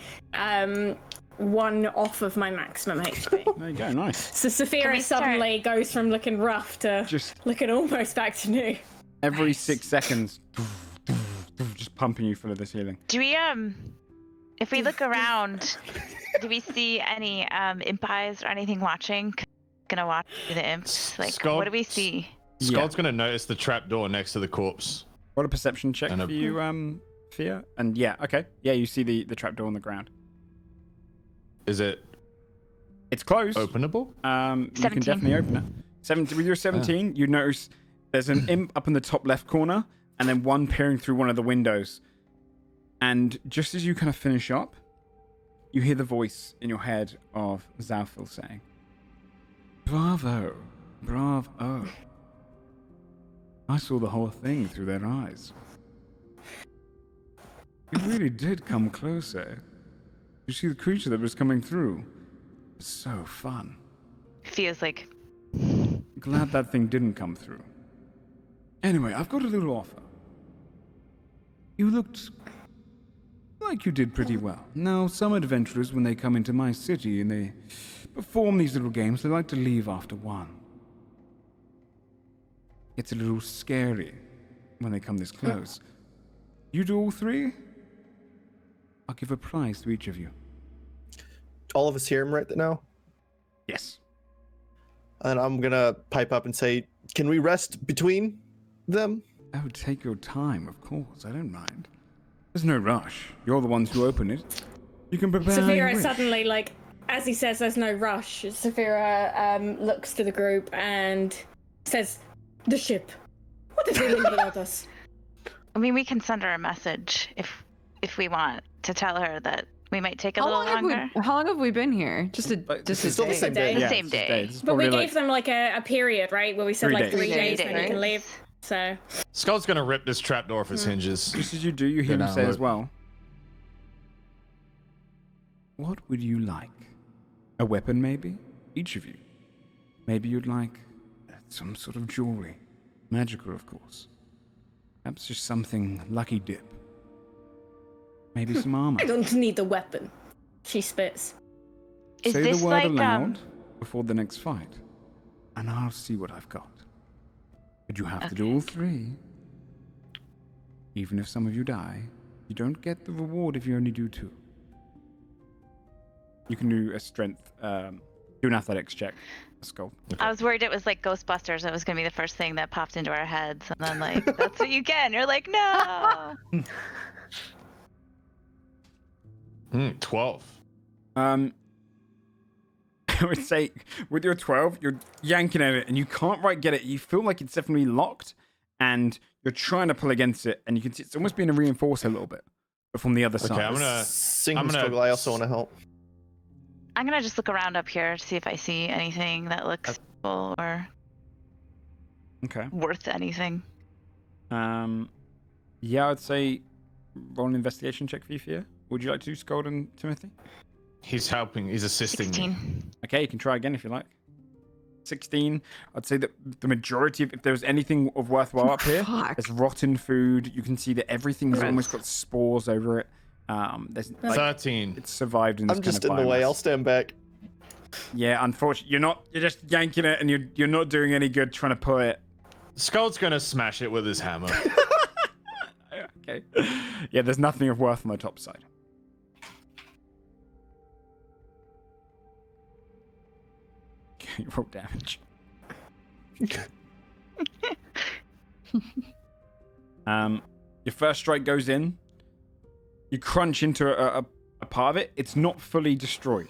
1 off of my maximum HP. There you go. Nice. So Can Saphira we start- suddenly goes from looking rough to Just looking almost back to new. every 6 seconds, just pumping you full of this healing. Do we if we look around, do we see any imp eyes or anything watching? Gonna watch the imps. Like, Skull- what do we see? Scott's gonna notice the trap door next to the corpse. What a perception check And a- for you, Fia. And yeah, okay. Yeah, you see the trapdoor on the ground. Is it It's closed. openable? You can 17. definitely open it. 17. With your 17, you notice there's an imp up in the top left corner, and then one peering through one of the windows. And just as you kind of finish up, you hear the voice in your head of Zalfil saying, "Bravo, bravo. I saw the whole thing through their eyes. You really did come closer. You see the creature that was coming through? So fun. Feels like. Glad that thing didn't come through. Anyway, I've got a little offer. You looked like you did pretty well. Now, some adventurers, when they come into my city and they perform these little games, they like to leave after one. It's a little scary when they come this close. You do all three? I'll give a prize to each of you. All of us hear him right now? Yes. And I'm gonna pipe up and say, can we rest between them? Oh, take your time, of course. I don't mind. There's no rush. You're the ones who open it. You can prepare how you Saphira wish. suddenly, like, as he says there's no rush, Saphira looks to the group and says, the ship. What is it about us? I mean, we can send her a message if we want to tell her that we might take a little longer. How long have we been here? Just a It's day. still the same day. The Yeah, same it's just day. This is But we probably gave them like a period, right? Where we said 3 like days. 3 days, 3 then you can days. leave. So Skull's gonna rip this trapdoor off its hinges. Just as you do, you hear Then him say I'll as look. well. What would you like? A weapon, maybe? Each of you. Maybe you'd like some sort of jewelry. Magical, of course. Perhaps just something lucky dip. Maybe some armor. I don't need the weapon. She spits. Is Say this the word like aloud before the next fight, and I'll see what I've got. But you have to do all three. Even if some of you die, you don't get the reward if you only do 2. You can do a strength, do an athletics check. Skull. I was worried it was like Ghostbusters. It was gonna be the first thing that popped into our heads, and then like that's what you get. And you're like, no. 12. I would say with your 12, you're yanking at it and you can't right get it. You feel like it's definitely locked and you're trying to pull against it and you can see it's almost being reinforced a little bit, but from the other side. Okay, I'm gonna Single struggle, I also want to help. I'm gonna just look around up here to see if I see anything that looks cool or Okay. worth anything. Yeah, I'd say roll an investigation check for you, Fia. Would you like to do Scold and Timothy? He's helping. He's assisting me. 16. Okay, you can try again if you like. 16. I'd say that the majority of, if there was anything of worthwhile up here, Fuck. there's rotten food. You can see that everything's almost got spores over it. There's like 13. it's survived in this I'm kind just of in the way. biomass. I'll stand back. Yeah, unfortunately, you're just yanking it, and you're not doing any good trying to pull it. Skull's gonna smash it with his hammer. Okay. Yeah, there's nothing of worth on the top side. Okay, roll damage. Your first strike goes in. You crunch into a part of it. It's not fully destroyed.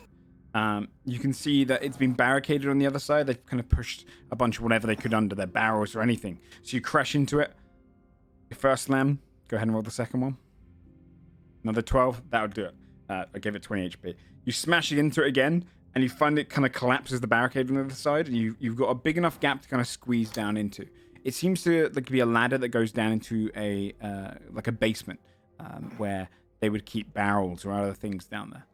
You can see that it's been barricaded on the other side. They've kind of pushed a bunch of whatever they could under their barrels or anything. So you crash into it. Your first slam. Go ahead and roll the second one. Another 12. That would do it. I gave it 20 HP. You smash it into it again, and you find it kind of collapses the barricade on the other side, and you've got a big enough gap to kind of squeeze down into. It seems to like be a ladder that goes down into a like a basement where they would keep barrels or other things down there.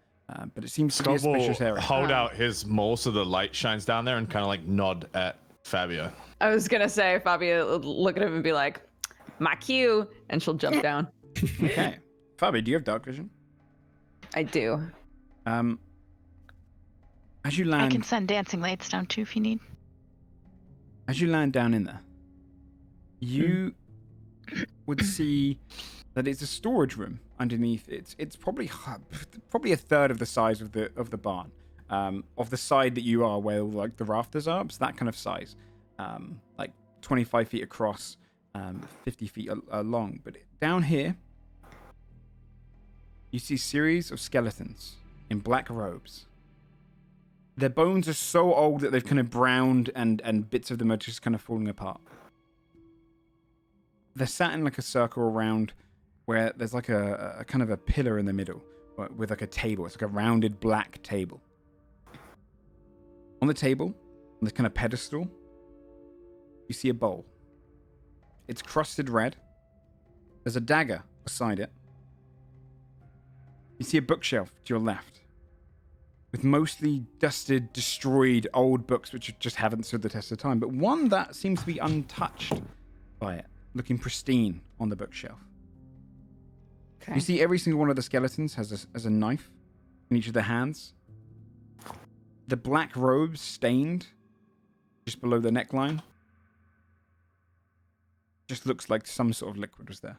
But it seems to be a Skull will spacious area. hold out his maul so the light shines down there and kind of like nod at Fabio. I was gonna say, Fabio would look at him and be like, "My cue," and she'll jump down. Okay, Fabi, do you have dark vision? I do. As you I land, can send dancing lights down too if you need. as you land down in there, you would see that it's a storage room underneath. It's probably a third of the size of the barn, of the side that you are, where like the rafters are. It's that kind of size, like 25 feet across, 50 feet long. But down here, you see a series of skeletons in black robes. Their bones are so old that they've kind of browned and bits of them are just kind of falling apart. They're sat in like a circle around where there's like a kind of a pillar in the middle with like a table. It's like a rounded black table. On the table, on this kind of pedestal, you see a bowl. It's crusted red. There's a dagger beside it. You see a bookshelf to your left with mostly dusted, destroyed old books which just haven't stood the test of time, but one that seems to be untouched by it, looking pristine on the bookshelf. Okay. You see every single one of the skeletons has a knife in each of their hands. The black robes stained just below the neckline. Just looks like some sort of liquid was there.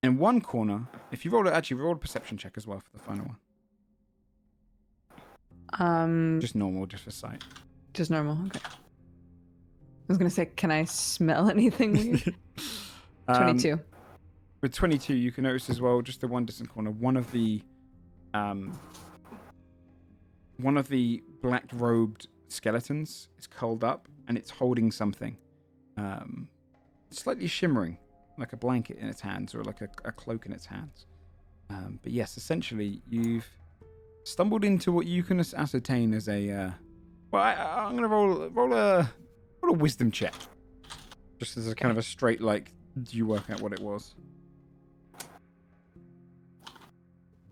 In one corner, if you roll a perception check as well for the final one. Just normal, just for sight. Just normal. Okay. I was gonna say, can I smell anything weird? 22. With 22, you can notice as well, just the one distant corner, one of the black-robed skeletons is curled up, and it's holding something, slightly shimmering, like a blanket in its hands, or like a cloak in its hands. But yes, essentially, you've stumbled into what you can ascertain as a. I'm gonna roll a wisdom check, just as a kind of a straight, like, do you work out what it was?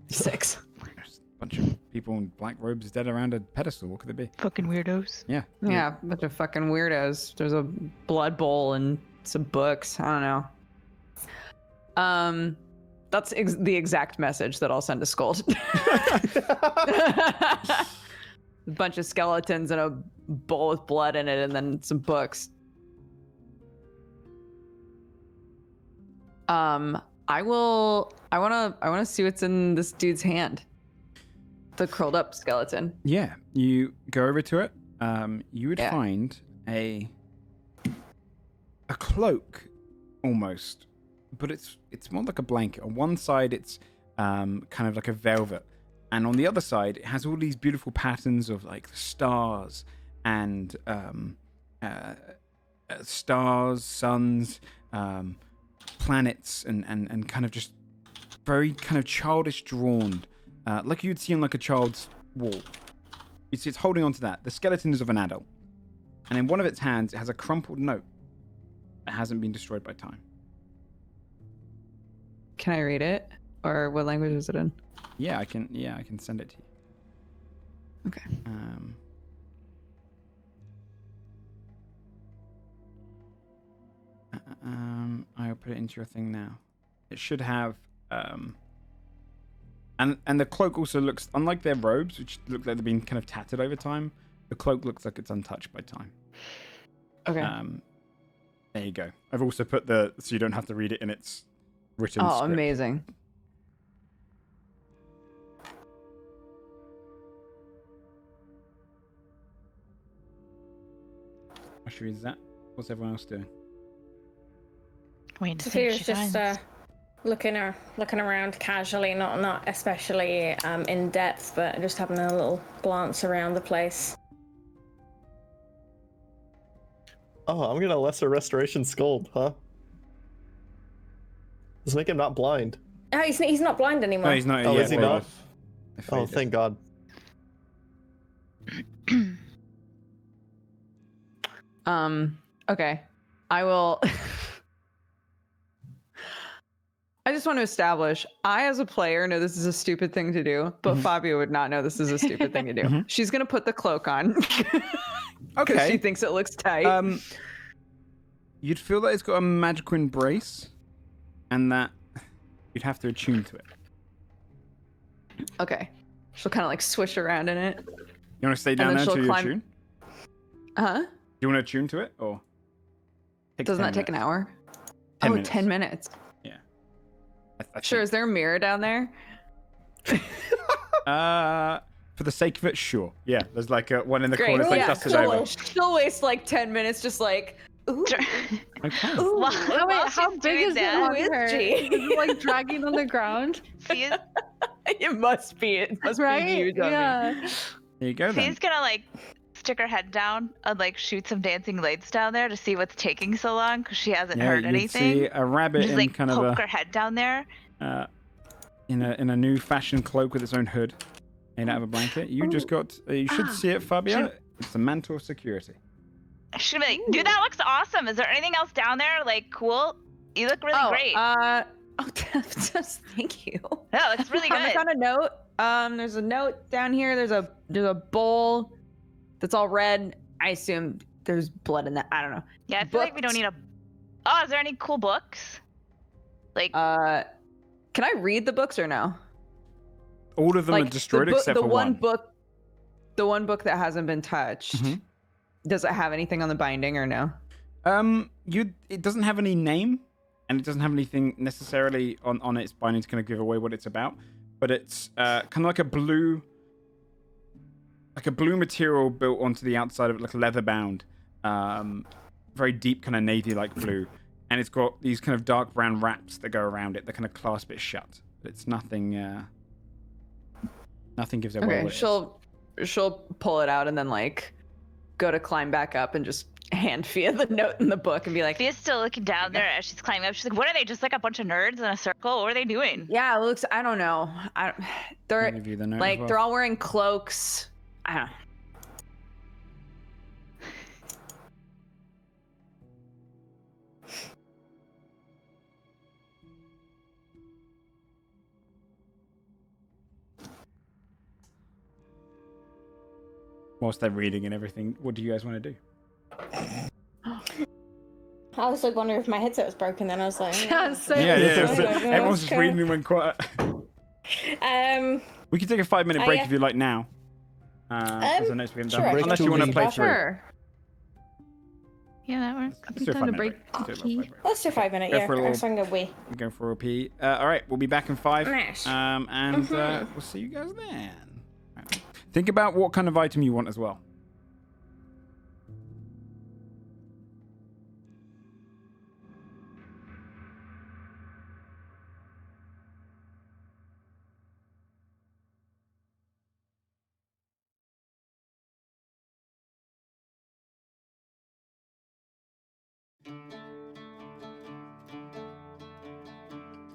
6. There's a bunch of people in black robes dead around a pedestal. What could it be? Fucking weirdos. Yeah. Yeah, a bunch of fucking weirdos. There's a blood bowl and some books. I don't know. That's the exact message that I'll send to Scold. A bunch of skeletons and a bowl with blood in it, and then some books. I wanna see what's in this dude's hand. The curled up skeleton. Yeah. You go over to it. You would find a cloak, almost, but it's more like a blanket. On one side, it's kind of like a velvet, and on the other side, it has all these beautiful patterns of like stars and stars, suns, planets, and kind of just very kind of childish drawn, like you'd see on like a child's wall. You see it's holding onto that. The skeleton is of an adult, and in one of its hands, it has a crumpled note that hasn't been destroyed by time. Can I read it? Or what language is it in? Yeah, I can send it to you. Okay. I'll put it into your thing now. It should have and the cloak also looks, unlike their robes, which look like they've been kind of tattered over time, the cloak looks like it's untouched by time. Okay. There you go. I've also put so you don't have to read it in its written Oh, script. amazing. I should read that. What's everyone else doing? Wait to see Sophia's if she just finds. looking around casually, not especially in depth, but just having a little glance around the place. Oh, I'm gonna lesser restoration scold, huh? Let's make him not blind. Oh, he's not blind anymore. No, he's not. Oh, yet, is he but not? I Oh, faded. thank God. Okay. I will. I just want to establish, I as a player know this is a stupid thing to do, but Fabio would not know this is a stupid thing to do. She's going to put the cloak on. Because she thinks it looks tight. You'd feel that it's got a magical embrace, and that you'd have to attune to it. Okay. She'll kind of like swish around in it. You want to stay down then there she'll until you climb- attune? Huh? Do you want to attune to it, or? Doesn't that take an hour? 10 oh, minutes. 10 minutes. Yeah. I Sure. think. Is there a mirror down there? For the sake of it, sure. Yeah, there's like one in the Great. corner, it's like Yeah, dusted cool. over. She'll waste like 10 minutes just like, ooh. Okay. Ooh. While How she's big doing is it that, on Who is her? she? Is it like dragging on the ground? Fia- It must be. It must Right? be huge on me. Yeah. There you go then. Fia's gonna like stick her head down and like shoot some dancing lights down there to see what's taking so long because she hasn't heard you'd anything. see a rabbit Just in like kind poke of her head down there. in a new fashion cloak with its own hood, made out of a blanket. You just got. You should see it, Fabio. It's a mantle of security. She's gonna be like, dude, that looks awesome. Is there anything else down there? Like, cool? You look really great. Oh, just thank you. No, it's really I good. found a note. There's a note down here. There's a bowl that's all red. I assume there's blood in that. I don't know. Yeah, I feel like we don't need a. Oh, is there any cool books? Like, Can I read the books or no? All of them are destroyed except for one. The one book that hasn't been touched. Mm-hmm. Does it have anything on the binding or no? It doesn't have any name, and it doesn't have anything necessarily on its binding to kind of give away what it's about. But it's kind of like a blue material built onto the outside of it, like leather bound, very deep kind of navy-like blue, and it's got these kind of dark brown wraps that go around it that kind of clasp it shut. But it's nothing. Nothing gives away. Okay, she'll pull it out and then like go to climb back up and just hand Fia the note in the book and be like, Fia's still looking down there as she's climbing up. She's like, what are they? Just like a bunch of nerds in a circle? What are they doing? yeah, it looks, I don't know. They're give you the note like, as well. they're all wearing cloaks. I don't know. Whilst they're reading and everything, what do you guys want to do? I was like wondering if my headset was broken. Then I was like, Yeah, same. Everyone's just reading and went quiet. We can take a 5-minute break if you like now. There's a notes we haven't done. sure. Unless you want to play through. Sure. Yeah, that works. Let's do a Time to 5-minute break. break. Let's do a 5-minute break. let's do 5 minutes. Go Yeah, for a little- so I can go wee. Go for a pee. All right, we'll be back in 5. Nice. And we'll see you guys then. Right. Think about what kind of item you want as well.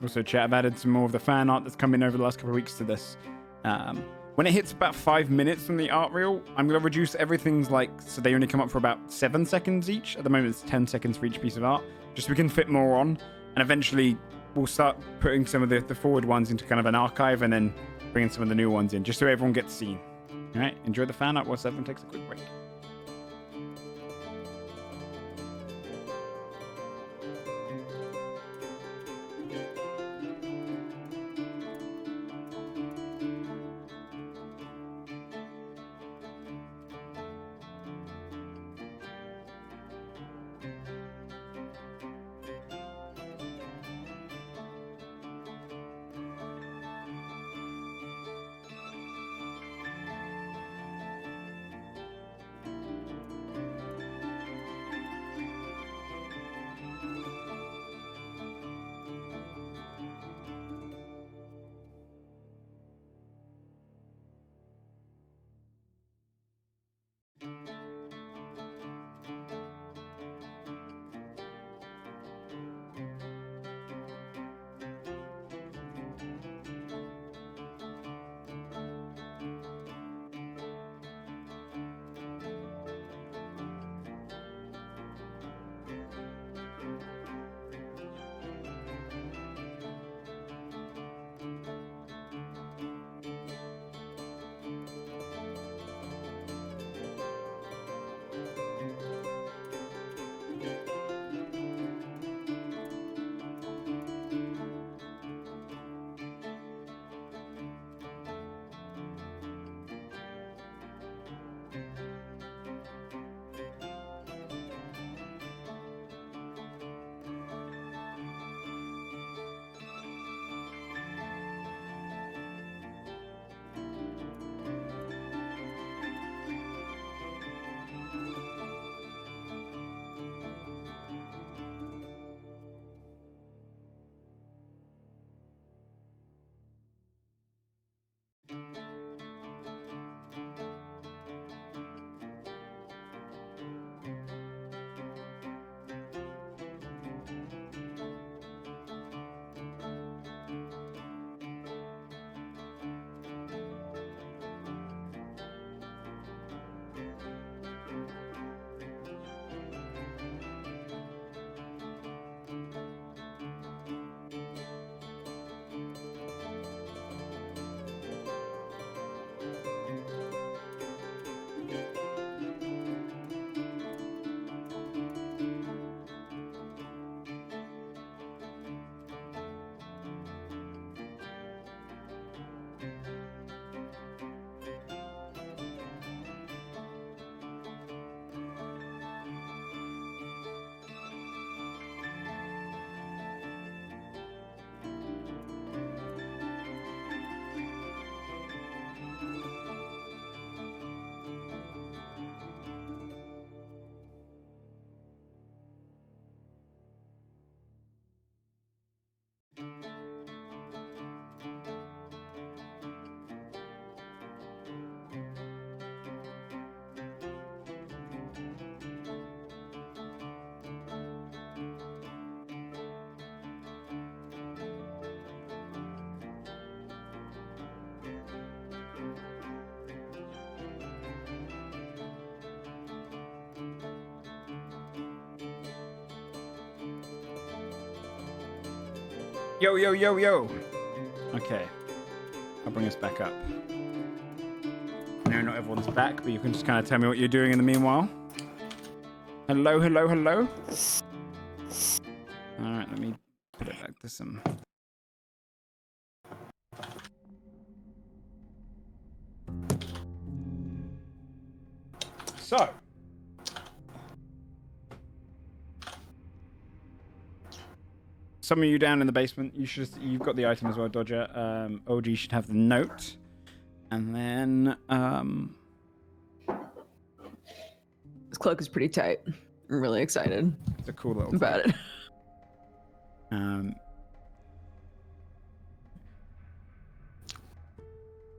Also, chat, I've added some more of the fan art that's come in over the last couple of weeks to this. When it hits about 5 minutes from the art reel, I'm going to reduce everything's like, so they only come up for about 7 seconds each. At the moment, it's 10 seconds for each piece of art, just so we can fit more on. And eventually, we'll start putting some of the forward ones into kind of an archive and then bringing some of the new ones in, just so everyone gets seen. All right, enjoy the fan art whilst everyone takes a quick break. Yo, yo, yo, yo. Okay. I'll bring us back up. No, not everyone's back, but you can just kind of tell me what you're doing in the meanwhile. Hello, hello, hello. All right, let me put it back to some. So. Some of you down in the basement, you've got the item as well, Dodger. OG should have the note. And then, This cloak is pretty tight. I'm really excited it's a cool little about cloak. it.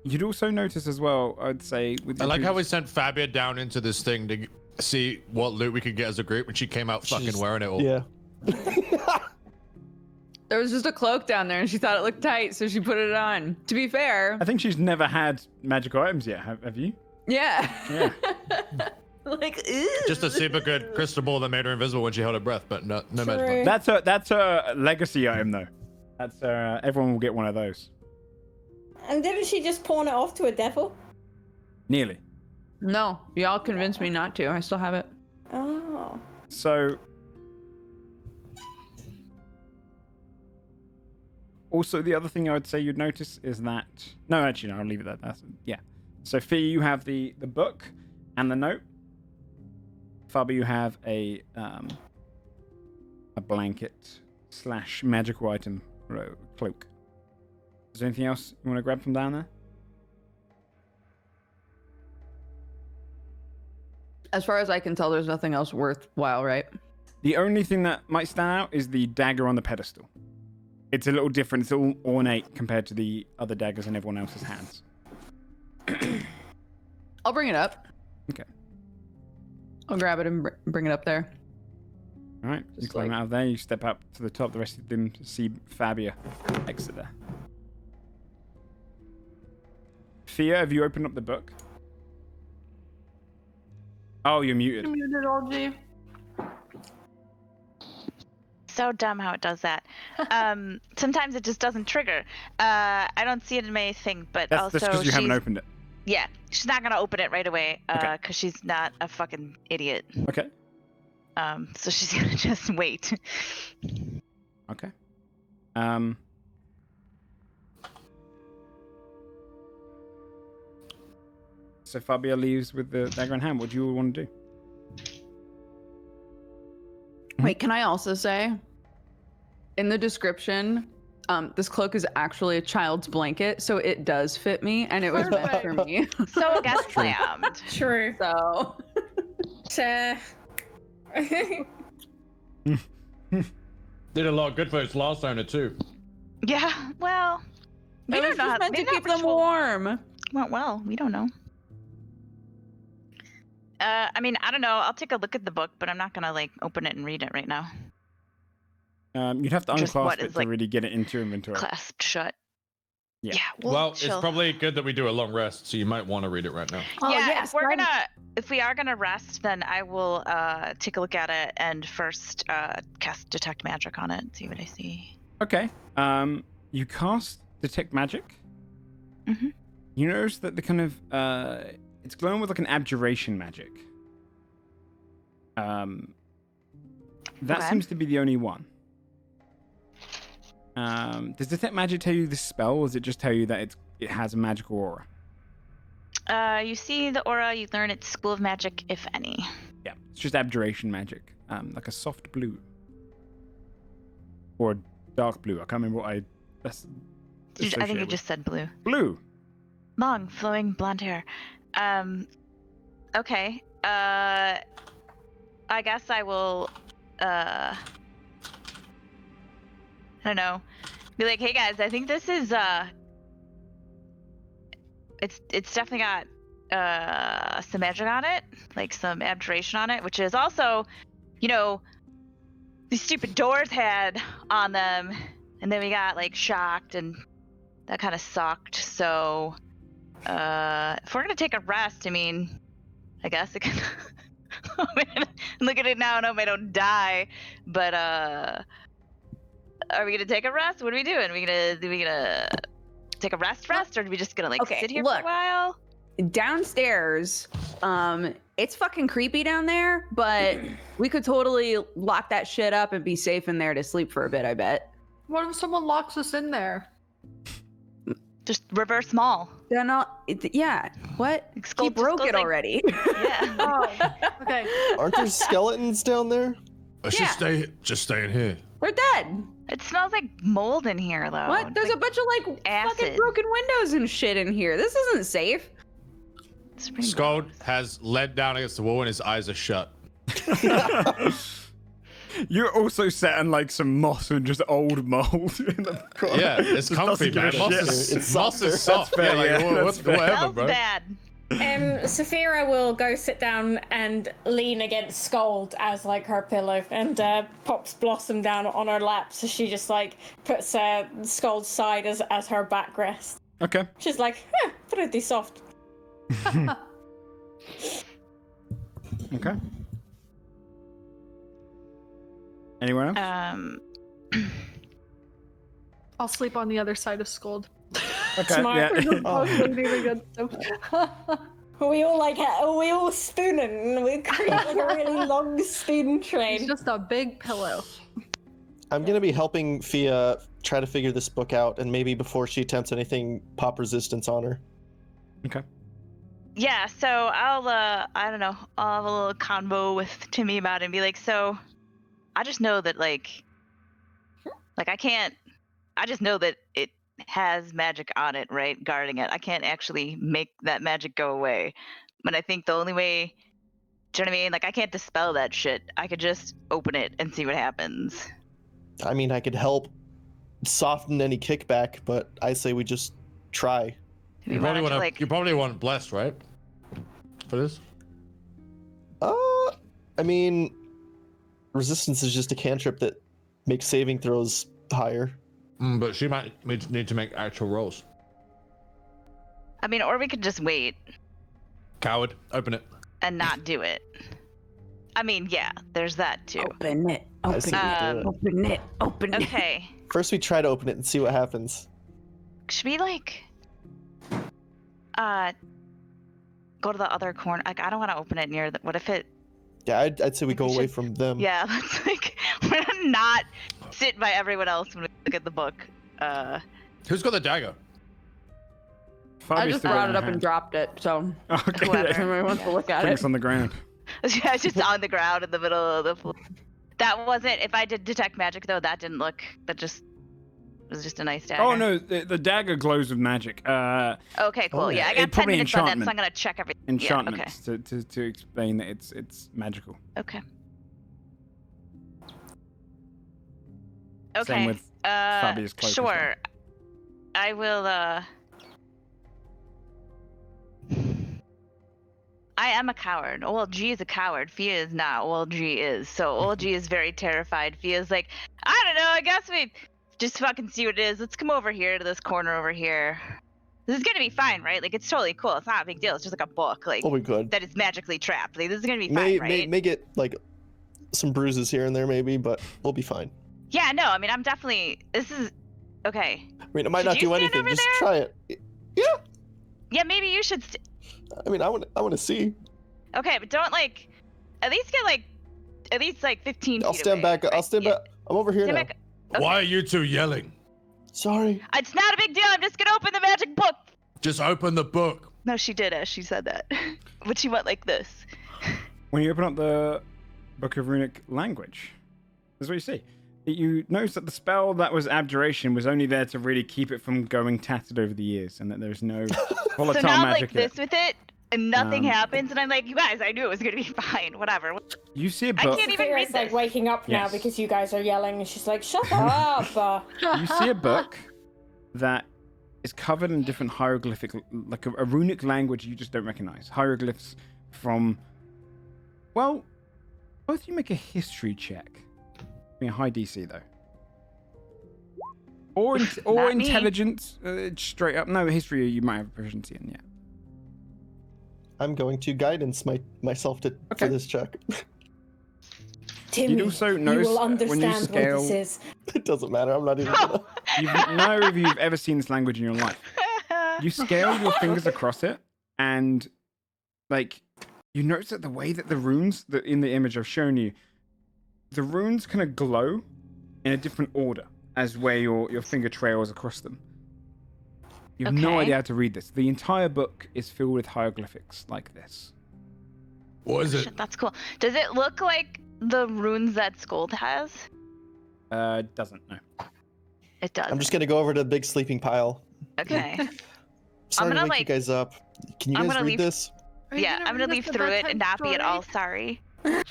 You'd also notice as well, I'd say, with I your like how we previous- sent Fabia down into this thing to see what loot we could get as a group, and she came out fucking wearing it all. Yeah. There was just a cloak down there and she thought it looked tight, so she put it on. To be fair. I think she's never had magical items yet, have you? Yeah. Yeah. Like, Just a super good crystal ball that made her invisible when she held her breath, but no magic. That's a legacy item, though. That's everyone will get one of those. And didn't she just pawn it off to a devil? Nearly. No, y'all convinced me not to. I still have it. Oh. So. Also, the other thing I would say you'd notice is that... No, actually, no, I'll leave it at that. Yeah. So, Fee, you have the book and the note. Fabi, you have a blanket / magical item cloak. Is there anything else you want to grab from down there? As far as I can tell, there's nothing else worthwhile, right? The only thing that might stand out is the dagger on the pedestal. It's a little different. It's all ornate compared to the other daggers in everyone else's hands. I'll bring it up. Okay. I'll grab it and bring it up there. All right. You Just climb like- out of there. You step up to the top. The rest of them see Fabia exit there. Fia, have you opened up the book? Oh, you're muted. Muted OG. So dumb how it does that. Sometimes it just doesn't trigger. I don't see it in my thing, but That's also because you haven't she's- opened it. Yeah, she's not gonna open it right away Okay. because she's not a fucking idiot. Okay. So she's gonna just wait. Okay. So Fabia leaves with the dagger in hand. What do you all want to do? Wait, can I also say, in the description, this cloak is actually a child's blanket, so it does fit me, and it was meant for me. So gas slammed. True. So, Did a lot of good for its last owner too. Yeah, well, we it don't was know just how meant to maybe that keep them ritual warm. went well. We don't know. I mean, I don't know. I'll take a look at the book, but I'm not gonna like open it and read it right now. You'd have to Just what unclasp it is, to like, really get it into your inventory. Clasped shut. Yeah. Well, it's chill. probably good that we do a long rest, so you might want to read it right now. Oh, Yeah, yes, if we are gonna rest, then I will take a look at it and first cast detect magic on it and see what I see. Okay. You cast detect magic. Mhm. You notice that the kind of it's glowing with like an abjuration magic. That Okay. seems to be the only one. Does detect magic tell you the spell, or does it just tell you that it has a magical aura? You see the aura, you learn its school of magic, if any. Yeah, it's just abjuration magic, like a soft blue or a dark blue. I can't remember what I. That's I think associated you with. just said blue. Blue. Long, flowing blonde hair. Okay. I guess I will, I don't know. Be like, hey guys, I think this is, it's definitely got, some magic on it. Like some abjuration on it, which is also, you know, these stupid doors had on them. And then we got, like, shocked and that kind of sucked. So, if we're gonna take a rest, I mean, I guess it can. Oh, man. Look at it now and hope I don't die. But are we gonna take a rest? What are we doing? Are we gonna take a rest, or are we just gonna like Okay, sit here for a look. while? Downstairs, it's fucking creepy down there, but we could totally lock that shit up and be safe in there to sleep for a bit, I bet. What if someone locks us in there? Just reverse mall. They're not, yeah, what? Skull- He broke Skull's it like- already. Yeah. Oh, okay. Aren't there skeletons down there? I should just stay in here. They're dead. It smells like mold in here, though. What? There's a bunch of like fucking acid. broken windows and shit in here. This isn't safe. It's pretty Scald gross. has led down against the wall and his eyes are shut. You're also sat in like some moss and just old mold in the corner. Yeah, it's Just comfy, doesn't man. give a Moss shit. is, It's moss is soft. fair, Yeah, like, yeah, that's fair. whatever, Smells bro. bad. Saphira will go sit down and lean against Scold as like her pillow, and pops Blossom down on her lap, so she just like puts Scold's side as her backrest. Okay. She's like, pretty soft. Okay. Anyone else? I'll sleep on the other side of Scold. Okay. smart. Yeah. Both leaning against him. We all spooning, and we create like a really long spoon It's train. just a big pillow. I'm gonna be helping Fia try to figure this book out, and maybe before she attempts anything, pop resistance on her. Okay. Yeah, so I'll I don't know, I'll have a little convo with Timmy about it and be like, so I just know that like I just know that it has magic on it, right? Guarding it. I can't actually make that magic go away. But I think the only way, do you know what I mean? Like I can't dispel that shit. I could just open it and see what happens. I mean, I could help soften any kickback, but I say we just try. We You probably wanna, want like, you probably want blessed, right? For this? I mean, resistance is just a cantrip that makes saving throws higher. But she might need to make actual rolls. I mean, or we could just wait Coward, open it. and not do it. I mean, yeah, there's that too. Open it. I Open see it. you do it. Open it. Open it. Okay. First, we try to open it and see what happens. Should we like go to the other corner? Like I don't want to open it near the, what if it Yeah, I'd say we Like, go we away should- from them. yeah, let's like we're gonna not sit by everyone else when we look at the book. Who's got the dagger? I Fabi's just still got brought in it up her and hand. dropped it, so Okay. Whoever. if anyone wants to look at Drinks it. on the ground. yeah, it's just on the ground in the middle of the floor. That wasn't, if I did detect magic though, that didn't look, that just was just a nice dagger. Oh no, the dagger glows with magic. Okay, cool. Oh, yeah, I it got 10 probably minutes on that, so enchantment. I'm gonna check everything. Enchantments to explain that it's magical. Yeah, okay. Okay. Same with Fabia's cloak as well. Sure. I will, I am a coward. OLG is a coward. Fia is not. OLG is. So OLG is very terrified. Fia's like, I don't know. I guess we just fucking see what it is. Let's come over here to this corner over here. This is gonna be fine, right? Like, it's totally cool. It's not a big deal. It's just like a book, like, Oh, we could. that is magically trapped. Like, this is gonna be May, fine, right? may get like some bruises here and there, maybe, but we'll be fine. Yeah, no. I mean, I'm definitely. This is okay. I mean, it might Should not you do stand anything. over Just there? try it. Yeah. Yeah, maybe you should. I mean, I want to see. Okay, but don't like. At least get like. At least like 15 I'll feet stand away, back. I'll right? stand Yeah. back. I'm over here Stand now. back. Okay. Why are you two yelling? Sorry. It's not a big deal. I'm just gonna open the magic book. Just open the book. No, she did as she said that. But she went like this. When you open up the Book of Runic Language, that's what you see. You notice that the spell that was Abjuration was only there to really keep it from going tattered over the years, and that there's no volatile So now I'm magic like in it. this with it, and nothing Um, happens, and I'm like, you guys, I knew it was gonna be fine. Whatever. You see a I book. can't even read Saphira's like this. waking up now Yes. because you guys are yelling, and she's like, "Shut up!" You see a book that is covered in different hieroglyphic, like a runic language you just don't recognize. Hieroglyphs from, well, both you make a history check. I mean, a high DC though. Or Not me. intelligence, straight up. No, history you might have a proficiency in, yeah. I'm going to guidance myself for Okay. this check. Timmy, You'd also you notice will when you understand what scale this is. It doesn't matter. I'm not even gonna. Neither of you have ever seen this language in your life. You scale your fingers across it, and like you notice that the way that the runes that in the image I've shown you, the runes kind of glow in a different order as where your finger trails across them. You have no idea how to read this. The entire book is filled with hieroglyphics like this. What is it? Shit, that's cool. Does it look like the runes that Scold has? Doesn't, no. It does. I'm just gonna go over to the big sleeping pile. Okay. Sorry gonna, to wake you guys up. Can you I'm guys gonna read leave- this? Are you Yeah, gonna I'm read gonna us leave the through it bedtime and not be at all story? sorry.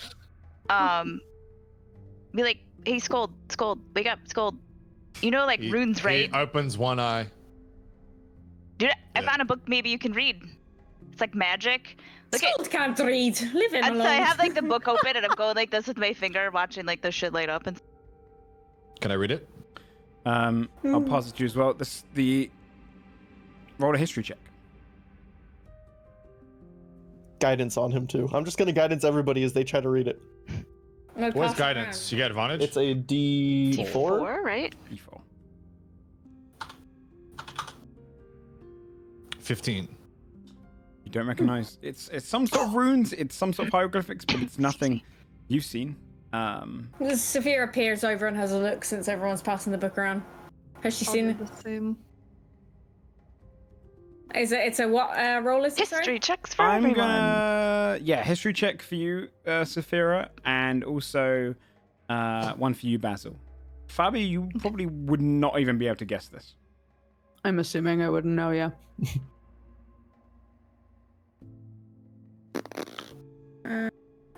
Be like, hey, Scold, wake up, Scold. You know, like runes, right? He opens one eye. Dude, I Yeah. found a book maybe you can read. It's like magic. Look at. Scold can't read. Leave him And alone. so I have like the book open and I'm going like this with my finger, watching like the shit light up and. Can I read it? I'll pause it to you as well. Roll a history check. Guidance on him too. I'm just gonna guidance everybody as they try to read it. No, What's pass it guidance? You get advantage? It's a D4. D4, right? E4. 15. You don't recognize it's some sort of runes, it's some sort of hieroglyphics, but it's nothing you've seen. around. Saphira peers over and has a look since everyone's passing the book around. Has she I'll seen do it? the same. It's a what role is it? History Sorry? checks for I'm everyone. gonna history check for you, Saphira, and also one for you, Basil. Fabi, you probably would not even be able to guess this. I'm assuming I wouldn't know, yeah.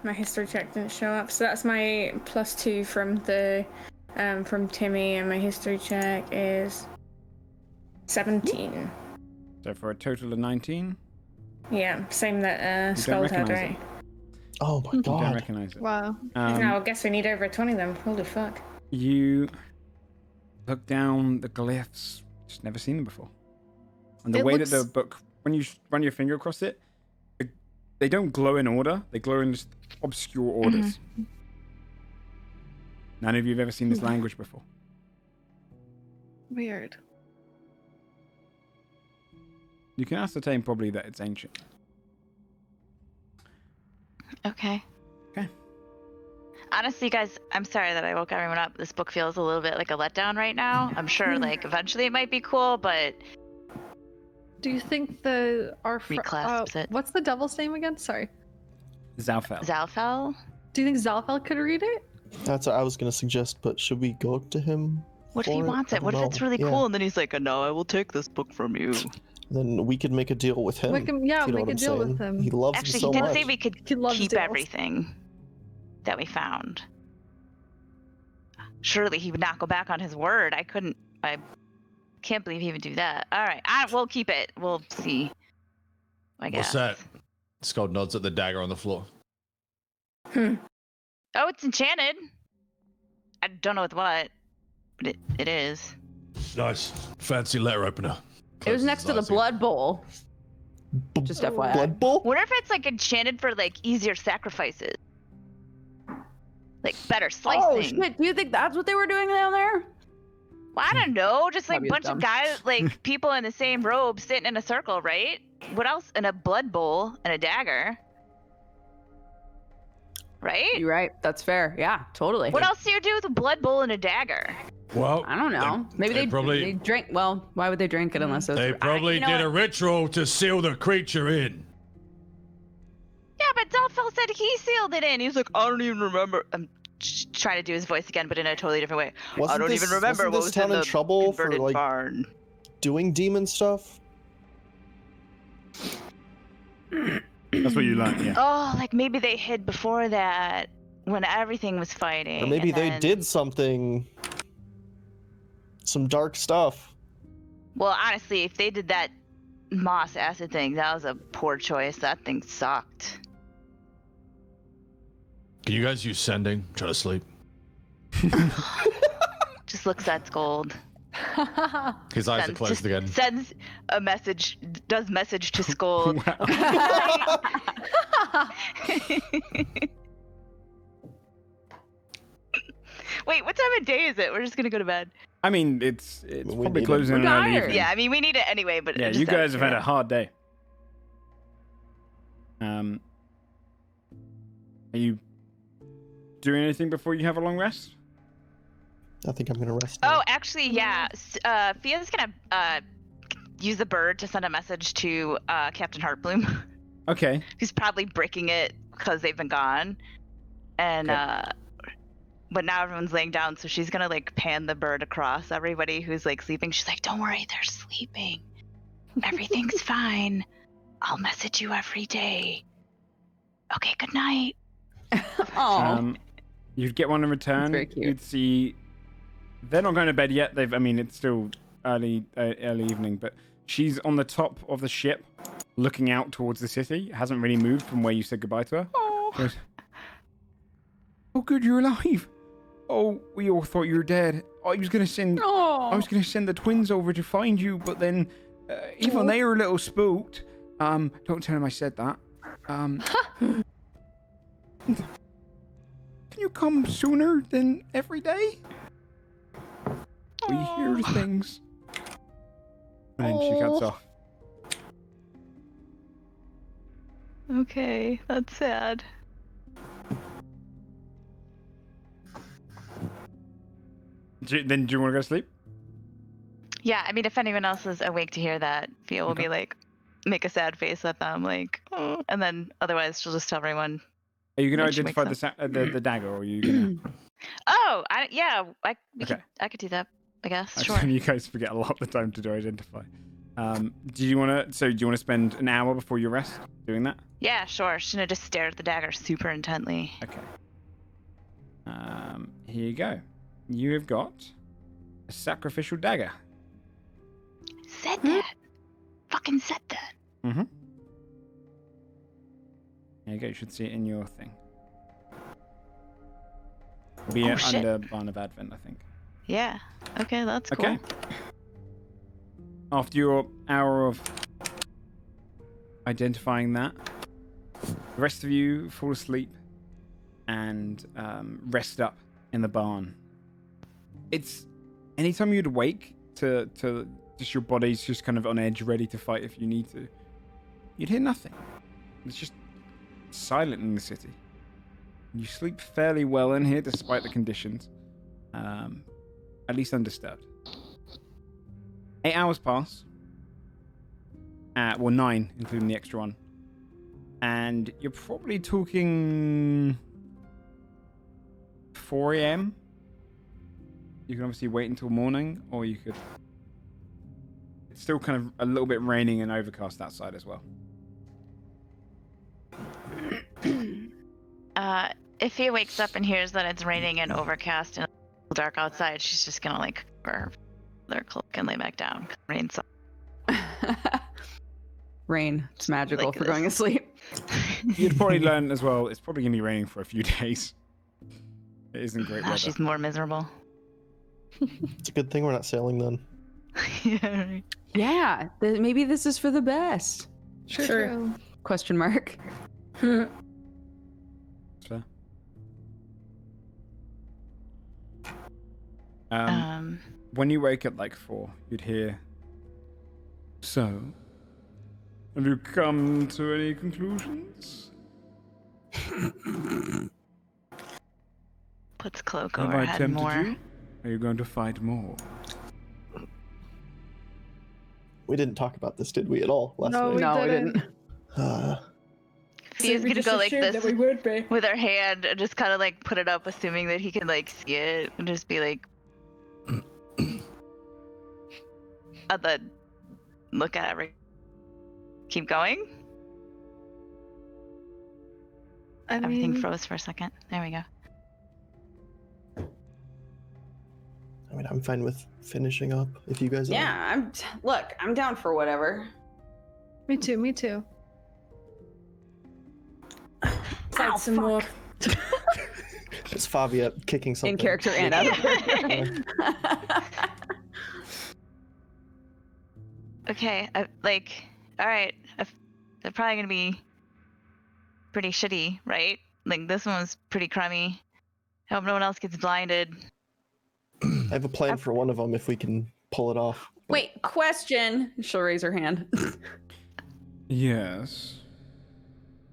My history check didn't show up, so that's my +2 from the from Timmy, and my history check is 17. So for a total of 19, Yeah, same that don't Skull had, recognise right? Oh my you don't god. recognize it. Wow. I guess we need over 20 then. Holy fuck. You look down the glyphs, just never seen them before. And the It way looks- that the book, when you run your finger across it, they don't glow in order. They glow in just obscure orders. None of you have ever seen this language before. Weird. You can ascertain probably that it's ancient. Okay. Okay. Honestly, guys, I'm sorry that I woke everyone up. This book feels a little bit like a letdown right now. I'm sure, like, eventually it might be cool, but Do you think Reclasps it. what's the devil's name again? Sorry. Zalfel. Zalfel? Do you think Zalfel could read it? That's what I was gonna suggest, but should we go to him? What if he for wants I it? What if don't it's know. really Yeah. cool and then he's like, no, I will take this book from you. Then we could make a deal with him. We can- if you know make what a I'm deal with saying. him. He loves Actually, me so he did much. say we could He loves keep deals. everything that we found. Surely he would not go back on his word. I can't believe he would do that. All right, we'll keep it. We'll see. I guess. What's that? Skull nods at the dagger on the floor. Oh, it's enchanted. I don't know with what, but it is. Nice. Fancy letter opener. It was next to the Classy. blood bowl. Just FYI. Blood Bowl? Wonder if it's like enchanted for like easier sacrifices, like better slicing. Oh shit! Do you think that's what they were doing down there? Well, I don't know, just like a Probably bunch dumb. of guys, like people in the same robe sitting in a circle, right? What else? And a blood bowl and a dagger, right? You're right. That's fair. Yeah, totally. What else do you do with a blood bowl and a dagger? Well, I don't know. Maybe they they probably- they drank. Well, why would they drink it unless it was? they probably you know did a what? ritual to seal the creature in. Yeah, but Zalfel said he sealed it in. He was like, I don't even remember. I'm trying to do his voice again, but in a totally different way. I Wasn't don't this- even remember wasn't what this was town in in the trouble for, converted like, barn. Doing demon stuff? That's what you learned, yeah. Oh, like maybe they hid before that when everything was fighting. Or maybe and they then- did something. Some dark stuff. Well, honestly, if they did that moss acid thing, that was a poor choice. That thing sucked. Can you guys use sending? I'm trying to sleep. Just looks at Scold. His eyes are Sends- closed just again. Sends a message, does message to Scold. Wow. Wait, what time of day is it? We're just gonna go to bed. I mean, it's We probably need closing We're in early tired. evening. Yeah, I mean, we need it anyway, but Yeah, just you out of guys have had a curiosity. hard day. Are you doing anything before you have a long rest? I think I'm gonna rest. Oh, now. actually, yeah. Fia's gonna use the bird to send a message to Captain Heartbloom, Okay. who's probably breaking it because they've been gone. And Okay. but now everyone's laying down, so she's gonna like pan the bird across everybody who's like sleeping. She's like, "Don't worry, they're sleeping. Everything's fine. I'll message you every day. Okay, good night." Oh, You'd get one in return. very cute. You'd see they're not going to bed yet. I mean, it's still early evening, but she's on the top of the ship, looking out towards the city. Hasn't really moved from where you said goodbye to her. She goes, "Oh, good, you're alive. Oh, we all thought you were dead. I was going to send the twins over to find you, but then even they were a little spooked. Don't tell them I said that. Can you come sooner than every day? We hear things." And then she cuts off. Okay, that's sad. Do you want to go to sleep? Yeah, I mean, if anyone else is awake to hear that, Fia will be like, make a sad face at them, like, "Oh," and then otherwise she'll just tell everyone. Are you going to When she identify wakes the dagger, or are you going to... Oh, Okay. I could do that, I guess. I Sure. assume you guys forget a lot of the time to do identify. Do you want to spend an hour before you rest doing that? Yeah, sure. She's gonna just stare at the dagger super intently. Okay. Here you go. You have got a sacrificial dagger. Said that. Fucking said that. Mm-hmm. There you go. You should see it in your thing. It'll be Oh, shit. under Barn of Advent, I think. Yeah. Okay, that's cool. Okay. After your hour of identifying that, the rest of you fall asleep and rest up in the barn. It's anytime you'd wake to just your body's just kind of on edge, ready to fight if you need to, you'd hear nothing. It's just silent in the city. You sleep fairly well in here despite the conditions. At least undisturbed. 8 hours pass. Well, 9, including the extra one. And you're probably talking 4 a.m. You can obviously wait until morning, or you could... It's still kind of a little bit raining and overcast outside as well. If he wakes up and hears that it's raining and overcast and dark outside, she's just gonna like wear their cloak and lay back down. 'Cause rain's Rain. It's magical Like for going to this. sleep. You'd probably learn as well, it's probably going to be raining for a few days. It isn't great weather. she's more miserable. It's a good thing we're not sailing then. Yeah. Right. Yeah. Maybe this is for the best. True. Question mark. So, when you wake at like 4, you'd hear, "So, have you come to any conclusions? Puts cloak Have over I her head tempted more. you? Are you going to fight more?" We didn't talk about this, did we, at all last No, night? we No, we didn't. didn't. Fia's we gonna just go like assumed this that we would be. with her hand and just kind of like put it up, assuming that he can like see it, and just be like, and then look at every. Keep going. Everything froze for a second. There we go. I mean, I'm fine with finishing up if you guys are. Yeah, I'm down for whatever. Me too, me too. Let's add some more. It's Fabia kicking something. In character and out of character. Okay, all right. They're probably gonna be pretty shitty, right? Like this one was pretty crummy. I hope no one else gets blinded. I have a plan for one of them if we can pull it off. Wait, question. She'll raise her hand. Yes.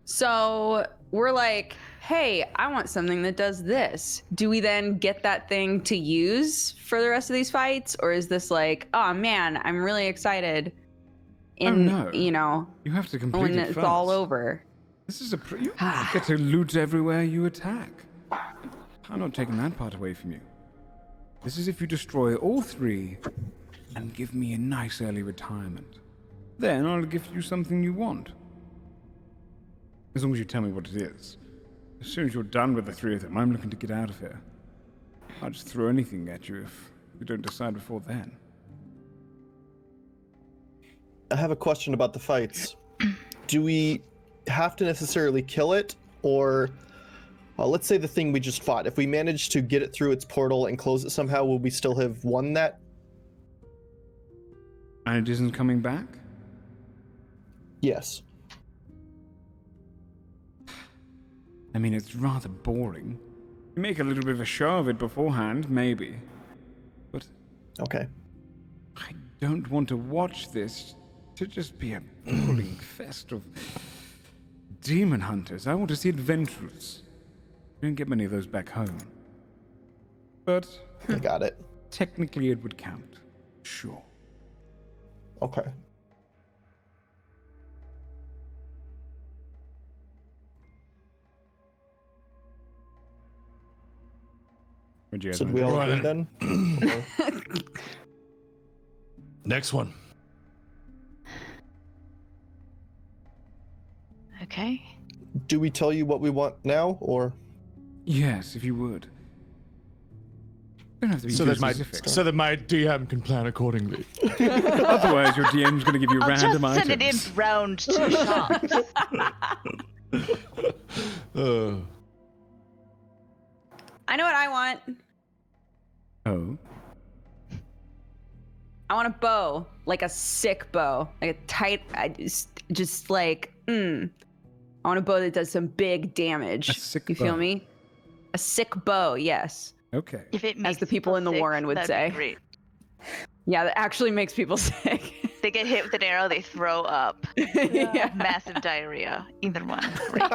So we're like, hey, I want something that does this. Do we then get that thing to use for the rest of these fights? Or is this like, oh man, I'm really excited no. you know, You have to complete when it it's first. all over? This is you get to loot everywhere you attack. I'm not taking that part away from you. This is if you destroy all 3 and give me a nice early retirement. Then I'll give you something you want. As long as you tell me what it is. As soon as you're done with the 3 of them, I'm looking to get out of here. I'll just throw anything at you if you don't decide before then. I have a question about the fights. Do we have to necessarily kill it, or let's say the thing we just fought, if we manage to get it through its portal and close it somehow, will we still have won that? And it isn't coming back? Yes. I mean, it's rather boring. You make a little bit of a show of it beforehand, maybe. But Okay. I don't want to watch this to just be a bullying fest of demon hunters. I want to see adventurers. You don't get many of those back home. But I got it. technically it would count. Sure. Okay. Would you guys So want we to do? all Right. agree then? Next one. Okay. Do we tell you what we want now, or? Yes, if you would. Don't have to be So too that specific. my DM can plan accordingly. Otherwise, your DM's going to give you I'll random just send items. it in round 2 shots. I know what I want. Oh. I want a bow, like a sick bow, like a tight, just like, I want a bow that does some big damage. A sick you feel bow. me? A sick bow, yes. Okay. If it makes the people in the sick, Warren would that'd say. be great. Yeah, that actually makes people sick. They get hit with an arrow, they throw up. Yeah. Massive diarrhea. Either one. Great.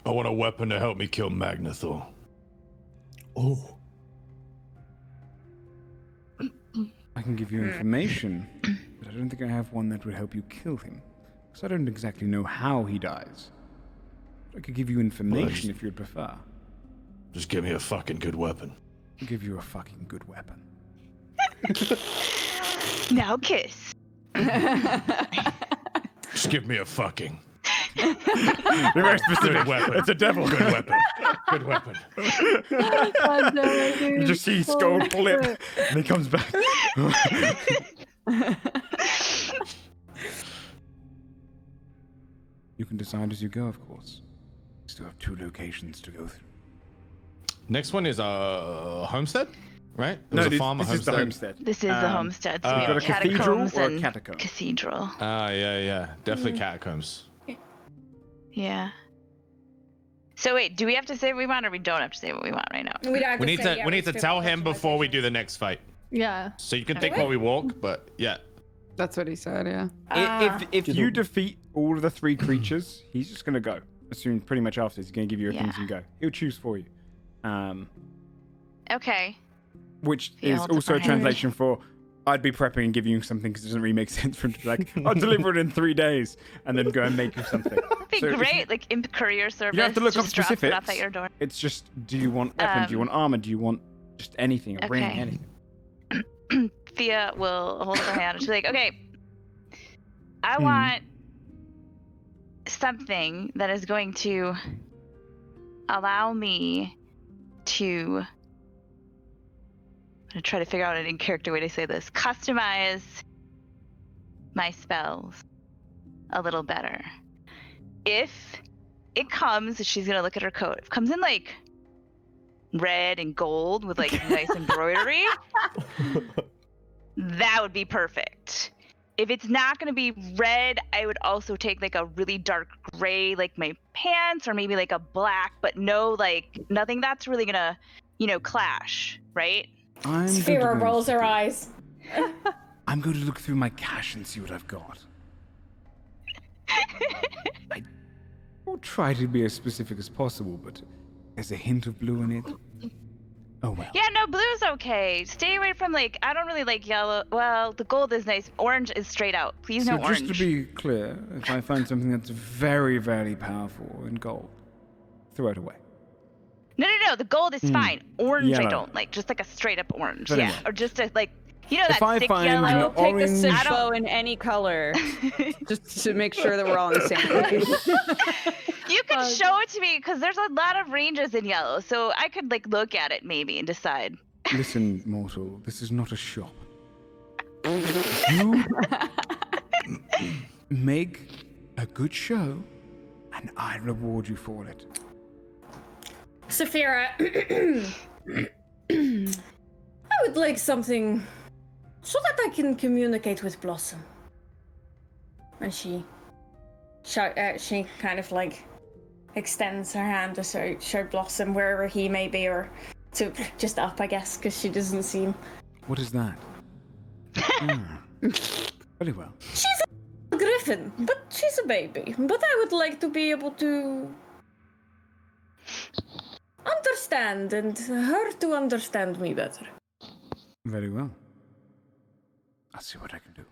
I want a weapon to help me kill Magnathor. Oh. I can give you information, but I don't think I have one that would help you kill him. Because I don't exactly know how he dies. I could give you information if you'd prefer. Just give me a fucking good weapon. I'll give you a fucking good weapon. Now kiss. Just give me a fucking Be very specific. good weapon. It's a devil. Good weapon. Good weapon. God damn it, dude. You just see Skull flip, and he comes back. You can decide as you go, of course. You still have 2 locations to go through. Next one is homestead, right? It No, was a this, farm, a this is the homestead. This is the homestead. So we You've got have a cathedral catacombs or a and catacomb? cathedral. Ah, yeah. Definitely catacombs. Yeah. So wait, do we have to say what we want, or we don't have to say what we want right now? We don't have We to need say, to yeah, we need to just tell do him before we do the next fight. Yeah. So you can think Okay. while we walk, but yeah. That's what he said, yeah. If you defeat all of the 3 creatures, he's just gonna go. As soon, pretty much after, he's gonna give you your things Yeah. and go. He'll choose for you. Okay. Which Yeah, is I'll also a define. translation for I'd be prepping and giving you something because it doesn't really make sense for him to be like, I'll deliver it in 3 days and then go and make you something. That'd be So if great, like in courier service. You don't have to look up just drops it specifics. off at your door. It's just, do you want weapon? Do you want armor? Do you want just anything? A ring? Okay. Anything? Thea will hold her hand and she's like, okay, I Hmm. want something that is going to allow me to, I'm gonna try to figure out an in-character way to say this, customize my spells a little better. If it comes, she's gonna look at her coat. If it comes in like red and gold with like nice embroidery, that would be perfect. if it's not going to be red, I would also take like a really dark gray, like my pants, or maybe like a black, but no, like nothing that's really gonna, clash, right? Sphera rolls her eyes. I'm going to look through my cache and see what I've got. I will try to be as specific as possible, but there's a hint of blue in it. Oh well. Yeah, no, blue's okay. Stay away from I don't really like yellow. Well, the gold is nice. Orange is straight out. Please no orange. So just to be clear, if I find something that's very, very powerful in gold, throw it away. No, the gold is fine. Orange I Yellow. don't like. Just like a straight up orange. Very Yeah, well. or just a that If I thick find yellow. an I'll take the orange- cinch bow in any color, just to make sure that we're all on the same page. You can show it to me because there's a lot of ranges in yellow, so I could look at it maybe and decide. Listen, mortal, this is not a shop. You make a good show, and I reward you for it. Saphira, I would like something so that I can communicate with Blossom. And she kind of extends her hand to show Blossom wherever he may be, or to just up, I guess, because she doesn't seem. What is that? Very well. She's a griffin, but she's a baby. But I would like to be able to understand, and her to understand me better. Very well. I'll see what I can do.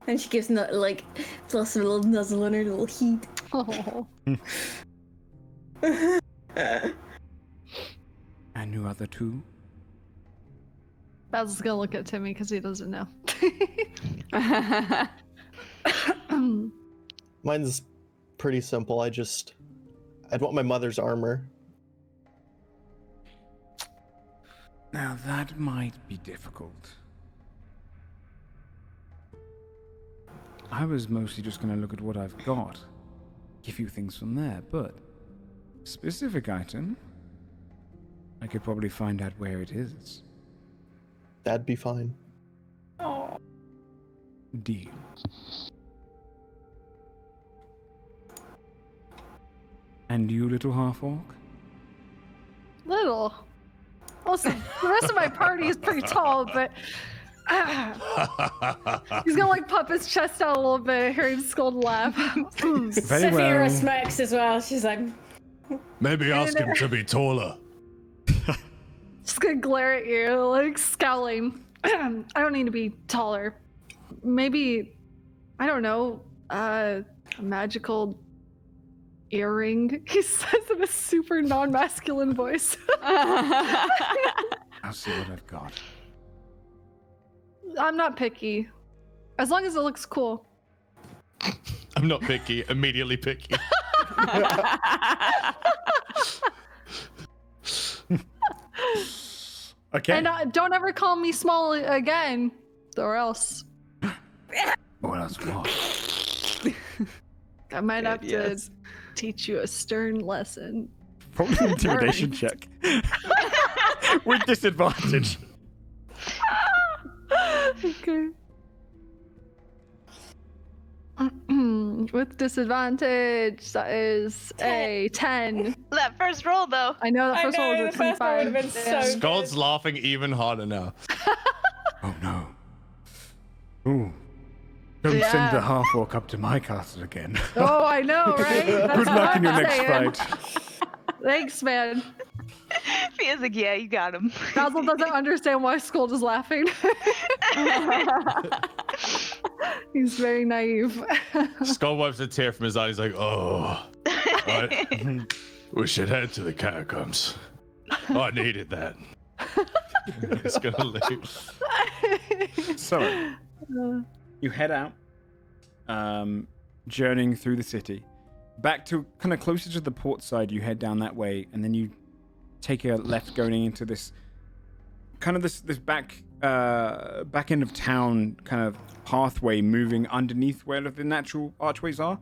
And she gives Blossom a little nuzzle on her little heat. Oh. And you other two? Basil's gonna look at Timmy because he doesn't know. Mine's pretty simple. I'd want my mother's armor. Now that might be difficult. I was mostly just going to look at what I've got, give you things from there, but specific item, I could probably find out where it is. That'd be fine. Oh. Deal. And you, little half-orc? Little. Also, the rest of my party is pretty tall, but he's gonna pop his chest out a little bit, hearing Scold laugh. Very Saphira well. smacks as well. She's like, Maybe ask him to be taller. Just gonna glare at you, scowling. I don't need to be taller. Maybe, I don't know, a magical earring. He says in a super non-masculine voice. I'll see what I've got. I'm not picky. As long as it looks cool. I'm not picky, immediately picky. Okay. And don't ever call me small again, or else What else? What? I might have to teach you a stern lesson. Probably an intimidation check. With disadvantage. Okay. With disadvantage, that is a 10. That first roll, though. I know the I first one know, was a the first one 25. would've been Yeah. so- Scold's laughing even harder now. Oh no. Ooh. Don't send Yeah. the half-orc up to my castle again. Oh, I know, right? That's Good what luck in I'm your next saying. fight. Thanks, man. Feels like, yeah, you got him. Basil doesn't understand why Scold is laughing. He's very naive. Skull wipes a tear from his eye. He's like, oh, we should head to the catacombs. Oh, I needed that. He's gonna leave. So, you head out, journeying through the city. Back to kind of closer to the port side, you head down that way, and then you take a left going into this kind of this back end of town kind of pathway moving underneath where the natural archways are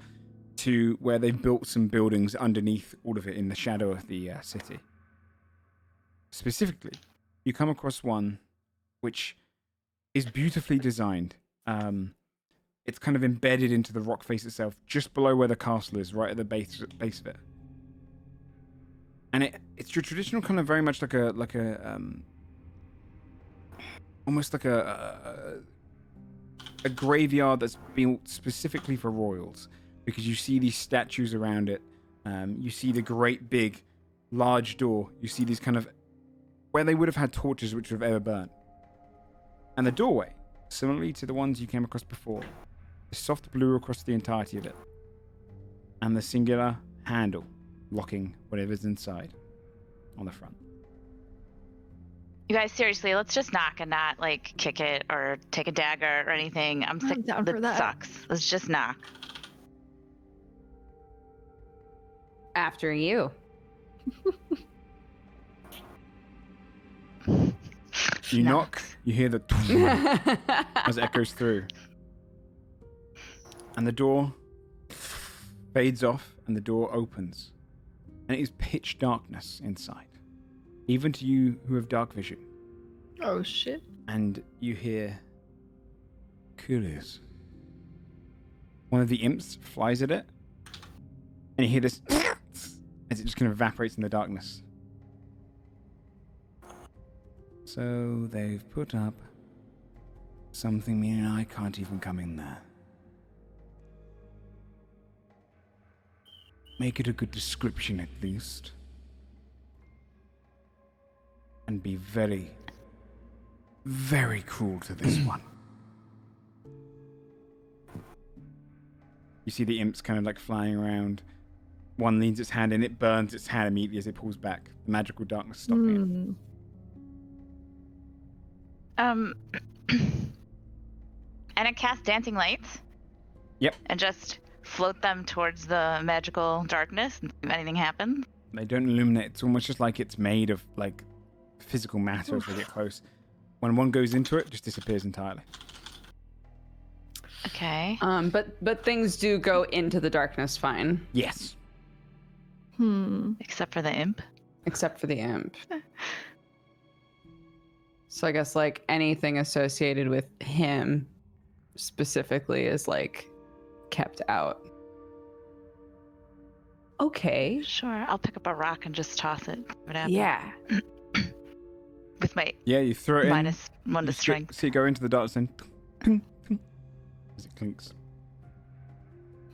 to where they've built some buildings underneath all of it in the shadow of the city. Specifically, you come across one which is beautifully designed. It's kind of embedded into the rock face itself, just below where the castle is, right at the base of it. And it's your traditional kind of very much like a almost like a graveyard that's built specifically for royals, because you see these statues around it. You see the great big large door. You see these kind of where they would have had torches which would have ever burnt. And the doorway, similarly to the ones you came across before, is soft blue across the entirety of it. And the singular handle locking whatever's inside on the front. You guys, seriously, let's just knock and not like kick it or take a dagger or anything. I'm sick. down for that. Sucks. Let's just knock. After you. You knock, you hear the as it echoes through. And the door fades off and the door opens. And it is pitch darkness inside. Even to you who have dark vision. Oh shit. And you hear Kulius. One of the imps flies at it. And you hear this as it just kind of evaporates in the darkness. So they've put up something meaning I can't even come in there. Make it a good description at least. And be very, very cruel to this one. You see the imps kind of like flying around. One leans its hand in, it burns its hand immediately as it pulls back. The magical darkness stopping it. And I cast dancing lights. Yep. And just float them towards the magical darkness and see if anything happens. They don't illuminate. It's almost just like it's made of like physical matter as they get close. When one goes into it, it just disappears entirely. Okay. But things do go into the darkness fine. Yes. Except for the imp. Except for the imp. So I guess like anything associated with him specifically is like kept out. Okay. Sure. I'll pick up a rock and just toss it. What happens? Yeah. With my Yeah, you throw it in. minus one to You strength. see it go into the darkness and as it clinks.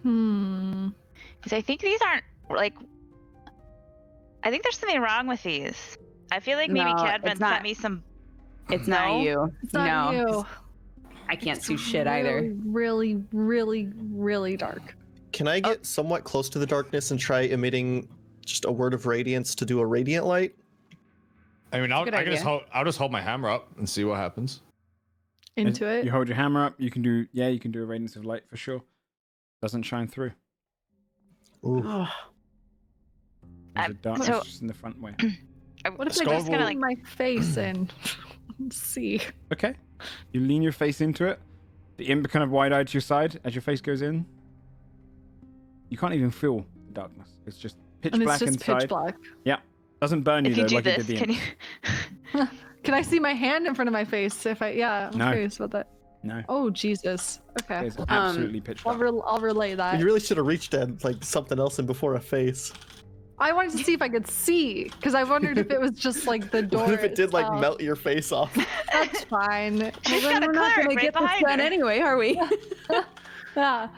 Because I think these aren't like. I think there's something wrong with these. I feel like maybe No, Cadman it's not. sent me some. It's No? not you. It's not no. you. I can't see shit either. Really, really, really dark. Can I get somewhat close to the darkness and try emitting just a word of radiance to do a radiant light? I mean, I'll Good just idea. hold my hammer up and see what happens. Into it. You hold your hammer up. You can do a radiance of light for sure. Doesn't shine through. Ooh. There's a darkness so- just in the front way. What if I Skull just will- kind of my face and see? Okay. You lean your face into it. The imp kind of wide-eyed to your side as your face goes in. You can't even feel the darkness. It's just pitch And it's black just inside. pitch black. Yeah. Doesn't burn you If you though, do like it this, did the can imp. you? Can I see my hand in front of my face? I'm No. curious about that. No. Oh Jesus. Okay. It's absolutely pitch I'll, black. I'll relay that. You really should have reached at like something else in before a face. I wanted to see if I could see, because I wondered if it was just like the door. What if it did like itself. melt your face off? That's fine. She's Well, got then a we're not cleric gonna right get this behind done her. anyway, are we? Yeah.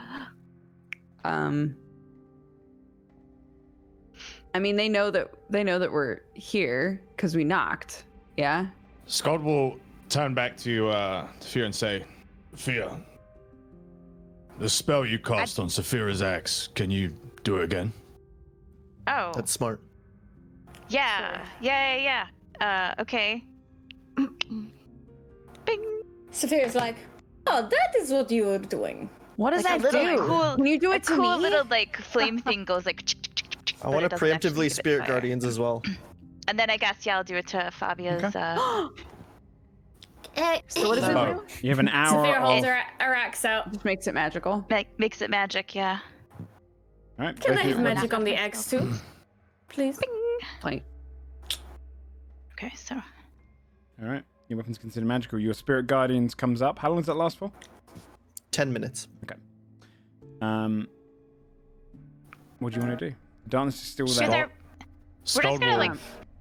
I mean, they know that we're here because we knocked. Yeah. Scott will turn back to Saphira and say, Saphira, the spell you cast on Saphira's axe, can you do it again? Oh. That's smart. Yeah. Okay. Bing. Saphira's like, oh, that is what you were doing. What does Like a that little do? cool- Can you do A it to cool me? little like flame thing goes like. I but want it to doesn't actually preemptively give it spirit fire. guardians as well. And then I guess I'll do it to Fabia's. So what does it Oh. do? You have an hour Saphira holds of... her axe out. Just makes it magical. Makes it magic, yeah. All right, Can both I of have you- magic on the axe too? Please. Like, Okay, so All right. Your weapon's considered magical. Your spirit guardians comes up. How long does that last for? 10 minutes. Okay. What do you want to do? Darkness is still Sure, there. we're just gonna like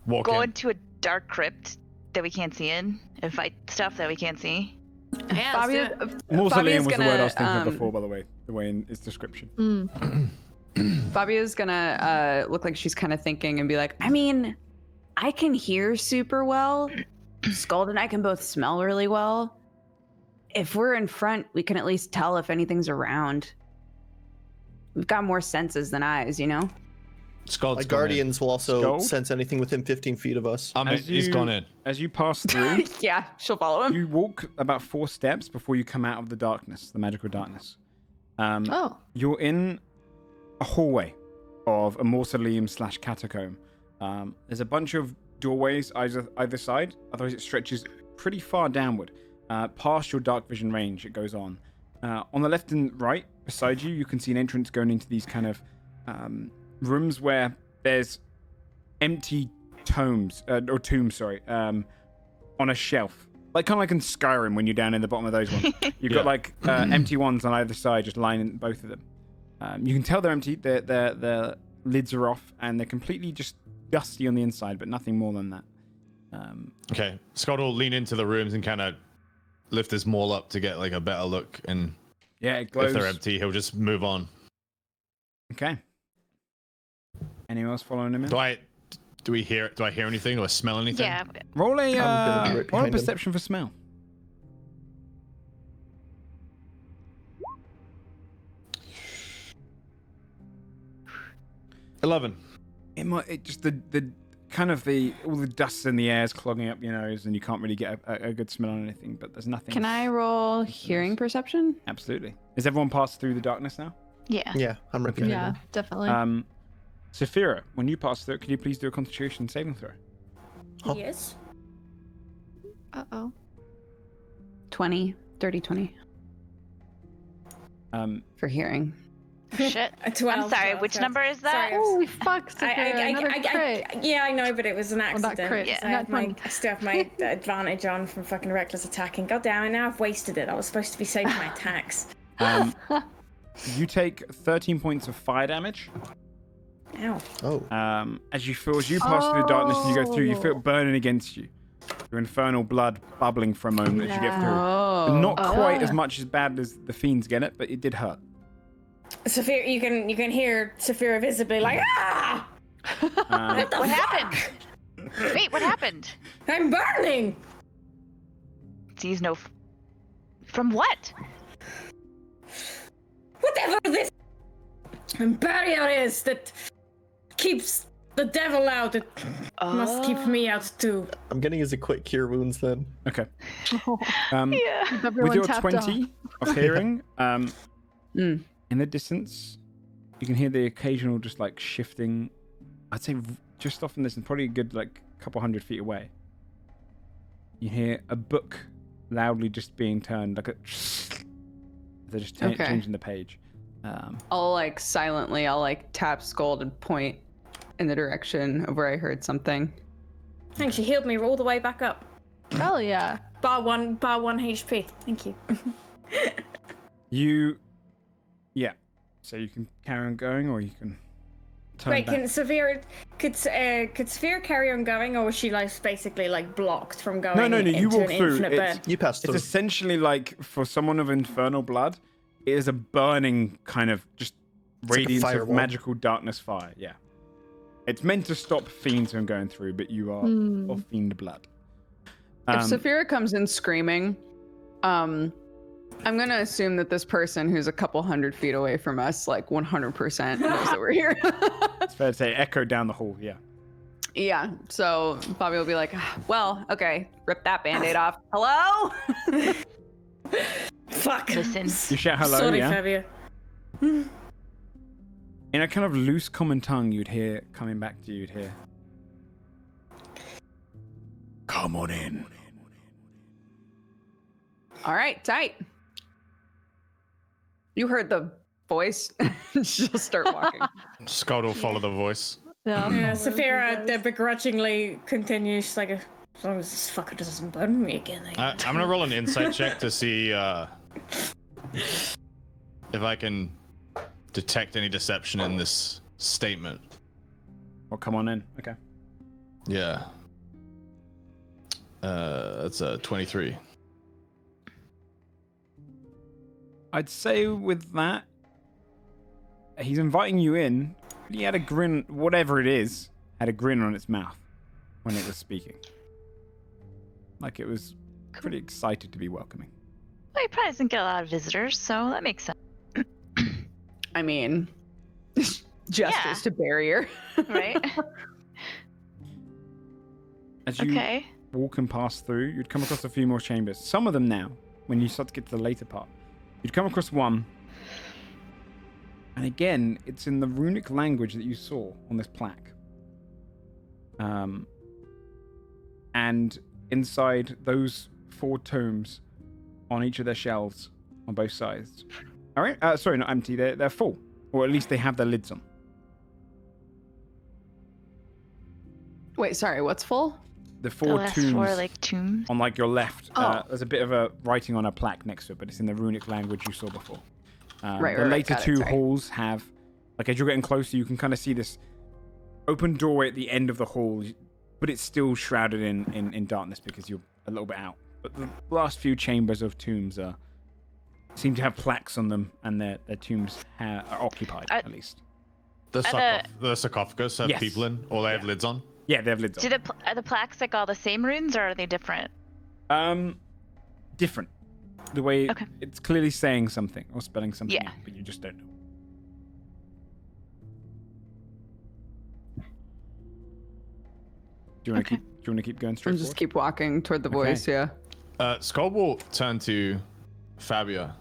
walk go in. into a dark crypt that we can't see in and fight stuff that we can't see. Yeah, let's do Fabio, it. Mausoleum was the word I was gonna, thinking of before, by the way. The way in its description. Fabio's gonna look like she's kind of thinking and be like, I mean, I can hear super well. Scald and I can both smell really well. If we're in front, we can at least tell if anything's around. We've got more senses than eyes, you know? Scald's My gone in. guardians will also Scald? sense anything within 15 feet of us. He's gone in. As you pass through, Yeah, she'll follow him. you walk about 4 steps before you come out of the darkness, the magical darkness. Oh. You're in a hallway of a mausoleum / catacomb. There's a bunch of doorways either side, otherwise it stretches pretty far downward. Past your dark vision range, it goes on. On the left and right, beside you, you can see an entrance going into these kind of rooms where there's empty tombs, on a shelf. Kind of like in Skyrim when you're down in the bottom of those ones. You've got empty ones on either side, just lining both of them. You can tell they're empty, their lids are off, and they're completely just dusty on the inside, but nothing more than that. Okay, Scott will lean into the rooms and kind of lift his maul up to get like a better look, and Yeah, it glows. if they're empty, he'll just move on. Okay. Anyone else following him in? Do I hear anything or smell anything? Yeah. Roll a I'm gonna be right roll a behind him. perception for smell. It just the kind of all the dust in the air is clogging up your nose, and you can't really get a good smell on anything. But there's nothing. Can I roll hearing perception? Absolutely. Is everyone passed through the darkness now? Yeah. Yeah, I'm right behind Yeah, him. definitely. Saphira, when you pass through, can you please do a Constitution saving throw? Huh. Yes. Uh-oh. 20, 30, 20 for hearing. Shit. A 12. I'm sorry, 12, which 12. number is that? Sorry, I was- Oh, we fucked another crit. yeah, I know, but it was an Well, that accident. crit. Yeah. So I still have my advantage on from fucking reckless attacking. God damn it, now I've wasted it. I was supposed to be saving my attacks. You take 13 points of fire damage. Ow. Oh. As you pass through the darkness and you go through, you feel it burning against you. Your infernal blood bubbling for a moment as you get through. Oh. Not quite as much as bad as the fiends get it, but it did hurt. Saphira, you can hear Saphira visibly like, ah! What the What fuck? happened? Wait, what happened? I'm burning! Sees no. From what? Whatever this barrier is that keeps the devil out, it must keep me out too. I'm gonna use a quick cure wounds then. Okay. Yeah. With Everyone your tapped 20 of hearing, in the distance, you can hear the occasional just like shifting. I'd say just off in this, and probably a good like couple 100 feet away. You hear a book loudly just being turned, like they're just changing the page. I'll silently, tap Scald and point in the direction of where I heard something. Thanks, you healed me all the way back up. Hell yeah. Bar one HP. Thank you. So you can carry on going, or you can turn Wait, back. could Saphira carry on going, or was she basically blocked from going? No, you into walk an through. infinite burn? You passed It's through. essentially like for someone of infernal blood, it is a burning kind of just like a radiance of firewall. magical darkness fire. Yeah. It's meant to stop fiends from going through, but you are of fiend blood. If Saphira comes in screaming, I'm going to assume that this person who's a couple 100 feet away from us, 100% knows that we're here. It's fair to say, echo down the hall, yeah. Yeah, so Bobby will be like, well, okay, rip that Band-Aid off. Hello? Fuck. Listen. You shout hello, Sorry, yeah? Fabio. In a kind of loose common tongue, you'd hear, coming back to you, you'd hear, come on in. All right, tight. You heard the voice. She'll start walking. Scott will follow the voice. Yeah. Yeah, Saphira begrudgingly continues As long as this fucker doesn't burn me again. I'm gonna roll an insight check to see if I can detect any deception in this statement. Well, come on in. Okay. Yeah. That's a 23. I'd say with that, he's inviting you in. He had a grin, whatever it is, had a grin on its mouth when it was speaking. Like it was pretty excited to be welcoming. Well, he probably doesn't get a lot of visitors, so that makes sense. I mean, justice to barrier. Right? As you Okay. walk and pass through, you'd come across a few more chambers. Some of them now, when you start to get to the later part, you'd come across one. And again, it's in the runic language that you saw on this plaque. And inside those 4 tomes on each of their shelves on both sides. All right, sorry, not empty. They're full, or at least they have their lids on. Wait, sorry, what's full? The The 4 last tombs 4 like tombs. on like your left. Oh. There's a bit of a writing on a plaque next to it, but it's in the runic language you saw before. Right, the right, later got it, 2 sorry. halls have, like as you're getting closer, you can kind of see this open doorway at the end of the hall, but it's still shrouded in darkness because you're a little bit out. But the last few chambers of tombs seem to have plaques on them, and their tombs are occupied, at least. The the- sarcophagus have Yes. people in, or they have lids on? Yeah, they have lids Do on. are the plaques like all the same runes, or are they different? Different. The way Okay. it's clearly saying something or spelling something, Yeah. out, but you just don't know. Do you want to Okay. keep going straight And just forward? keep walking toward the Okay. voice, yeah. Skull will turn to Fabia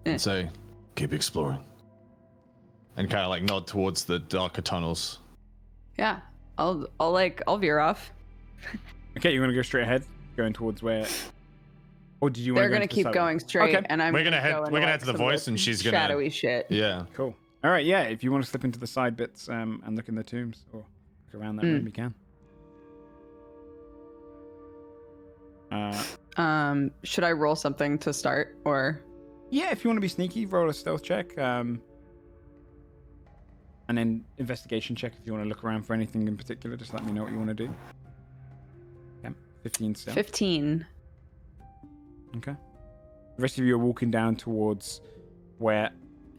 Eh. and say, "Keep exploring," and kind of like nod towards the darker tunnels. Yeah. I'll veer off. Okay, you want to go straight ahead, going towards where? Or did you want They're to gonna to the keep side? going straight, Okay. and I'm We're gonna head- go we're into, gonna head like, to the some voice, of and she's gonna- shadowy shit. Yeah. Cool. All right, yeah. If you want to slip into the side bits and look in the tombs or look around that room, you can. Should I roll something to start, or? Yeah, if you want to be sneaky, roll a stealth check. And then investigation check if you want to look around for anything in particular. Just let me know what you want to do. Yeah, 15 stealth. 15. Okay. The rest of you are walking down towards where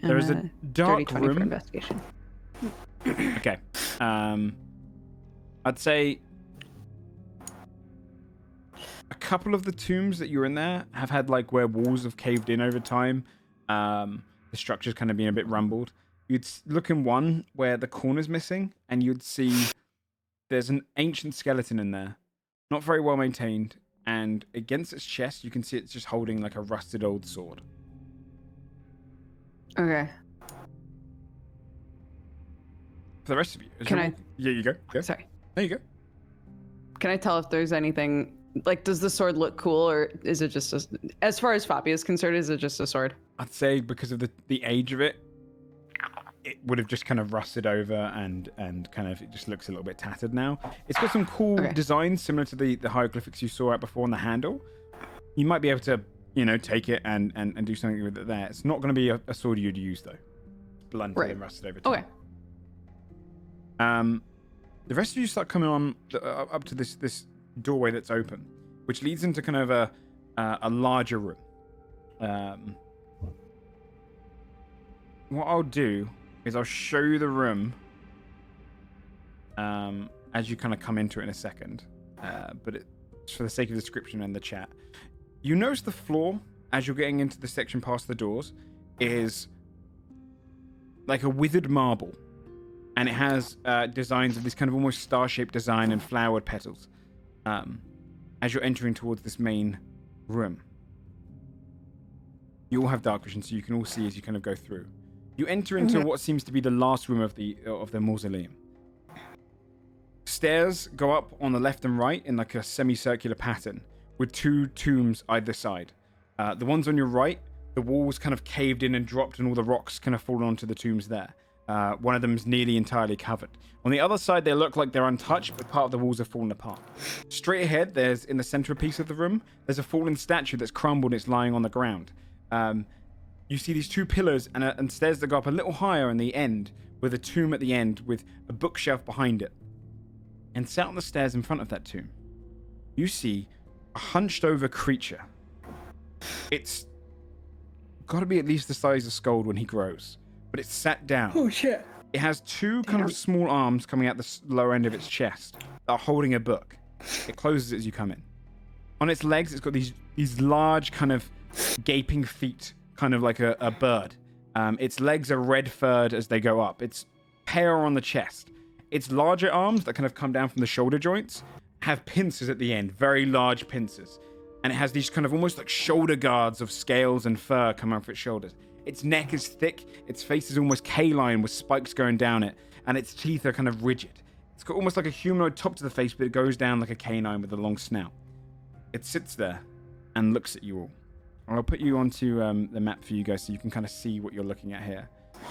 there is a dirty dark 20 for room. investigation. Okay. I'd say a couple of the tombs that you're in there have had like where walls have caved in over time. The structure's kind of been a bit rumbled. You'd look in one where the corner's missing, and you'd see there's an ancient skeleton in there, not very well maintained, and against its chest you can see it's just holding like a rusted old sword. Okay. For the rest of you, as Can you're I- Yeah, you go. Go. Sorry. There you go. Can I tell if there's anything like? Does the sword look cool, or is it just as far as Fabi is concerned? Is it just a sword? I'd say because of the age of it, it would have just kind of rusted over and kind of it just looks a little bit tattered now. It's got some cool Okay. designs similar to the hieroglyphics you saw out before on the handle. You might be able to, take it and do something with it there. It's not going to be a sword you'd use though. It's blunted Right. and rusted over time. Okay. The rest of you start coming on up to this doorway that's open, which leads into kind of a larger room. What I'll do is I'll show you the room as you kind of come into it in a second. But it's for the sake of description in the chat. You notice the floor as you're getting into the section past the doors is like a withered marble. And it has designs of this kind of almost star-shaped design and flowered petals as you're entering towards this main room. You all have dark vision, so you can all see as you kind of go through. You enter into what seems to be the last room of the mausoleum. Stairs go up on the left and right in like a semicircular pattern with 2 tombs either side. The ones on your right, the walls kind of caved in and dropped and all the rocks kind of fallen onto the tombs there. One of them is nearly entirely covered. On the other side, they look like they're untouched, but part of the walls have fallen apart. Straight ahead, there's in the centerpiece of the room, there's a fallen statue that's crumbled and it's lying on the ground. You see these two pillars and stairs that go up a little higher in the end, with a tomb at the end with a bookshelf behind it. And sat on the stairs in front of that tomb, you see a hunched over creature. It's got to be at least the size of Scold when he grows, but it's sat down. Oh shit. It has two kind of small arms coming out the lower end of its chest that are holding a book. It closes as you come in. On its legs, it's got these large kind of gaping feet, kind of like a bird. Its legs are red furred as they go up. It's hair on the chest. Its larger arms that kind of come down from the shoulder joints have pincers at the end, very large pincers. And it has these kind of almost like shoulder guards of scales and fur coming off its shoulders. Its neck is thick, its face is almost K-line with spikes going down it, and its teeth are kind of rigid. It's got almost like a humanoid top to the face, but it goes down like a canine with a long snout. It sits there and looks at you all. I'll put you onto the map for you guys so you can kind of see what you're looking at here.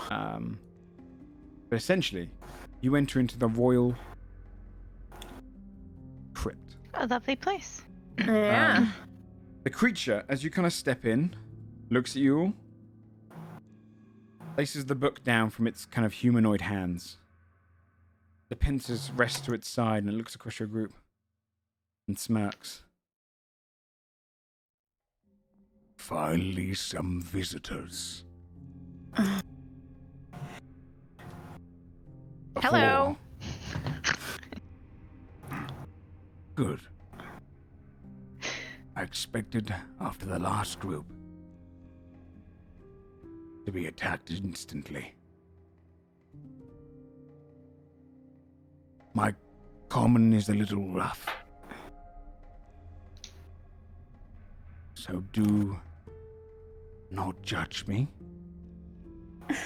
But essentially, you enter into the royal crypt. A lovely place. Yeah. The creature, as you kind of step in, looks at you all, places the book down from its kind of humanoid hands. The pincers rest to its side and it looks across your group and smirks. Finally, some visitors. Hello. Good. I expected, after the last group, to be attacked instantly. My common is a little rough. So do not judge me.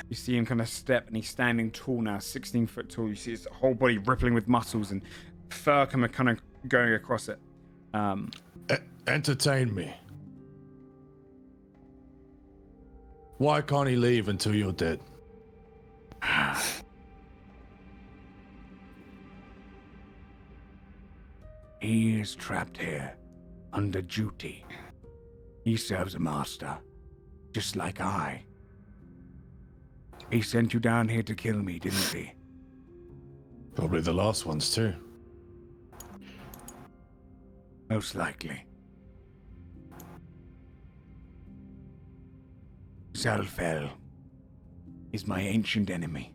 You see him kind of step and he's standing tall now, 16 foot tall. You see his whole body rippling with muscles and fur kind of going across it. Entertain me. Why can't he leave until you're dead? He is trapped here, under duty. He serves a master, just like I. He sent you down here to kill me, didn't he? Probably the last ones too. Most likely. Zalfel is my ancient enemy.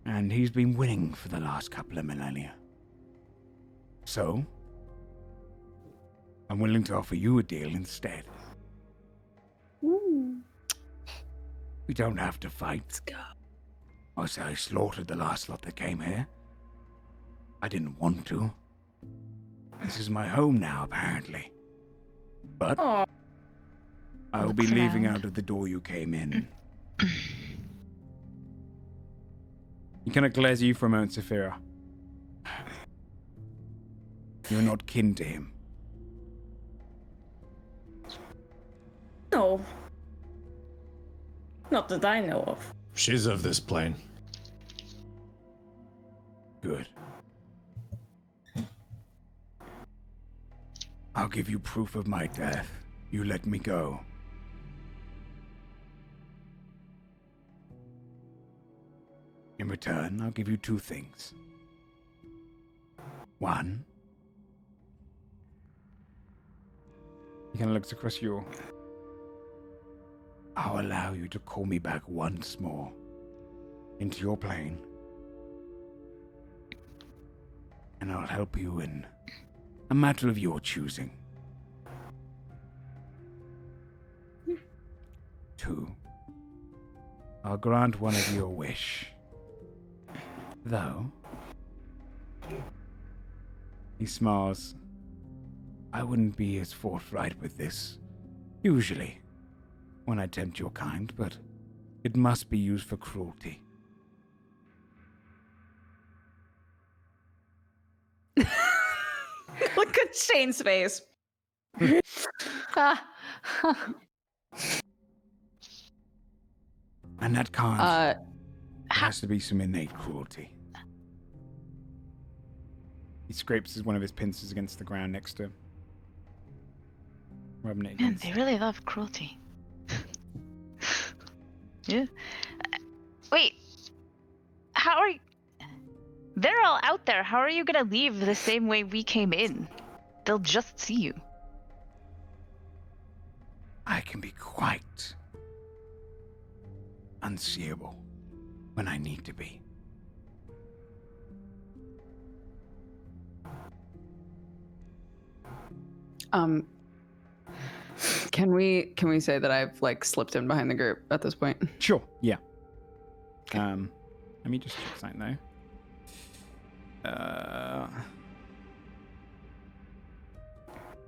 And he's been winning for the last couple of millennia. So, I'm willing to offer you a deal instead. Ooh. We don't have to fight. Let's go. I slaughtered the last lot that came here. I didn't want to. This is my home now, apparently. But Aw. I'll be leaving out of the door you came in. He kind of glares at you for a moment, Saphira. You're not kin to him. No. Not that I know of. She's of this plane. Good. I'll give you proof of my death. You let me go. In return, I'll give you two things. One, He kind of looks across you all. I'll allow you to call me back once more into your plane. And I'll help you in a matter of your choosing. Two, I'll grant one of your wish. Though, He smiles. I wouldn't be as forthright with this, usually, when I tempt your kind, but it must be used for cruelty. Look at Shane's face. And that can't. There has to be some innate cruelty. He scrapes one of his pincers against the ground next to him. Rubbing it Man, against. they really love cruelty. Yeah. Wait. How are you? They're all out there. How are you gonna leave the same way we came in? They'll just see you. I can be quite unseeable when I need to be. Can we say that I've like slipped in behind the group at this point? Sure. Yeah. Let me just check something though.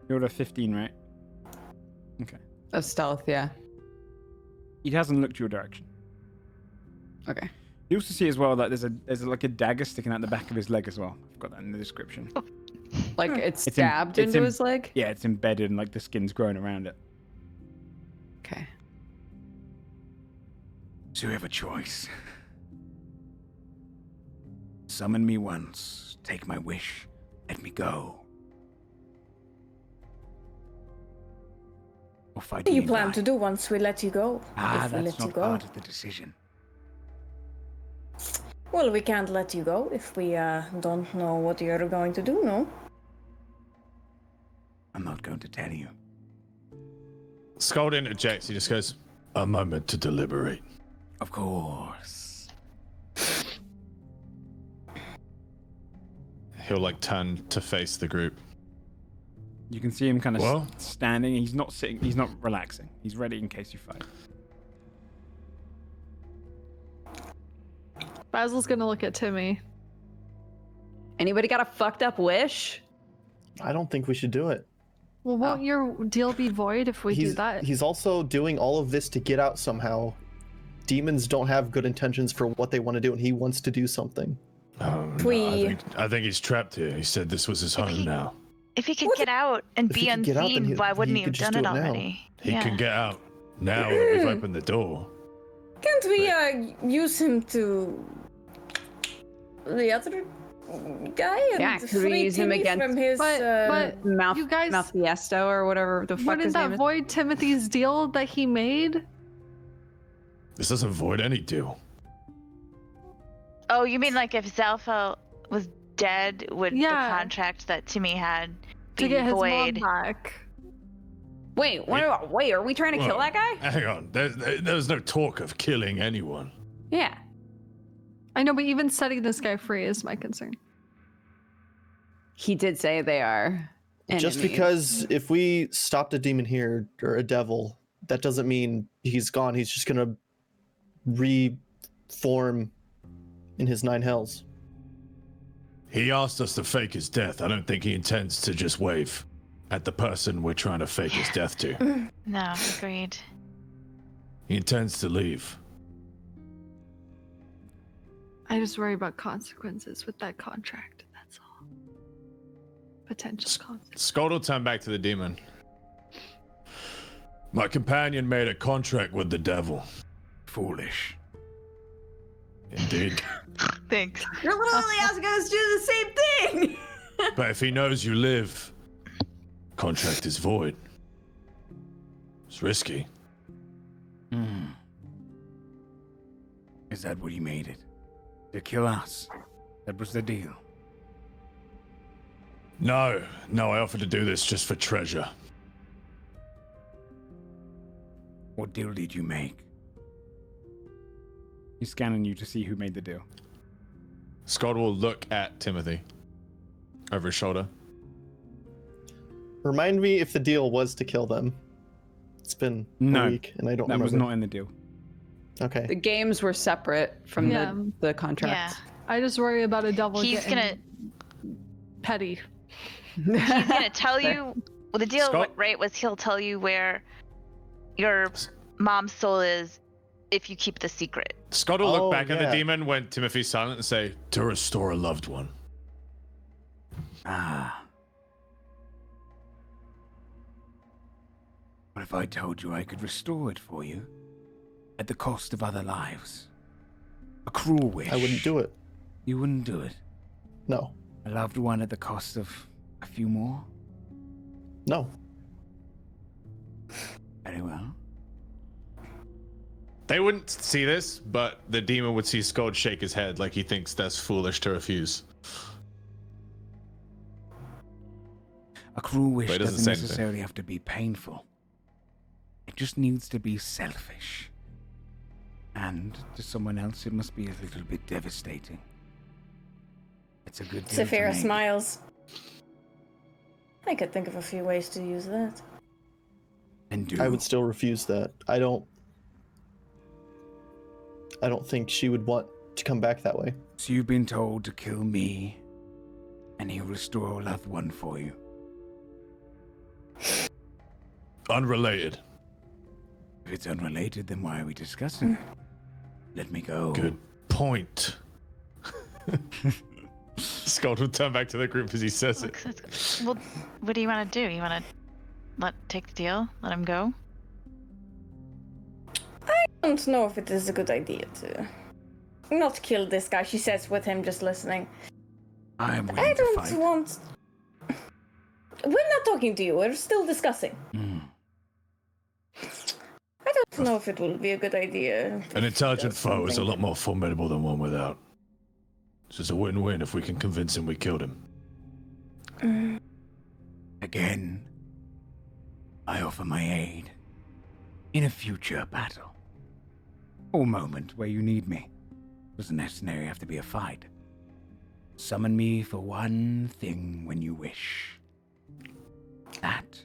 You're at 15, right? Okay. A stealth, yeah. He hasn't looked your direction. Okay. You also see as well that there's like a dagger sticking out the back of his leg as well. I've got that in the description. Like it's It's stabbed into his leg? Yeah, it's embedded and like the skin's growing around it. Okay. So you have a choice. Summon me once, take my wish, let me go. Or fight What do me you and plan die. to do once we let you go? If we That's let you not go. part of the decision. Well, we can't let you go if we don't know what you're going to do, no? I'm not going to tell you. Scold interjects. He just goes, "A moment to deliberate." Of course. He'll like turn to face the group. You can see him kind of Well? standing. He's not sitting. He's not relaxing. He's ready in case you fight. Basil's gonna look at Timmy. Anybody got a fucked up wish? I don't think we should do it. Well, won't your deal be void if we do that? He's also doing all of this to get out somehow. Demons don't have good intentions for what they want to do, and he wants to do something. Oh, We- I think he's trapped here. He said this was his home now. If he could get out and If he be could get out, then unseen, he- why wouldn't he he could have just done it do it now. already? He can get out now that we've opened the door. Can't we use him to the other guy and Yeah, could we free use him Timmy against- from his? But Mouth, you guys, Mouthfiesto or whatever the fuck wouldn't his name that is. void Timothy's deal that he made? This doesn't void any deal. Oh, you mean like if Zalfa was dead, would Yeah. the contract that Timmy had be To get his void? mom back. Wait, wait, are we trying to kill Well, that guy? Hang on. There's no talk of killing anyone. Yeah. I know, but even setting this guy free is my concern. He did say they are Just enemies. because if we stopped a demon here or a devil, that doesn't mean he's gone. He's just gonna reform in his 9 hells. He asked us to fake his death. I don't think he intends to just wave at the person we're trying to fake his death to. No, agreed. He intends to leave. I just worry about consequences with that contract. That's all. Potential consequences. Scott will turn back to the demon. My companion made a contract with the devil. Foolish. Indeed. Thanks. You're literally asking us to do the same thing. But if he knows you live, contract is void. It's risky. Is that what he made it? To kill us? That was the deal. No, I offered to do this just for treasure. What deal did you make? He's scanning you to see who made the deal. Scott will look at Timothy over his shoulder. Remind me if the deal was to kill them. It's been No, a week, and I don't That remember. was not in the deal. Okay. The games were separate from Yeah. the contract. I just worry about a devil He's getting petty. He's gonna tell you. Well, the deal, Scott? right, was he'll tell you where your mom's soul is if you keep the secret. Scott will Oh, look back at the yeah. demon when Timothy's silent and say, to restore a loved one. Ah. What if I told you I could restore it for you? at the cost of other lives. A cruel wish. I wouldn't do it. You wouldn't do it? No. A loved one at the cost of a few more? No. Very well. They wouldn't see this, but the demon would see Scold shake his head like he thinks that's foolish to refuse. A cruel wish But it doesn't doesn't say anything. necessarily have to be painful. It just needs to be selfish. And to someone else, it must be a little bit devastating. It's a good deal to Saphira make. smiles. I could think of a few ways to use that. And do. I would still refuse that. I don't think she would want to come back that way. So you've been told to kill me, and he'll restore a loved one for you. Unrelated. If it's unrelated, then why are we discussing it? Let me go. Good point. Scold will turn back to the group as he says it. Well, what do you want to do? You want to take the deal? Let him go? I don't know if it is a good idea to not kill this guy, she says with him just listening. I am I willing to don't fight. want... We're not talking to you, we're still discussing. I don't know if it will be a good idea. An intelligent does foe is a something. lot more formidable than one without. This is a win-win if we can convince him we killed him. Again, I offer my aid in a future battle. Or moment where you need me. Doesn't necessarily have to be a fight. Summon me for one thing when you wish. That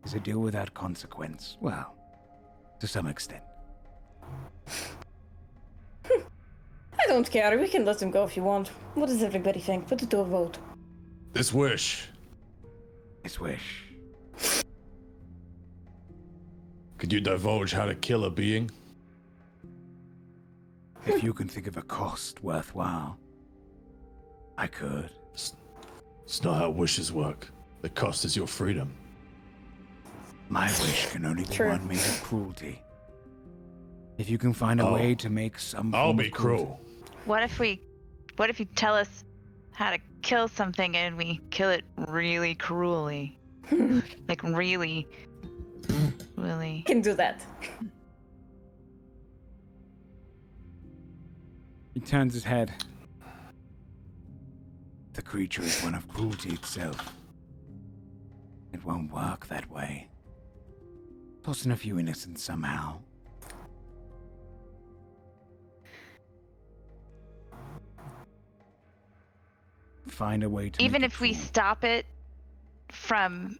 is a deal without consequence. Well, to some extent. I don't care, we can let him go if you want. What does everybody think? Put it to a vote. This wish. This wish. Could you divulge how to kill a being? If you can think of a cost worthwhile, I could. It's not how wishes work. The cost is your freedom. My wish can only be True. one made of cruelty. If you can find a way to make some I'll form be of cruelty- cruel. What if you tell us how to kill something and we kill it really cruelly? Like really. Can do that. He turns his head. The creature is one of cruelty itself. It won't work that way. Toss in a few innocents somehow. Find a way to Even make it if we cruel. stop it from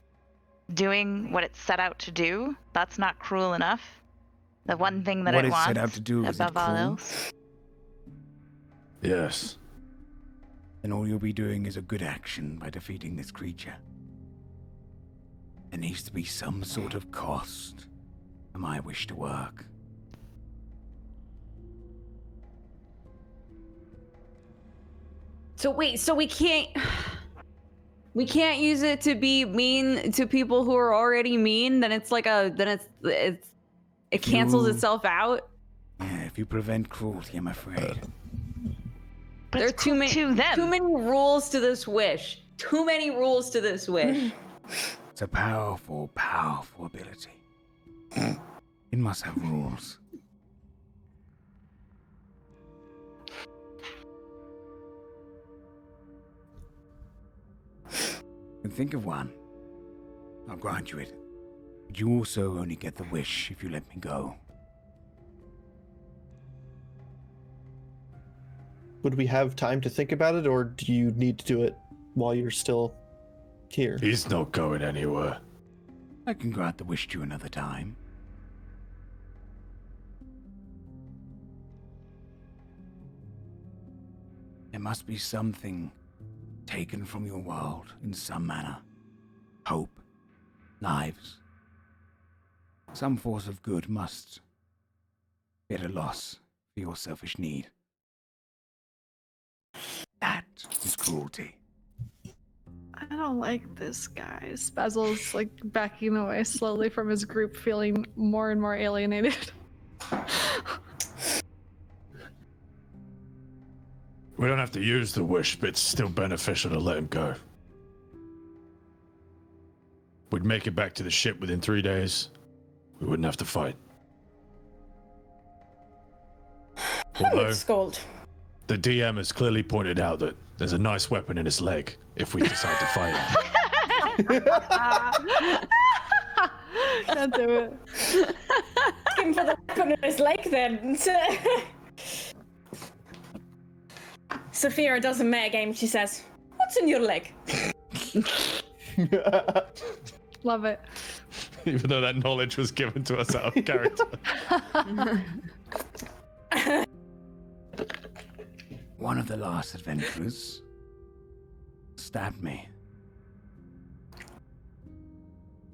doing what it's set out to do, that's not cruel enough. The one thing that What it it's wants set out to do, is it above all cruel? else. Yes. Then all you'll be doing is a good action by defeating this creature. There needs to be some sort of cost for my wish to work. So wait, so we can't use it to be mean to people who are already mean? Then it's like it cancels You- itself out. Yeah, if you prevent cruelty, I'm afraid. But There are it's cruel to them. too many rules to this wish. Too many rules to this wish. It's a powerful, powerful ability. It must have rules. And think of one. I'll grant you it. But you also only get the wish if you let me go. Would we have time to think about it, or do you need to do it while you're still here? He's not going anywhere. I can grant the wish to you another time. There must be something taken from your world in some manner. Hope, lives. Some force of good must be at a loss for your selfish need. That is cruelty. I don't like this guy. Basil's like backing away slowly from his group, feeling more and more alienated. We don't have to use the wish, but it's still beneficial to let him go. We'd make it back to the ship within 3 days. We wouldn't have to fight. Although, Scold. the DM has clearly pointed out that there's a nice weapon in his leg if we decide to fight him. Can't do it. Give him for the weapon in his leg then. Sophia does a metagame. She says, "What's in your leg?" Love it. Even though that knowledge was given to us out of character. One of the last adventurers stabbed me.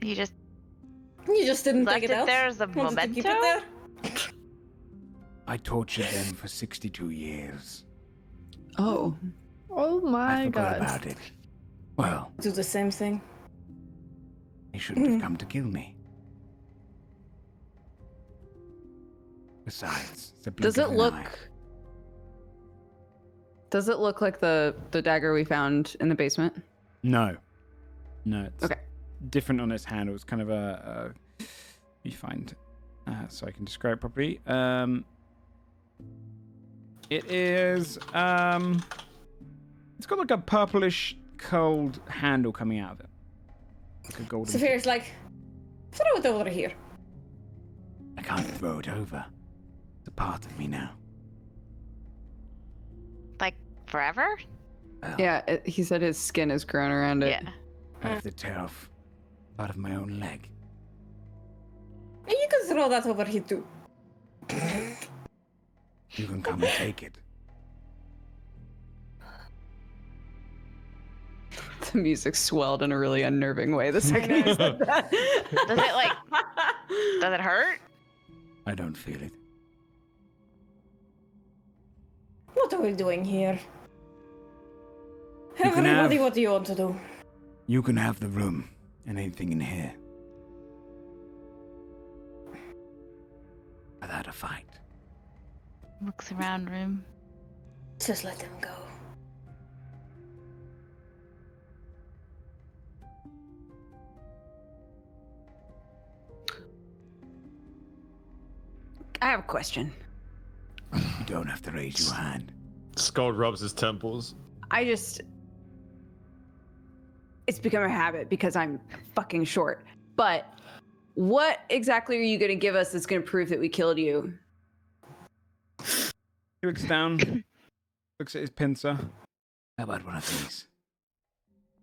You just didn't left take it it out. there as a Wanted to keep it memento? there. I tortured them for 62 years. Oh. Oh my I forgot god. about it. Well, Do the same thing. they shouldn't have come to kill me. Besides, it's a blink Does it of an look? eye. Does it look like the dagger we found in the basement? No. No, it's Okay. different on its handle. It's kind of a you find so I can describe it properly. It is it's got like a purplish cold handle coming out of it. Like a golden. Sophia's like, throw it over here. I can't throw it over. It's a part of me now. Like forever? Well, Yeah, he said his skin has grown around it. Yeah. I have to tear off part of my own leg. And you can throw that over here too. You can come and take it. The music swelled in a really unnerving way the second he said that. Does it like? Does it hurt? I don't feel it. What are we doing here? You can Everybody, have- what do you want to do? You can have the room and anything in here. Without a fight. Looks around room. Just let them go. I have a question. You don't have to raise your hand. Skull rubs his temples. It's become a habit because I'm fucking short. But what exactly are you going to give us that's going to prove that we killed you? He looks down, looks at his pincer. How about one of these?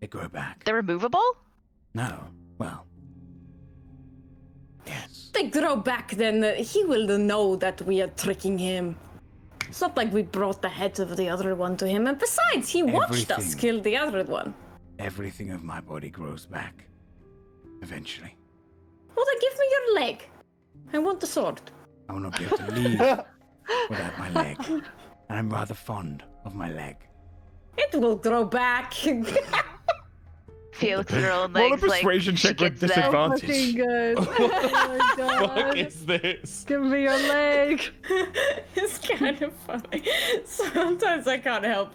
They grow back. They're removable? No. Well. Yes. They grow back then. He will know that we are tricking him. It's not like we brought the head of the other one to him. And besides, he watched us Everything. kill the other one. Everything of my body grows back. Eventually. Well, then give me your leg. I want the sword. I will not be able to leave without my leg. And I'm rather fond of my leg. It will grow back. Felix and her own Roll a legs, like, persuasion she check with gets them. disadvantage. Fucking good. Oh my god. is this? Give me your leg. It's kind of funny. Sometimes I can't help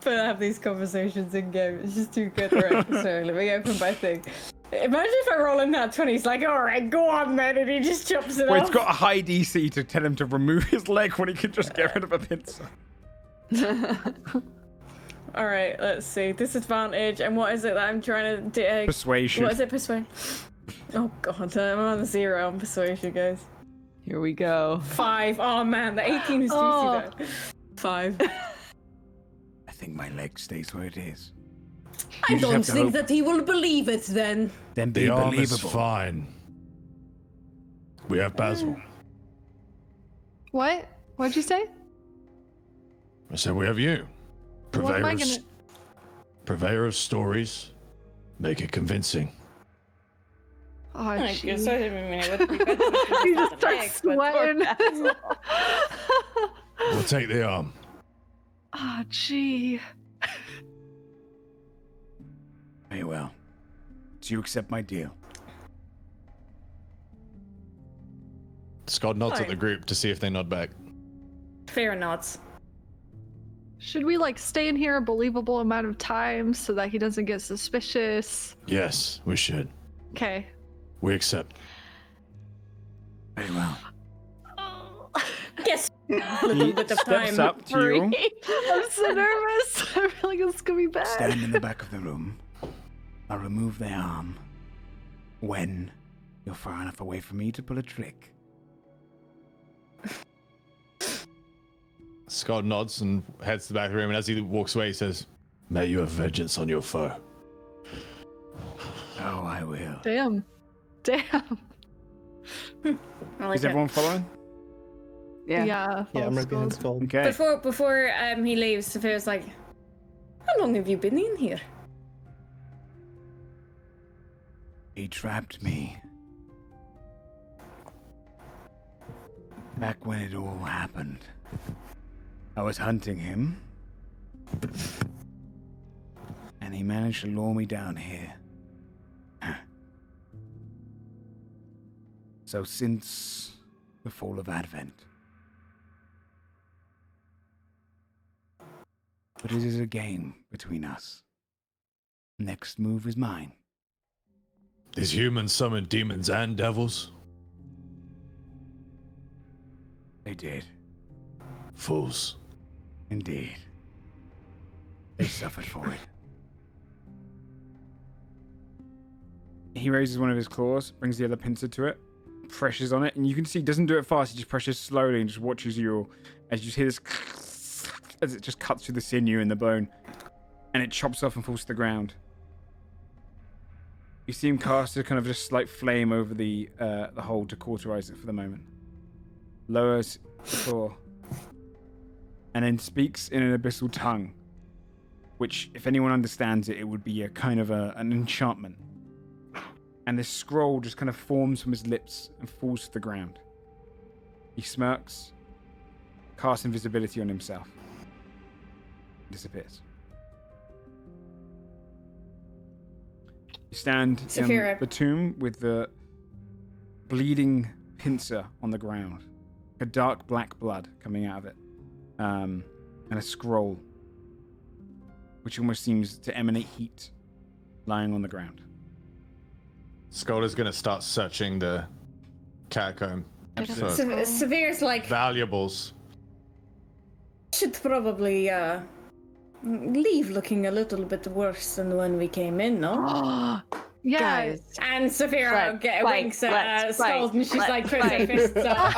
but have these conversations in game. It's just too good right so let me open my thing. Imagine if I roll in that 20, he's like, alright, go on then, and he just chops it Well, off. it's got a high DC to tell him to remove his leg when he can just get rid of a pincer. Alright, let's see. Disadvantage, and what is it that I'm trying to do? Persuasion. What is it? Persuasion? Oh god, I'm on a 0 on persuasion, guys. Here we go. 5. Oh man, the 18 is juicy Oh. though. 5. I think my leg stays where it is. I just don't have to think hope- that he will believe it then. Then be The arm is believable. fine. We have Basil. What? What'd you say? I said we have you. What am I Purveyor of, gonna- purveyor of stories. Make it convincing. Oh, I jeez. guess I didn't mean it would be better if you You just just had start the leg, but poor sweating. Basil. We'll take the arm. Oh, gee. Very well. So you accept my deal? Scott nods at the Fine. group to see if they nod back. Fair nods. Should we like stay in here a believable amount of time so that he doesn't get suspicious? Yes, we should. Okay. We accept. Very well. Yes. A He little bit of steps time. up to you. I'm so nervous. I feel like it's gonna be bad. Stand in the back of the room. I'll remove their arm when you're far enough away from me to pull a trick. Scott nods and heads to the back of the room, and as he walks away, he says, "May you have vengeance on your foe." Oh, I will. Damn. I like Is it. everyone following? Yeah. Yeah. Yeah, I'm false right behind gold. Skull. Okay. Before he leaves, Sophia's like, "How long have you been in here?" He trapped me. Back when it all happened. I was hunting him. And he managed to lure me down here. So since the fall of Advent. But it is a game between us. Next move is mine. These humans summon demons and devils? They did. Fools. Indeed. They suffered for it. He raises one of his claws, brings the other pincer to it, presses on it, and you can see he doesn't do it fast. He just presses slowly and just watches you as you hear this as it just cuts through the sinew and the bone, and it chops off and falls to the ground. You see him cast a kind of just slight flame over the hole to cauterize it for the moment. Lowers the claw, and then speaks in an abyssal tongue, which, if anyone understands it, it would be a kind of an enchantment. And this scroll just kind of forms from his lips and falls to the ground. He smirks, casts invisibility on himself, and disappears. You stand in Saphira. the tomb with the bleeding pincer on the ground, a dark black blood coming out of it, and a scroll, which almost seems to emanate heat, lying on the ground. Skull is going to start searching the catacomb for Severe's like, valuables. should probably leave looking a little bit worse than when we came in, no? Yeah. Guys. And Saphira Fight, winks at let's Skull, fight, and she's let's like, puts her fight. fists up.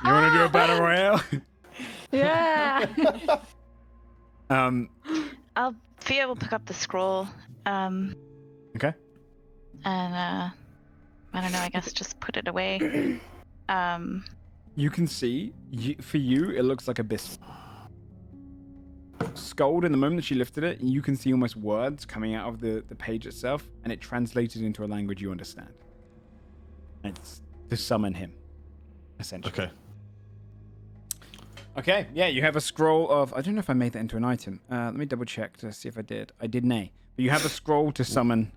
You want to do a battle royale? Yeah. Fia will pick up the scroll. Okay. And I don't know, I guess just put it away. You can see, for you, it looks like a biscuit. Scold, in the moment that she lifted it, you can see almost words coming out of the page itself, and it translated into a language you understand. And it's to summon him, essentially. Okay. Okay, yeah, you have a scroll of... I don't know if I made that into an item. Let me double check to see if I did. I did nay. But you have a scroll to summon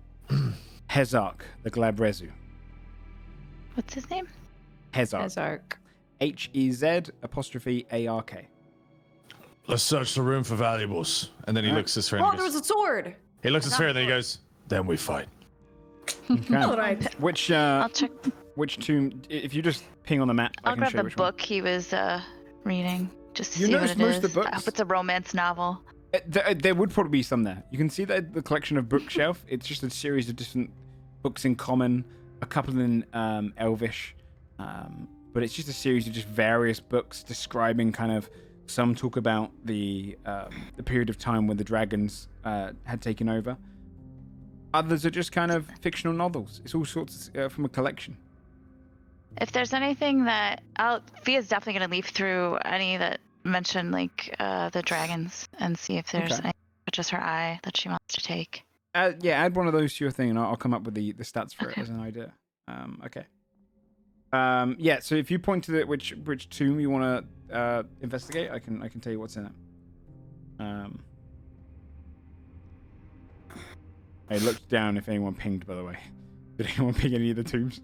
Hezark, the Glabrezu. What's his name? Hezark. Hezark. Hez'Ark. Let's search the room for valuables. And then he looks at Sphera. Oh, there was a sword. He looks at Sphera and then he goes, "Then we fight." Okay. All right. Which I'll check. which tomb? If you just ping on the map, I I'll can grab show you the which one. book he was reading just to You see what noticed it most is. of the I books- hope it's a romance novel. There would probably be some there. You can see that the collection of bookshelf. It's just a series of different books in common, a couple in Elvish, but it's just a series of just various books describing kind of. Some talk about the period of time when the dragons had taken over. Others are just kind of fictional novels. It's all sorts from a collection. If there's anything that Fia's definitely gonna leaf through any that mention like the dragons and see if there's Okay. any that catches her eye that she wants to take. Yeah, add one of those to your thing, and I'll come up with the stats for Okay. it as an idea. Okay. Yeah. So if you point to which tomb you want to investigate, I can tell you what's in it. I looked down if anyone pinged. By the way, did anyone ping any of the tombs?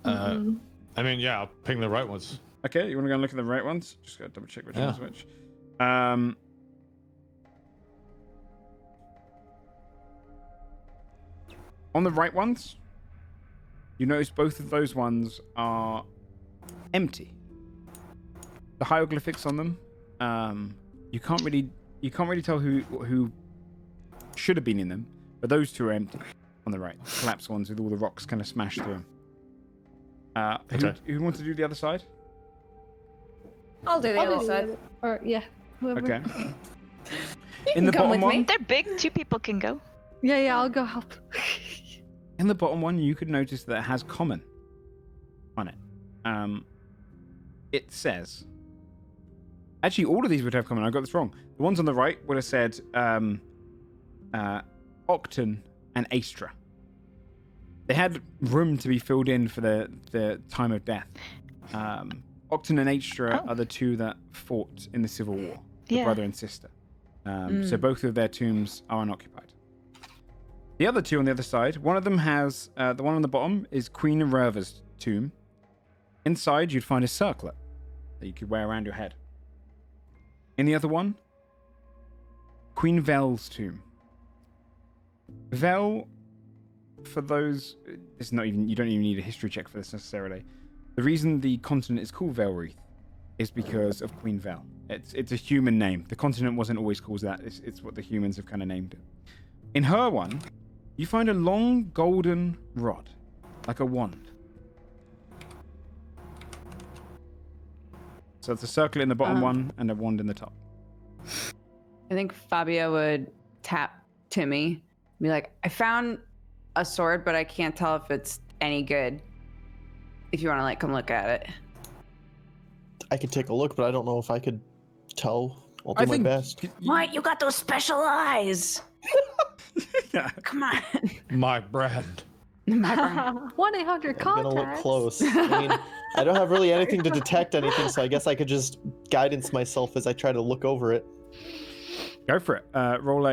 I mean, yeah, I'll ping the right ones. Okay, you want to go and look at the right ones? Just gotta double check which Yeah. one's which. On the right ones, you notice both of those ones are empty. The hieroglyphics on them, you can't really tell who should have been in them, but those two are empty on the right. Collapsed ones with all the rocks kind of smashed through them. Who wants to do the other side? I'll do the other side. Or yeah, whoever. Okay. You can come with me. They're big. 2 people can go. Yeah, I'll go help. In the bottom one, you could notice that it has common on it. It says... Actually, all of these would have common. I got this wrong. The ones on the right would have said Octon and Astra. They had room to be filled in for the time of death. Octon and Astra are the 2 that fought in the Civil War, the brother and sister. So both of their tombs are unoccupied. The other 2 on the other side, one of them has, the one on the bottom is Queen Nerva's tomb. Inside, you'd find a circlet that you could wear around your head. In the other one, Queen Vel's tomb. Vel, for those, it's not even, you don't even need a history check for this necessarily. The reason the continent is called Velreith is because of Queen Vel. It's a human name. The continent wasn't always called that. It's what the humans have kind of named it. In her one, you find a long golden rod, like a wand. So it's a circle in the bottom one and a wand in the top. I think Fabia would tap Timmy, be like, I found a sword, but I can't tell if it's any good. If you want to like come look at it. I could take a look, but I don't know if I could tell. I'll do my best. What? You got those special eyes. Come on. My brand. 1-800 contacts. I'm gonna look close. I mean, I don't have really anything to detect anything, so I guess I could just guidance myself as I try to look over it. Go for it. Roll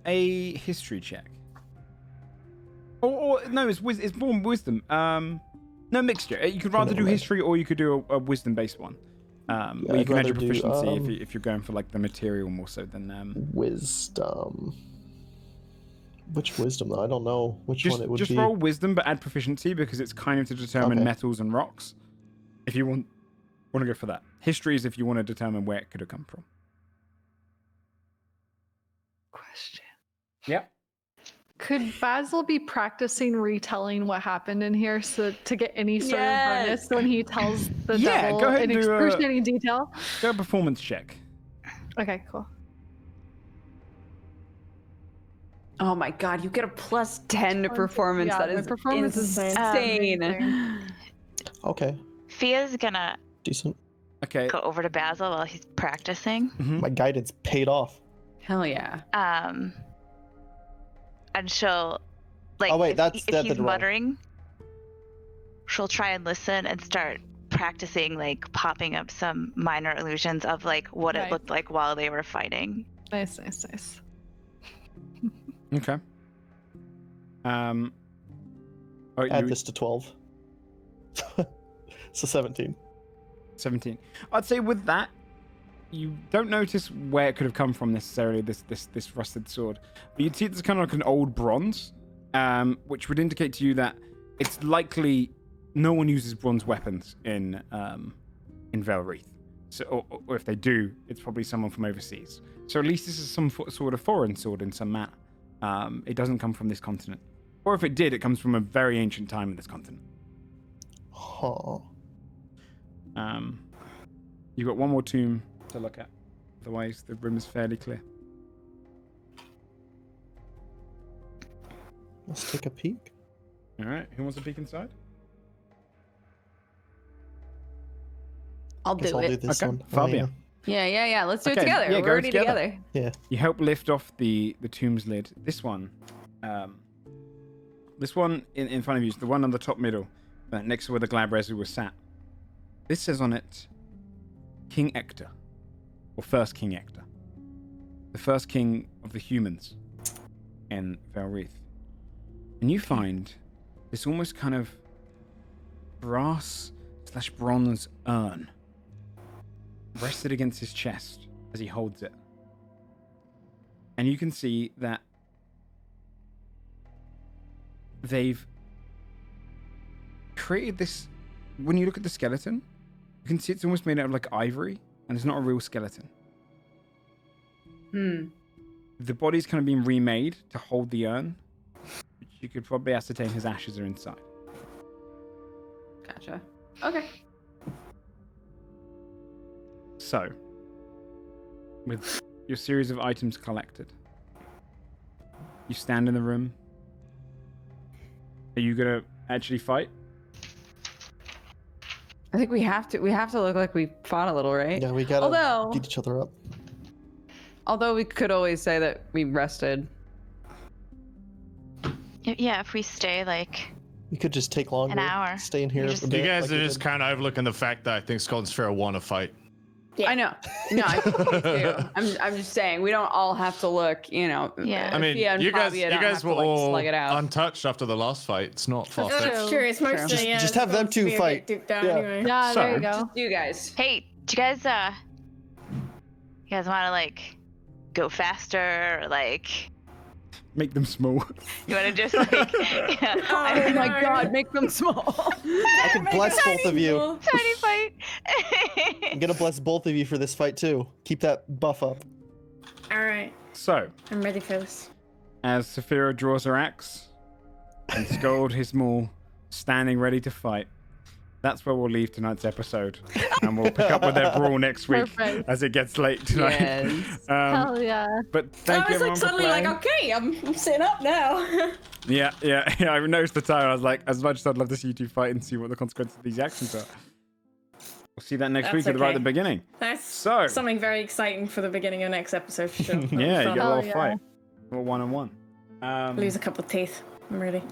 a history check. Or no, it's born wisdom. No, mixture. You could rather do history or you could do a wisdom-based one. Where you can add your proficiency if you're going for like the material more so than wisdom. Which wisdom though? I don't know which one it would be. Just roll wisdom, but add proficiency because it's kind of to determine metals and rocks. If you want to go for that. History is if you want to determine where it could have come from. Question. Yep. Could Basil be practicing retelling what happened in here so to get any sort of bonus when he tells the devil go ahead in and do excruciating detail? Go a performance check. Okay, cool. Oh my god, you get a +10 to performance. Yeah, that my is performance is insane. Okay. Fia's gonna Decent. Okay. go over to Basil while he's practicing. My guidance paid off. Hell yeah. And she'll like if he's muttering, she'll try and listen and start practicing like popping up some minor illusions of like what it looked like while they were fighting. Nice. Okay. Add this to 12. So 17. 17. I'd say with that, you don't notice where it could have come from necessarily, this rusted sword. But you'd see it's kind of like an old bronze, which would indicate to you that it's likely no one uses bronze weapons in Velreith. So, or if they do, it's probably someone from overseas. So at least this is some sort of foreign sword in some manner. It doesn't come from this continent. Or if it did, it comes from a very ancient time in this continent. Huh. You've got one more tomb to look at. Otherwise, the room is fairly clear. Let's take a peek. All right. Who wants to peek inside? I'll do it. this one. Fabia. Yeah. Let's do it Okay, together. yeah, We're go already together. together. Yeah. You help lift off the tomb's lid. This one, in front of you is the one on the top middle, next to where the Glabrezu was sat. This says on it, King Ector, or first King Ector, the first king of the humans in Velreith. And you find this almost kind of brass/bronze urn rested against his chest as he holds it. And you can see that they've created this. When you look at the skeleton, you can see it's almost made out of like ivory, and it's not a real skeleton. The body's kind of been remade to hold the urn, which you could probably ascertain his ashes are inside. Gotcha. Okay. So, with your series of items collected, you stand in the room. Are you gonna actually fight? I think we have to look like we fought a little, right? Yeah, we gotta Although- beat each other up. Although we could always say that we rested. Yeah, if we stay like We could just take longer. hour. Stay in here. You just- a You bit, guys like are we just did. kind of overlooking the fact that I think Scott and Sphera want to fight. Yeah. I know. No, I do. I'm just saying we don't all have to look. Yeah. I mean, Fia and you guys Fabia don't have were to, like, all slug it out. untouched after the last fight. It's not far That's fetched. true. It's mostly Just- yeah, just it's have them supposed to two be a bit fight. duped down Yeah. anyway. Yeah, So- there you go. You guys. Hey, do you guys want to like go faster or like Make them small. you want to just like yeah, Oh my god, make them small. I can bless both of you. tiny fight. I'm gonna bless both of you for this fight too. Keep that buff up. All right, So, I'm ready for this. as Saphira draws her axe and Scold his maul, standing ready to fight, that's where we'll leave tonight's episode. And we'll pick up with their brawl next week Perfect. as it gets late tonight. Yes. Hell yeah. But thank I you was everyone like for suddenly playing. like, okay, I'm sitting up now. Yeah. I noticed the time. I was like, as much as I'd love to see you two fight and see what the consequences of these actions are. We'll see that next That's week at right at the okay. beginning. That's So- something very exciting for the beginning of next episode for sure. That'll be Yeah, you fun. get a little yeah. fight. A little one-on-one. Lose a couple of teeth. I'm ready.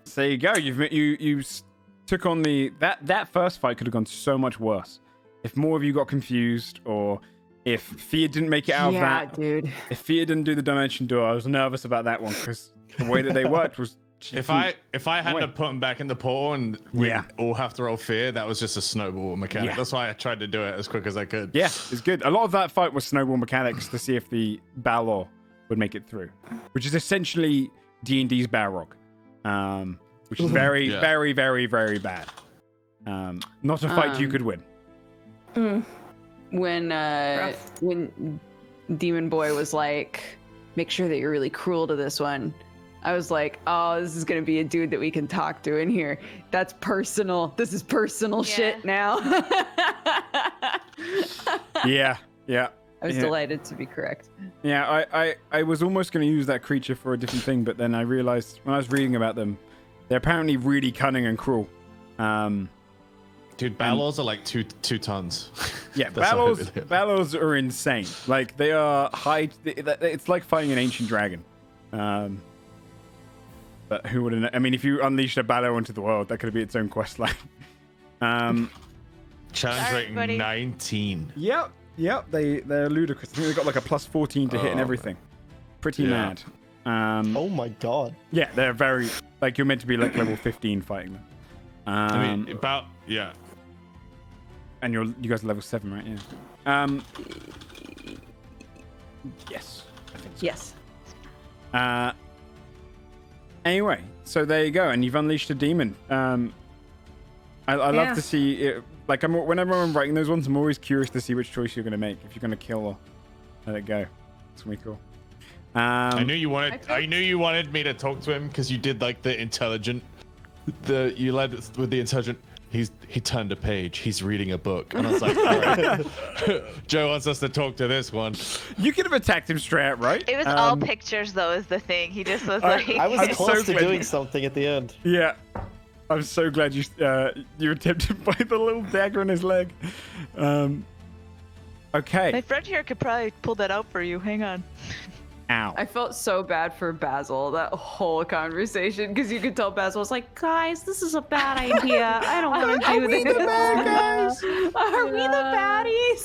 So there you go. You took on that first fight could have gone so much worse. If more of you got confused, or if Fia didn't make it out of Yeah, that. dude. If Fia didn't do the dimension door, I was nervous about that one because the way that they worked was. If I hadn't Wait. have put him back in the portal and we Yeah. all have to roll fear, that was just a snowball mechanic. Yeah. That's why I tried to do it as quick as I could. Yeah, it's good. A lot of that fight was snowball mechanics to see if the Balor would make it through, which is essentially D&D's Balrog, which is very, Yeah. very, very, very bad. Not a fight you could win. When Demon Boy was like, make sure that you're really cruel to this one, I was like, oh, this is gonna be a dude that we can talk to in here. That's personal. This is personal Yeah. shit now. Yeah. I was Yeah. delighted to be correct. Yeah, I was almost going to use that creature for a different thing, but then I realized when I was reading about them, they're apparently really cunning and cruel. Dude, Balors are like two tons. Yeah, That's how heavy they are. Balors are insane. Like, they are high. It's like fighting an ancient dragon. But who would have? I mean, if you unleashed a Balor into the world, that could be its own quest line. Challenge Sorry, rating buddy. 19. Yep. They're ludicrous. I think they got like a plus 14 to hit and Oh, everything. Pretty Yeah. mad. Oh my god. Yeah, they're very like you're meant to be like level 15 fighting them. I mean, yeah. And you guys are level 7, right? Yeah. Yes. I think so. Yes. Anyway, so there you go, and you've unleashed a demon. I love Yeah. to see it. Like, whenever I'm writing those ones, I'm always curious to see which choice you're going to make. If you're going to kill or let it go. It's gonna be cool. I knew you wanted me to talk to him because you did like the intelligent. You led with the intelligent. He turned a page. He's reading a book, and I was like, all right. Joe wants us to talk to this one. You could have attacked him straight out, right? It was all pictures though, is the thing. He just was I- like. I was I'm close so to glad doing you- something at the end. Yeah. I'm so glad you attempted by the little dagger in his leg. My Okay. friend here could probably pull that out for you. Hang on. Ow. I felt so bad for Basil that whole conversation because you could tell Basil was like, "Guys, this is a bad idea. I don't want to do this." Are we the baddies?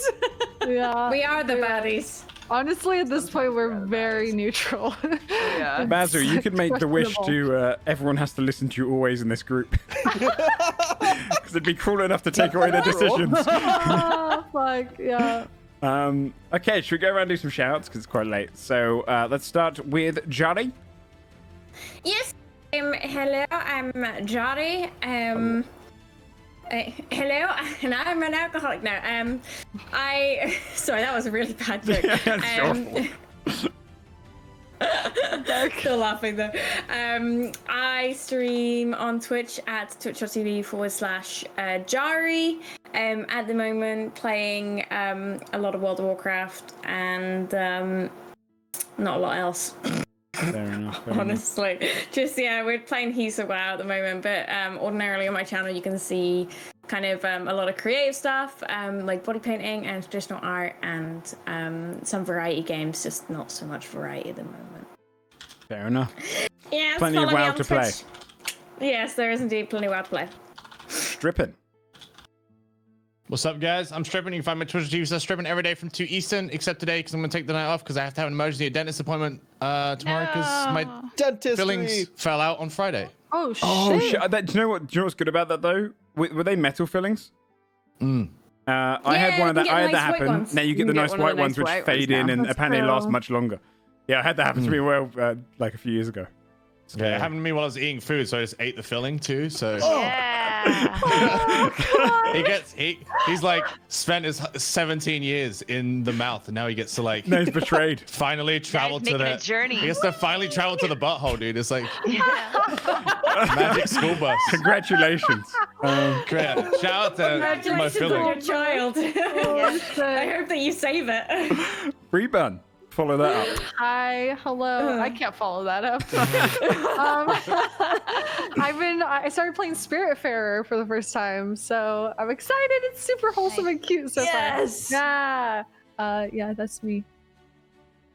Yeah. We are the baddies. Honestly, at this point, we're very neutral. Yeah. Basil, you could make the wish questionable. to everyone has to listen to you always in this group. Because it'd be cruel enough to take away their decisions. fuck? Yeah. Okay, should we go around and do some shout-outs because it's quite late? So let's start with Johnny. Yes. Hello, I'm Jari. Hello, and I'm an alcoholic now. Sorry, that was a really bad joke. Still laughing though. I stream on Twitch at twitch.tv/Jari. At the moment, playing a lot of World of Warcraft and not a lot else. Fair enough. Honestly, just we're playing Heath of WoW at the moment, but ordinarily on my channel you can see kind of a lot of creative stuff, like body painting and traditional art, and some variety games. Just not so much variety at the moment. Fair enough. Yeah, Plenty of WoW to play. Yes, there is indeed plenty of WoW to play. Stripping. What's up, guys? I'm Stripping. You can find me at Twitch.tv/Stripping every day from 2 Eastern, except today because I'm going to take the night off because I have to have an emergency dentist appointment tomorrow because my fillings fell out on Friday. Oh, shit. Oh, shit. Do you know what's good about that, though? Were they metal fillings? I had one of that. I had that happen. Now you get the nice white ones which fade in and apparently last much longer. Yeah, I had that happen to me like a few years ago. Yeah, it happened to me while I was eating food, so I just ate the filling too. So he's like spent his 17 years in the mouth, and now he gets to like. No, he's betrayed. Finally travel to the journey. He gets to finally travel to the butthole, dude. It's like magic school bus. Congratulations. Great. Shout out to my filling. Your child. I hope that you save it. Rebun. Follow that up. Hi, hello. I can't follow that up. I started playing Spiritfarer for the first time, so I'm excited. It's super wholesome and cute so far. Yeah. Yeah, that's me.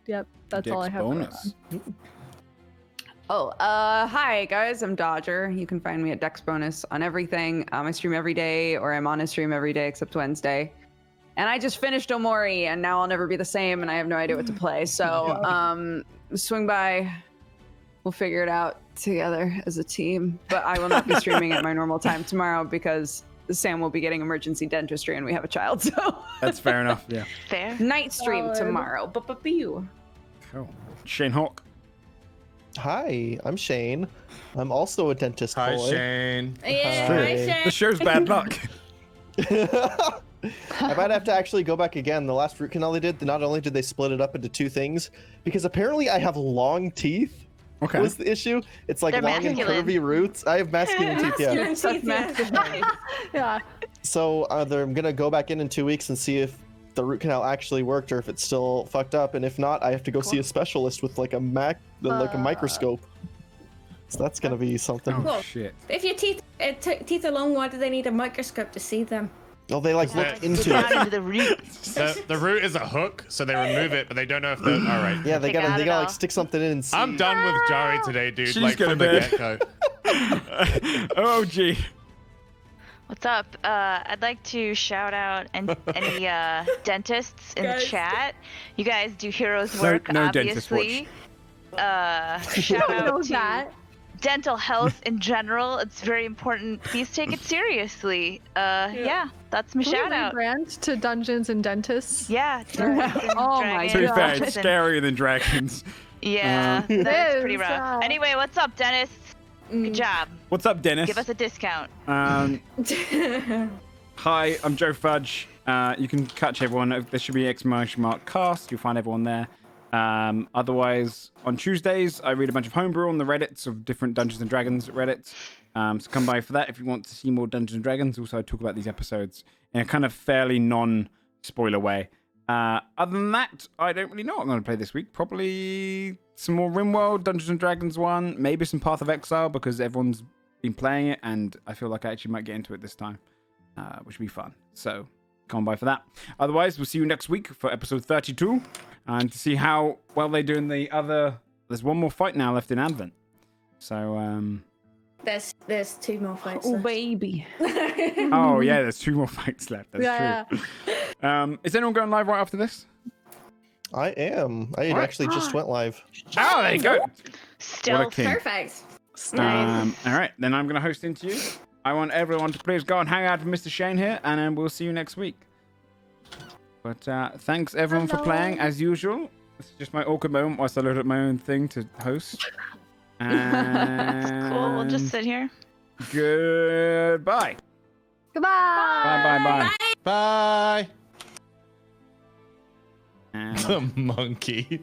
Yep, that's all I have. Bonus. Hi guys, I'm Dodger. You can find me at Dex Bonus on everything. I stream every day, or I'm on a stream every day except Wednesday. And I just finished Omori, and now I'll never be the same, and I have no idea what to play. So, swing by. We'll figure it out together as a team. But I will not be streaming at my normal time tomorrow because Sam will be getting emergency dentistry, and we have a child. So that's fair enough. Yeah. Fair. Night stream tomorrow. Cool. Shane Hawk. Hi, I'm Shane. I'm also a dentist. Hi, boy. Shane. Yeah, hi, Shane. The show's bad luck. I might have to actually go back again. The last root canal they did, not only did they split it up into 2 things, because apparently I have long teeth. Okay. Was the issue? It's like They're long masculine. and curvy roots. I have masculine teeth, yeah. Yeah. So I'm gonna go back in 2 weeks and see if the root canal actually worked or if it's still fucked up, and if not, I have to go see a specialist with like a microscope. So that's gonna be something. Oh shit. If your teeth are long, why do they need a microscope to see them? Oh, they like look into it. Into the root. The root is a hook, so they remove it, but they don't know if they're all right. Yeah, they gotta it like all. stick something in and see. I'm done with Jari today, dude. She's like gonna from the be. get-go. Oh gee. What's up? I'd like to shout out any dentists in the chat. You guys do heroes work, No dentist obviously. Shout out to that. dental health in general. It's very important. Please take it seriously. Yeah, that's my shout out. Brand to Dungeons and Dentists. Yeah. Oh my To be fair, God. it's scarier than dragons. Yeah, that's pretty is, rough. Anyway, what's up, Dennis? Good job. What's up, Dennis? Give us a discount. Hi, I'm Joefudge. You can catch everyone. There should be !cast. You'll find everyone there. Otherwise, on Tuesdays, I read a bunch of homebrew on the Reddits of different Dungeons and Dragons Reddits. So come by for that if you want to see more Dungeons and Dragons. Also, I talk about these episodes in a kind of fairly non-spoiler way. Other than that, I don't really know what I'm going to play this week. Probably some more RimWorld, Dungeons and Dragons 1, maybe some Path of Exile because everyone's been playing it and I feel like I actually might get into it this time, which would be fun. So come on by for that. Otherwise, we'll see you next week for episode 32 and to see how well they do in the other. There's one more fight now left in Advent. So, There's 2 more fights. Oh left. baby. oh yeah, there's 2 more fights left. That's true. Is anyone going live right after this? I am. I actually just went live. Oh, there you go. Still What a king. Perfect. nice. All right, then I'm going to host into you. I want everyone to please go and hang out with Mr. Shane here, and then we'll see you next week. But thanks everyone for playing as usual. It's just my awkward moment whilst I load up my own thing to host. And Cool. We'll just sit here. goodbye. Goodbye. Bye. Bye. And The monkey.